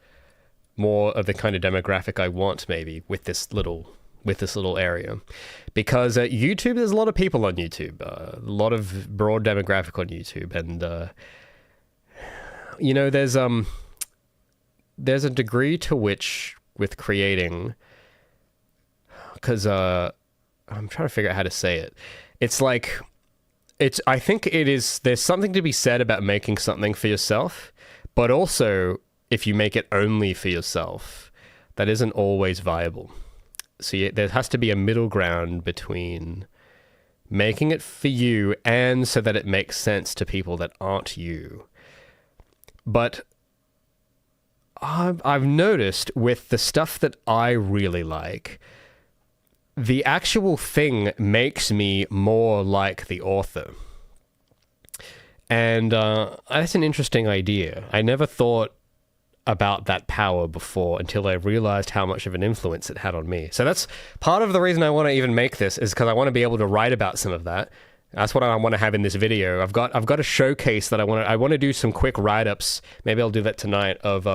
more of the kind of demographic I want, maybe, with this little area. Because YouTube, there's a lot of people on YouTube, a lot of broad demographic on YouTube, and you know, there's a degree to which with creating, because I'm trying to figure out how to say it. It's like, I think it is, there's something to be said about making something for yourself, but also if you make it only for yourself, that isn't always viable. So there has to be a middle ground between making it for you and so that it makes sense to people that aren't you. But I've noticed with the stuff that I really like, the actual thing makes me more like the author. And that's an interesting idea. I never thought about that power before until I realized how much of an influence it had on me. So that's part of the reason I want to even make this, is because I want to be able to write about some of that. That's what I want to have in this video. I've got a showcase that I want to do some quick write-ups. Maybe I'll do that tonight, of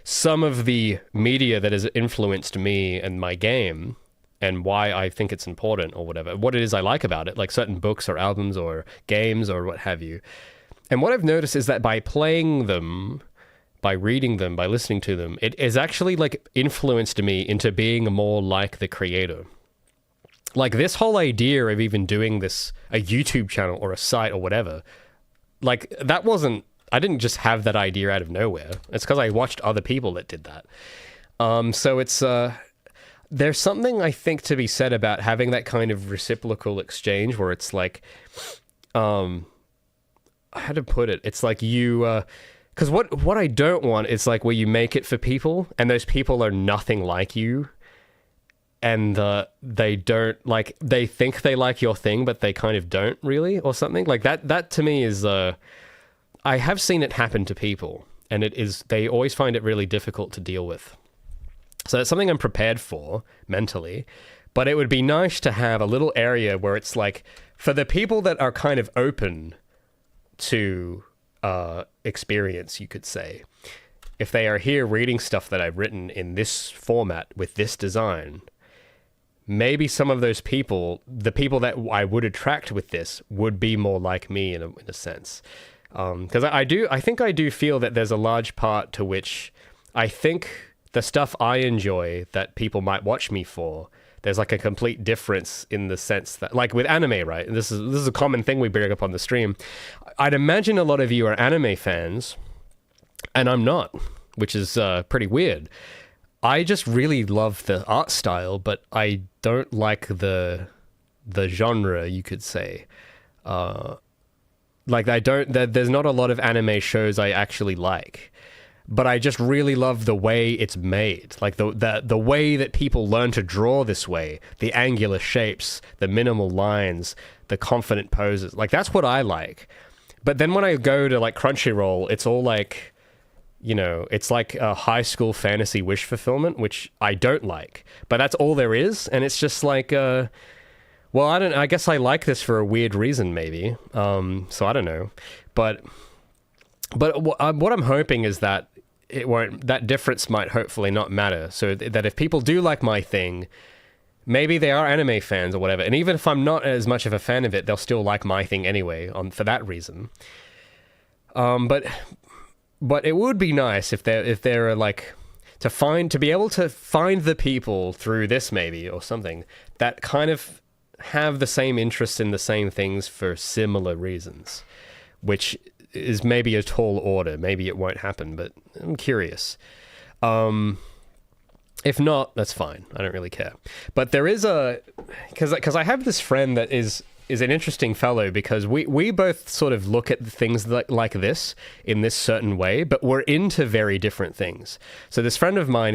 some of the media that has influenced me and my game, and why I think it's important, or whatever. What it is I like about it, like certain books or albums or games or what have you. And what I've noticed is that by playing them, by reading them, by listening to them, it has actually like influenced me into being more like the creator. Like this whole idea of even doing this, a YouTube channel or a site or whatever, like that wasn't, I didn't just have that idea out of nowhere. It's because I watched other people that did that. So it's, there's something I think to be said about having that kind of reciprocal exchange where it's like, how to put it? It's like you, because what I don't want is like where you make it for people and those people are nothing like you. And they don't, like, they think they like your thing, but they kind of don't really, or something. Like that to me is, I have seen it happen to people, and they always find it really difficult to deal with. So that's something I'm prepared for mentally, but it would be nice to have a little area where it's like, for the people that are kind of open to experience, you could say, if they are here reading stuff that I've written in this format with this design, maybe some of those people, the people that I would attract with this, would be more like me in a sense. Because I think I do feel that there's a large part to which I think the stuff I enjoy that people might watch me for, there's like a complete difference in the sense that, like with anime, right? And this is a common thing we bring up on the stream. I'd imagine a lot of you are anime fans, and I'm not, which is pretty weird. I just really love the art style, but I don't like the genre, you could say. Like there's not a lot of anime shows I actually like, but I just really love the way it's made. Like the way that people learn to draw this way, the angular shapes, the minimal lines, the confident poses. Like that's what I like. But then when I go to like Crunchyroll, it's all like, you know, it's like a high school fantasy wish fulfillment, which I don't like. But that's all there is, and it's just like, well, I guess I like this for a weird reason, maybe. So I don't know, but what I'm hoping is that that difference might hopefully not matter. So that if people do like my thing, maybe they are anime fans or whatever, and even if I'm not as much of a fan of it, they'll still like my thing anyway, for that reason. But it would be nice if there are like, to be able to find the people through this maybe or something that kind of have the same interest in the same things for similar reasons, which is maybe a tall order. Maybe it won't happen, but I'm curious. If not, that's fine. I don't really care. But there is because I have this friend that is an interesting fellow, because we both sort of look at things like this in this certain way, but we're into very different things. So this friend of mine,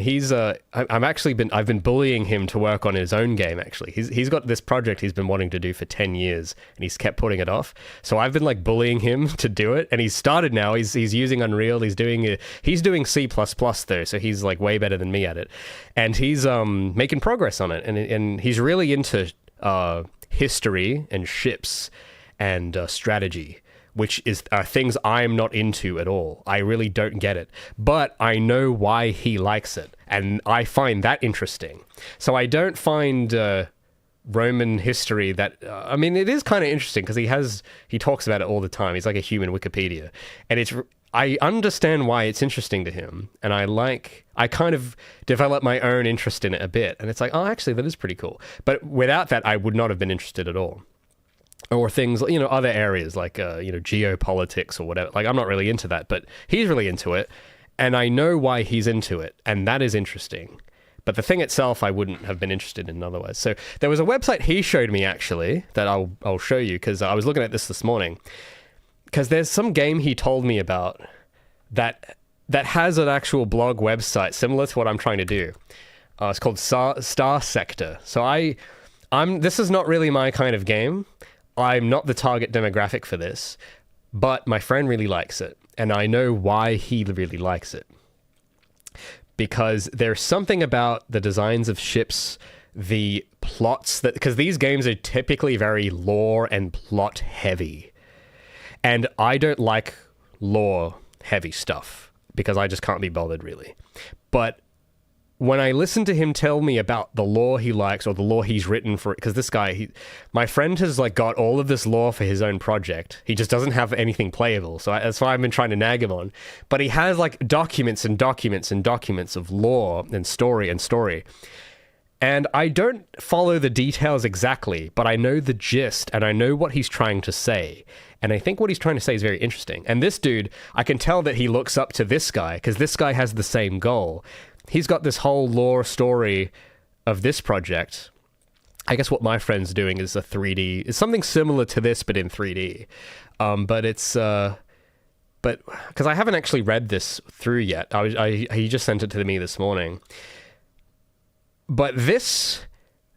I've been bullying him to work on his own game. Actually, he's got this project he's been wanting to do for 10 years, and he's kept putting it off. So I've been like bullying him to do it, and he's started now. He's using Unreal. He's doing C++ though, so he's like way better than me at it, and he's making progress on it, and he's really into history and ships and strategy, which is things I'm not into at all. I really don't get it, but I know why he likes it, and I find that interesting. So I don't find Roman history that I mean, it is kind of interesting because he talks about it all the time. He's like a human Wikipedia, and I understand why it's interesting to him, and I kind of develop my own interest in it a bit, and it's like, oh, actually, that is pretty cool. But without that, I would not have been interested at all. Or things, other areas like, geopolitics or whatever. Like, I'm not really into that, but he's really into it, and I know why he's into it, and that is interesting. But the thing itself, I wouldn't have been interested in otherwise. So there was a website he showed me, actually, that I'll show you, because I was looking at this morning. Because there's some game he told me about that has an actual blog website similar to what I'm trying to do. It's called Star Sector. So this is not really my kind of game. I'm not the target demographic for this, but my friend really likes it, and I know why he really likes it. Because there's something about the designs of ships, the plots, because these games are typically very lore and plot heavy. And I don't like lore heavy stuff because I just can't be bothered, really. But when I listen to him tell me about the lore he likes, or the lore he's written for it, because this guy, my friend has like got all of this lore for his own project. He just doesn't have anything playable. So that's why I've been trying to nag him on. But he has like documents and documents and documents of lore and story and story. And I don't follow the details exactly, but I know the gist, and I know what he's trying to say. And I think what he's trying to say is very interesting. And this dude, I can tell that he looks up to this guy, because this guy has the same goal. He's got this whole lore story of this project. I guess what my friend's doing is a 3D. It's something similar to this, but in 3D. But it's... But because I haven't actually read this through yet. He just sent it to me this morning. But this,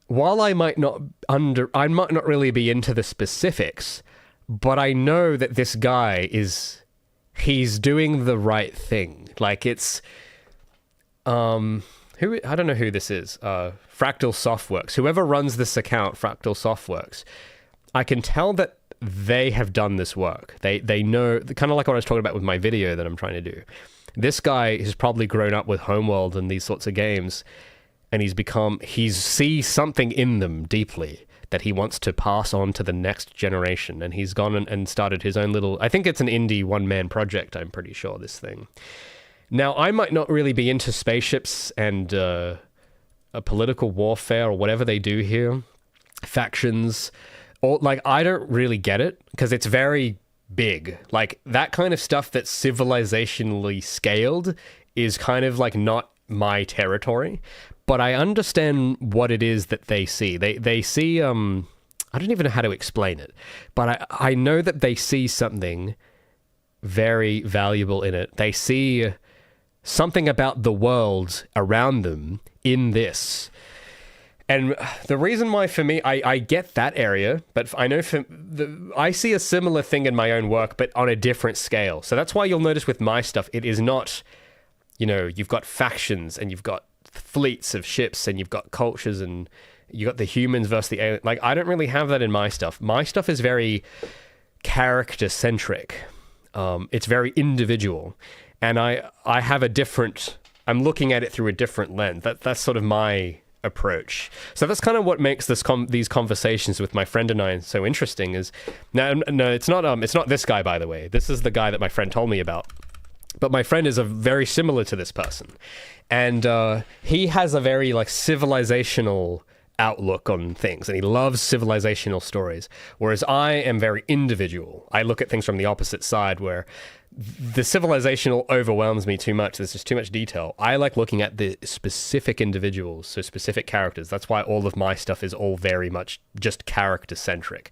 while I might not really be into the specifics, but I know that this guy he's doing the right thing. Like it's, I don't know who this is. Fractal Softworks. Whoever runs this account, Fractal Softworks, I can tell that they have done this work. They know, kind of like what I was talking about with my video that I'm trying to do. This guy has probably grown up with Homeworld and these sorts of games, and he sees something in them deeply that he wants to pass on to the next generation. And he's gone and started his own little, I think it's an indie one-man project, I'm pretty sure, this thing. Now, I might not really be into spaceships and a political warfare or whatever they do here, factions, or like, I don't really get it, because it's very big. Like, that kind of stuff that's civilizationally scaled is kind of like not my territory. But I understand what it is that they see. They see, I don't even know how to explain it, but I know that they see something very valuable in it. They see something about the world around them in this. And the reason why, for me, I get that area, but I know I see a similar thing in my own work, but on a different scale. So that's why you'll notice with my stuff, it is not, you've got factions and you've got fleets of ships and you've got cultures and you got the humans versus the alien. Like, I don't really have that in my stuff. My stuff is very character centric. It's very individual, and I have I'm looking at it through a different lens. That's sort of my approach. So that's kind of what makes these conversations with my friend and I so interesting. Is no, it's not this guy, by the way. This is the guy that my friend told me about. But my friend is a very similar to this person, and he has a very like civilizational outlook on things, and he loves civilizational stories, whereas I am very individual. I look at things from the opposite side, where the civilizational overwhelms me too much. There's just too much detail. I like looking at the specific individuals, so specific characters. That's why all of my stuff is all very much just character centric.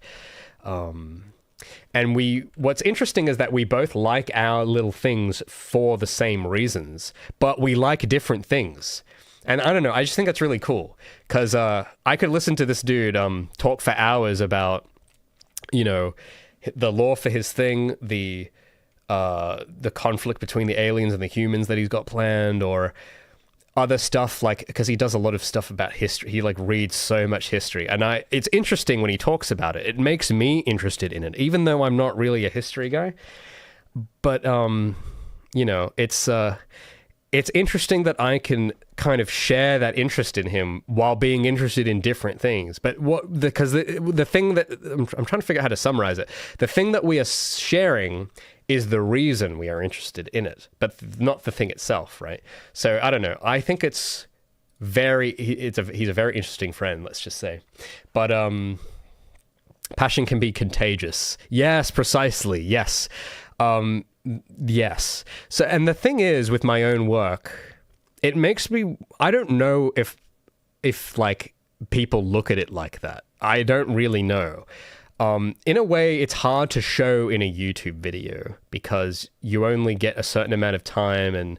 And what's interesting is that we both like our little things for the same reasons, but we like different things. And I don't know, I just think that's really cool, because I could listen to this dude talk for hours about, you know, the lore for his thing, the conflict between the aliens and the humans that he's got planned, or other stuff, like, because he does a lot of stuff about history. He like reads so much history, and it's interesting when he talks about it. It makes me interested in it, even though I'm not really a history guy. But you know, it's interesting that I can kind of share that interest in him while being interested in different things. But because the thing that I'm trying to figure out how to summarize it, the thing that we are sharing is the reason we are interested in it, but not the thing itself, right? So I don't know. I think he's a very interesting friend, let's just say. But passion can be contagious. Yes, precisely. Yes. Yes. So, and the thing is, with my own work, it makes me, I don't know if like people look at it like that. I don't really know. In a way, it's hard to show in a YouTube video because you only get a certain amount of time, and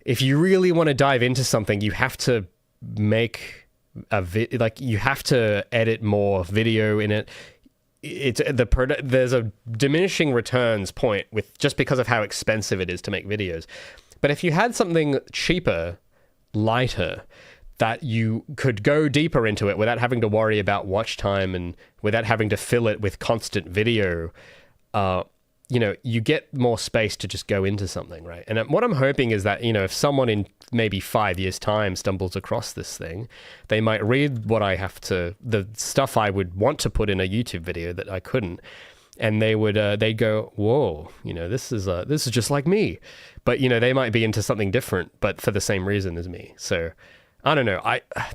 if you really want to dive into something, you have to make you have to edit more video in it. There's a diminishing returns point with just because of how expensive it is to make videos. But if you had something cheaper, lighter, that you could go deeper into it without having to worry about watch time and without having to fill it with constant video, you know, you get more space to just go into something, right? And what I'm hoping is that, you know, if someone in maybe 5 years' time stumbles across this thing, they might read the stuff I would want to put in a YouTube video that I couldn't, and they'd go, whoa, you know, this is just like me. But, you know, they might be into something different, but for the same reason as me. So I don't know.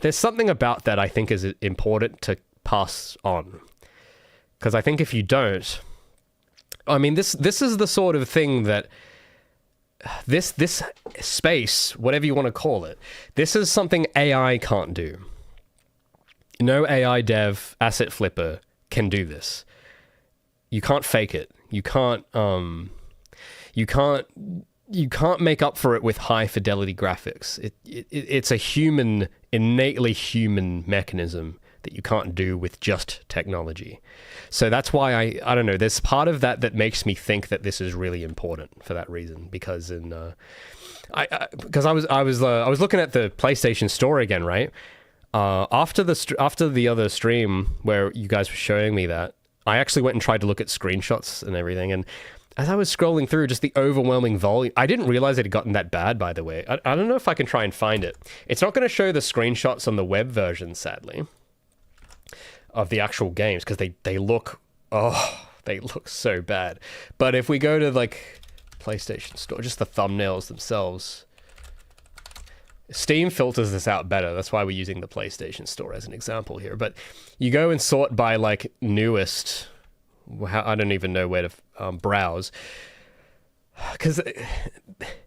There's something about that I think is important to pass on, because I think if you don't, I mean, this is the sort of thing that this space, whatever you want to call it, this is something AI can't do. No AI dev asset flipper can do this. You can't fake it. You can't make up for it with high fidelity graphics. It's a innately human mechanism that you can't do with just technology. So that's why I don't know, there's part of that makes me think that this is really important for that reason, because I was looking at the PlayStation Store again, right? After the other stream where you guys were showing me that, I actually went and tried to look at screenshots and everything, and as I was scrolling through, just the overwhelming volume, I didn't realize it had gotten that bad, by the way. I don't know if I can try and find it. It's not going to show the screenshots on the web version, sadly, of the actual games, because they look so bad. But if we go to like PlayStation Store, just the thumbnails themselves, Steam filters this out better. That's why we're using the PlayStation Store as an example here. But you go and sort by like newest. I don't even know where to browse, because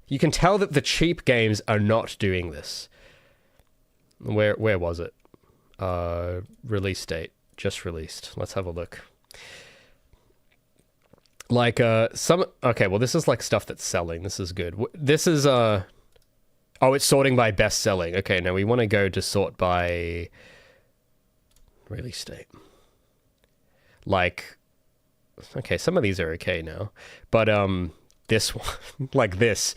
you can tell that the cheap games are not doing this. Where was it? Release date, just released. Let's have a look. Like okay, well, this is like stuff that's selling. This is good. This is it's sorting by best selling. Okay, now we want to go to sort by release date. Like, okay, some of these are okay now, but this one, like this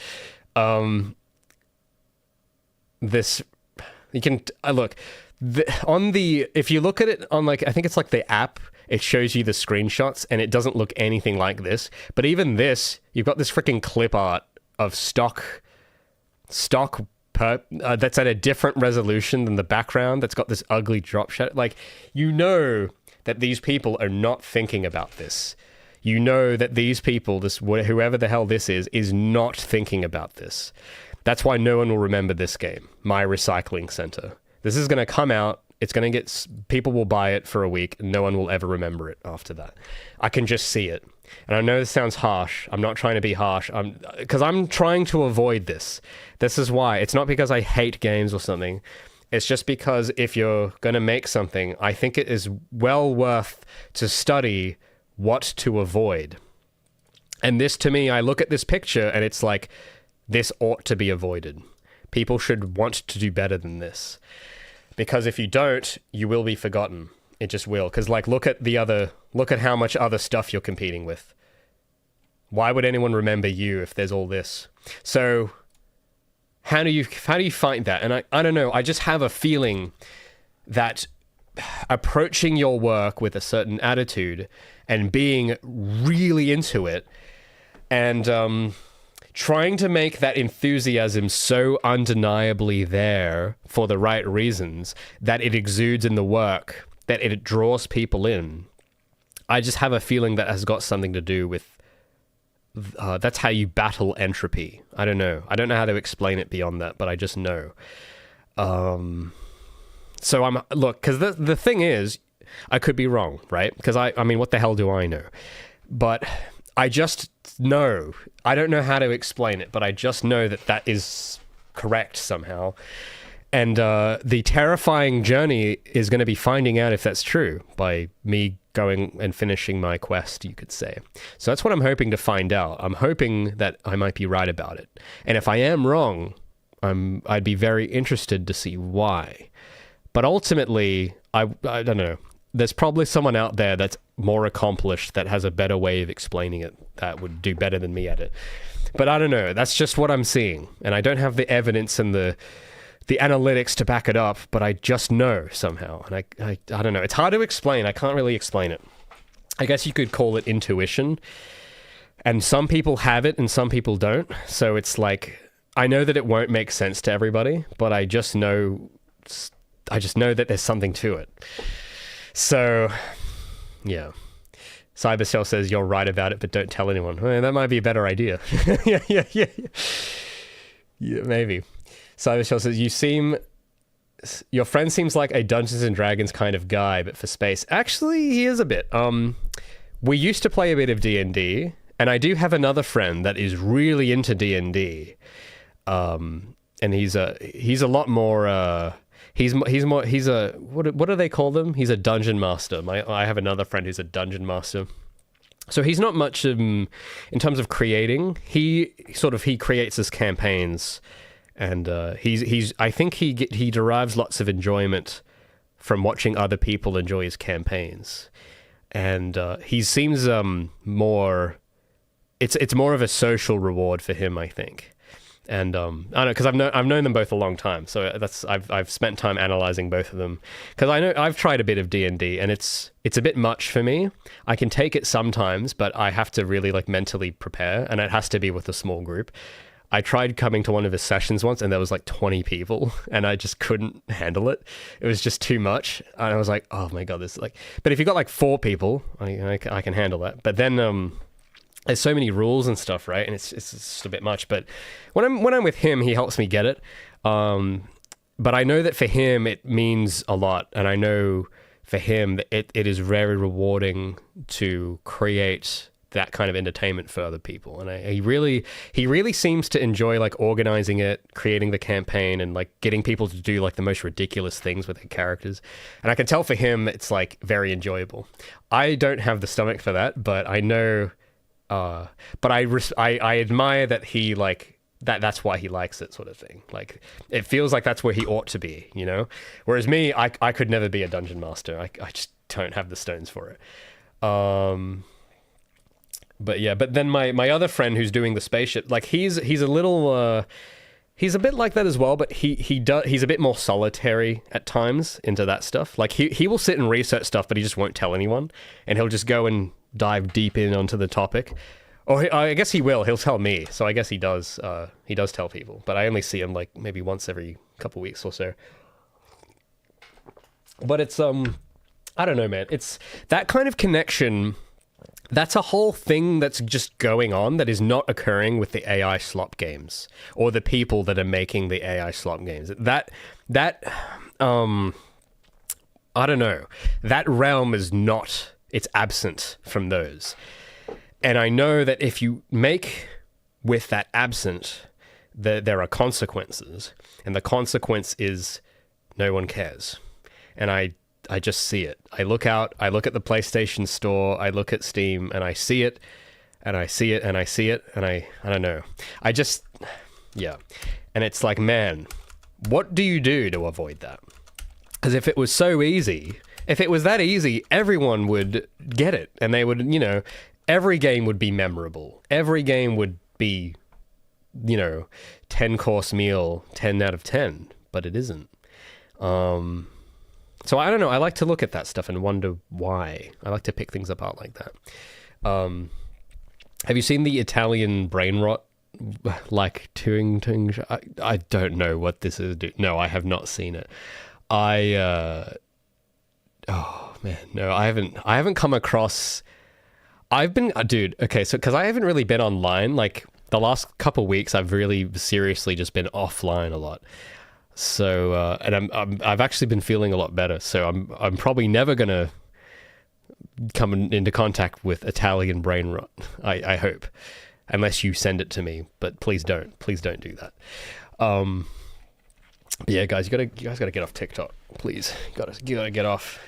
you can look if you look at it on, like, I think it's like the app, it shows you the screenshots and it doesn't look anything like this. But even this, you've got this freaking clip art of stock that's at a different resolution than the background, that's got this ugly drop shot. Like, you know that these people are not thinking about this. you know that these people, whoever the hell this is not thinking about this. That's why no one will remember this game, My Recycling Center. This is going to come out. It's going to get, people will buy it for a week, and no one will ever remember it after that. I can just see it. And I know this sounds harsh. I'm not trying to be harsh. Because I'm trying to avoid this. This is why. It's not because I hate games or something. It's just because if you're going to make something, I think it is well worth to study what to avoid. And this, to me, I look at this picture and it's like, this ought to be avoided. People should want to do better than this. Because if you don't, you will be forgotten. It just will. Because like, look at how much other stuff you're competing with. Why would anyone remember you if there's all this? So how do you fight that? And I don't know, I just have a feeling that approaching your work with a certain attitude and being really into it and trying to make that enthusiasm so undeniably there for the right reasons that it exudes in the work, that it draws people in. I just have a feeling that has got something to do with that's how you battle entropy. I don't know how to explain it beyond that, but I just know. So because the thing is, I could be wrong, right? Because I mean, what the hell do I know? But I just know. I don't know how to explain it, but I just know that is correct somehow. And the terrifying journey is going to be finding out if that's true by me going and finishing my quest, you could say. So that's what I'm hoping to find out. I'm hoping that I might be right about it. And if I am wrong, I'd be very interested to see why. But ultimately, I don't know. There's probably someone out there that's more accomplished, that has a better way of explaining it, that would do better than me at it. But I don't know. That's just what I'm seeing. And I don't have the evidence and the analytics to back it up, but I just know somehow. And I don't know. It's hard to explain. I can't really explain it. I guess you could call it intuition. And some people have it and some people don't. So it's like, I know that it won't make sense to everybody, but I just know that there's something to it. So, yeah. Cybercell says you're right about it, but don't tell anyone. Well, that might be a better idea. Yeah, maybe. Cybercell says your friend seems like a Dungeons and Dragons kind of guy, but for space. Actually, he is a bit. We used to play a bit of D&D, and I do have another friend that is really into D&D. And he's a lot more. He's a what do they call them? He's a dungeon master. I have another friend who's a dungeon master. So he's not much in terms of creating. He creates his campaigns, and I think he derives lots of enjoyment from watching other people enjoy his campaigns, and he seems more. It's more of a social reward for him, I think. And I don't know, because I've known them both a long time, so I've spent time analyzing both of them. Because I know I've tried a bit of D&D, and it's a bit much for me. I can take it sometimes, but I have to really mentally prepare, and it has to be with a small group. I tried coming to one of his sessions once, and there was 20 people, and I just couldn't handle it. It was just too much, and I was like, oh my god, this is But if you got 4 people, I can handle that. But then there's so many rules and stuff, right? And it's just a bit much. But when I'm with him, he helps me get it. But I know that for him, it means a lot. And I know for him that it is very rewarding to create that kind of entertainment for other people. And he really seems to enjoy organizing it, creating the campaign, and getting people to do the most ridiculous things with their characters. And I can tell for him, it's very enjoyable. I don't have the stomach for that, but I know... but I admire that he that's why he likes it, sort of thing. It feels like that's where he ought to be, whereas me, I could never be a dungeon master. I just don't have the stones for it. But yeah, but then my other friend who's doing the spaceship, he's a little he's a bit like that as well, but he's a bit more solitary at times into that stuff. He will sit and research stuff, but he just won't tell anyone, and he'll just go and dive deep in onto the topic. Or I guess he'll tell me. So I guess he does tell people, but I only see him maybe once every couple weeks or so. But it's I don't know, man. It's that kind of connection That's a whole thing that's just going on that is not occurring with the AI slop games or the people that are making the AI slop games. That I don't know. That realm is not, it's absent from those. And I know that if you make with that absent, there are consequences. And the consequence is no one cares. And I just see it. I look out, I look at the PlayStation Store, I look at Steam, and I see it, and I see it, and I see it, and I don't know. Yeah. And it's like, man, what do you do to avoid that? Because if it was so easy, if it was that easy, everyone would get it. And they would, every game would be memorable. Every game would be, 10-course meal, 10 out of 10. But it isn't. So I don't know. I like to look at that stuff and wonder why. I like to pick things apart like that. Have you seen the Italian brain rot? Like Turing? I don't know what this is. No, I have not seen it. Oh man, no, I haven't come across. I've been, dude. Okay, so because I haven't really been online. Like the last couple weeks, I've really seriously just been offline a lot. So, and I've actually been feeling a lot better. So I'm probably never gonna come into contact with Italian brain rot. I hope, unless you send it to me. But please don't do that. Yeah, guys, you guys gotta get off TikTok, please. You gotta get off.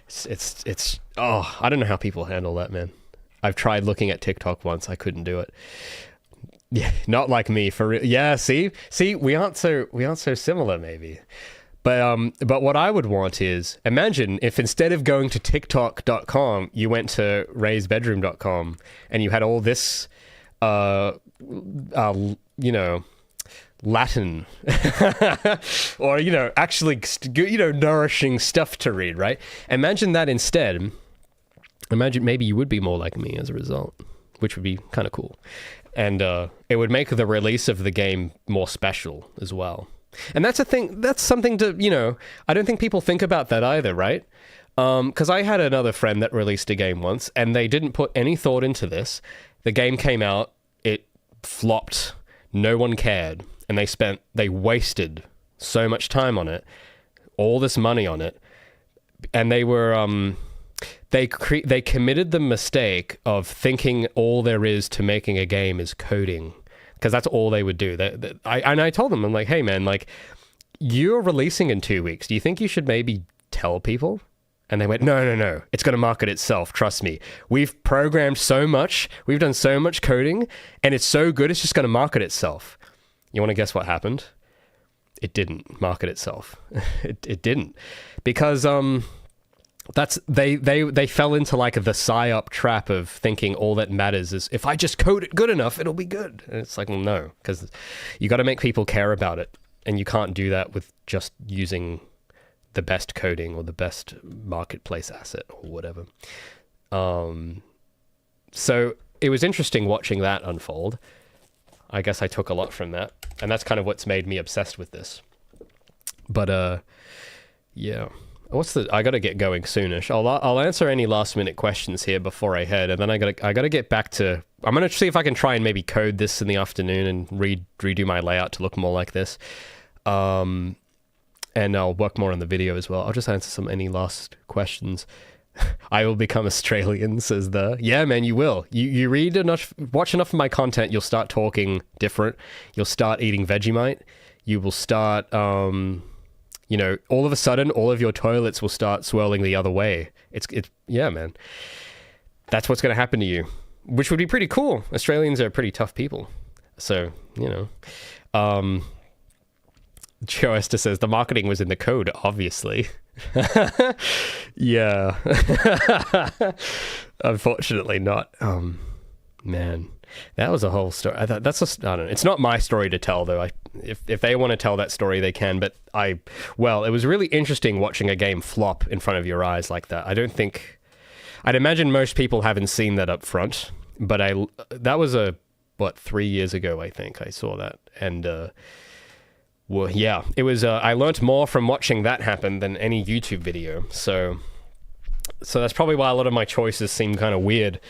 It's I don't know how people handle that, man. I've tried looking at TikTok once. I couldn't do it. Yeah, not like me for real. Yeah, see, we aren't so similar, maybe. But what I would want is, imagine if instead of going to TikTok.com, you went to raysbedroom.com and you had all this, Latin or, actually, nourishing stuff to read, right? Imagine that instead. Imagine maybe you would be more like me as a result, which would be kind of cool. And it would make the release of the game more special as well. And that's a thing, that's something to, I don't think people think about that either, right? Because I had another friend that released a game once and they didn't put any thought into this. The game came out, it flopped, no one cared. And they wasted so much time on it, all this money on it. And they were, they committed the mistake of thinking all there is to making a game is coding, because that's all they would do. I told them, I'm like, hey man, like you're releasing in 2 weeks. Do you think you should maybe tell people? And they went, no, it's going to market itself. Trust me. We've programmed so much. We've done so much coding and it's so good. It's just going to market itself. You want to guess what happened? It didn't market itself. It didn't, because that's they fell into like the psyop trap of thinking all that matters is if I just code it good enough, it'll be good. And it's like, well, no, because you got to make people care about it, and you can't do that with just using the best coding or the best marketplace asset or whatever. So it was interesting watching that unfold. I guess I took a lot from that, and that's kind of what's made me obsessed with this. But yeah. I gotta get going soonish. I'll answer any last minute questions here before I head, and then I gotta get back to. I'm gonna see if I can try and maybe code this in the afternoon and redo my layout to look more like this. And I'll work more on the video as well. I'll just answer any last questions. I will become Australian, says yeah, man, you will. You read enough, watch enough of my content, you'll start talking different. You'll start eating Vegemite. You will start, all of a sudden, all of your toilets will start swirling the other way. Yeah, man. That's what's going to happen to you, which would be pretty cool. Australians are pretty tough people. So, Joe Esther says the marketing was in the code, obviously. Yeah. Unfortunately not. Man, that was a whole story. I don't know. It's not my story to tell, though. If they want to tell that story, they can. But it was really interesting watching a game flop in front of your eyes like that. I'd imagine most people haven't seen that up front, but that was 3 years ago, I think I saw that. And, well, yeah, it was, I learnt more from watching that happen than any YouTube video. So that's probably why a lot of my choices seem kind of weird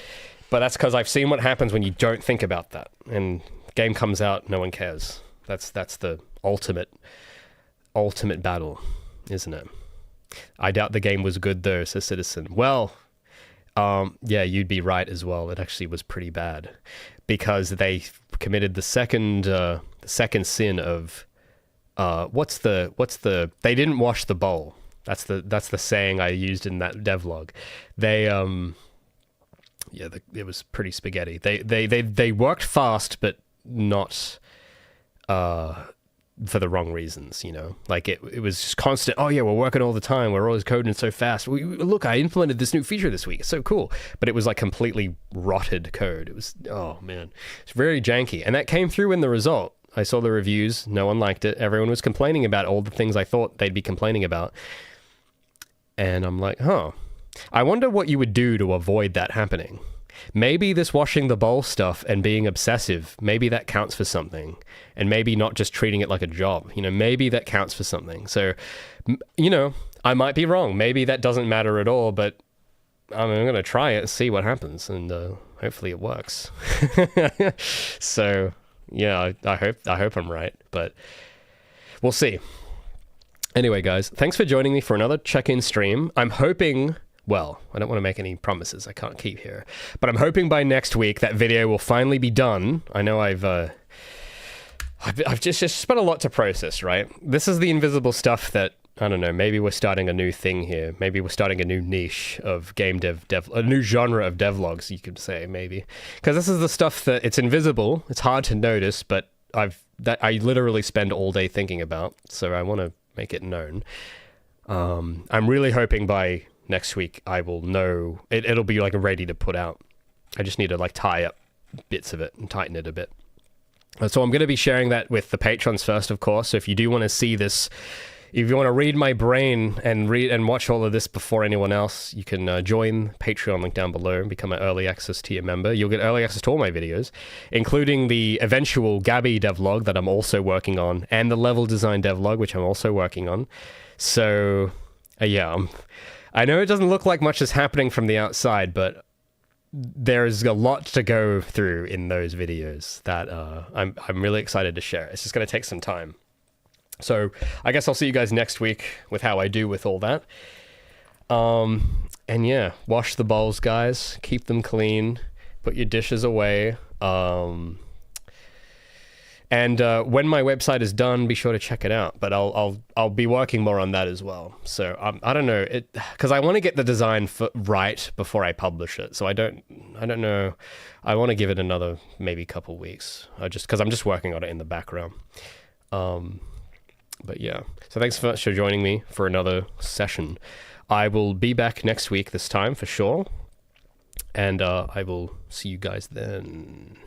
But that's because I've seen what happens when you don't think about that. And game comes out, no one cares. That's the ultimate battle, isn't it? I doubt the game was good though, says Citizen. Well, yeah, you'd be right as well. It actually was pretty bad because they committed the second sin of they didn't wash the bowl. That's the saying I used in that devlog. They it was pretty spaghetti. They worked fast, but not for the wrong reasons, you know. Like it was just constant. Oh yeah, we're working all the time. We're always coding so fast. Look, I implemented this new feature this week. It's so cool. But it was like completely rotted code. It was, oh man, it's very janky, and that came through in the result. I saw the reviews. No one liked it. Everyone was complaining about all the things I thought they'd be complaining about. And I'm like, huh. I wonder what you would do to avoid that happening. Maybe this washing the bowl stuff and being obsessive, maybe that counts for something. And maybe not just treating it like a job. You know, maybe that counts for something. So, you know, I might be wrong. Maybe that doesn't matter at all, but I'm going to try it and see what happens. And hopefully it works. So, yeah, I hope I'm right, but we'll see. Anyway, guys, thanks for joining me for another check-in stream. I'm hoping, well, I don't want to make any promises I can't keep here, but I'm hoping by next week that video will finally be done. I know I've just spent a lot to process, right? This is the invisible stuff that, I don't know, maybe we're starting a new thing here. Maybe we're starting a new niche of game dev, a new genre of devlogs, you could say, maybe. Because this is the stuff that it's invisible, it's hard to notice, but I literally spend all day thinking about, so I want to make it known. I'm really hoping by next week I will know, it'll be like ready to put out. I just need to like tie up bits of it and tighten it a bit. So I'm going to be sharing that with the patrons first, of course. So if you do want to see this, if you want to read my brain and read and watch all of this before anyone else, you can join Patreon, link down below, and become an early access tier member. You'll get early access to all my videos, including the eventual Gabby devlog that I'm also working on, and the level design devlog, which I'm also working on. So, yeah, I know it doesn't look like much is happening from the outside, but there's a lot to go through in those videos that I'm really excited to share. It's just going to take some time. So I guess I'll see you guys next week with how I do with all that. And yeah, wash the bowls, guys. Keep them clean. Put your dishes away. And when my website is done, be sure to check it out. But I'll be working more on that as well. So I don't know, because I want to get the design right before I publish it. So I don't know. I want to give it another maybe couple weeks. Because I'm just working on it in the background. But yeah, so thanks so much for joining me for another session. I will be back next week this time for sure. And I will see you guys then.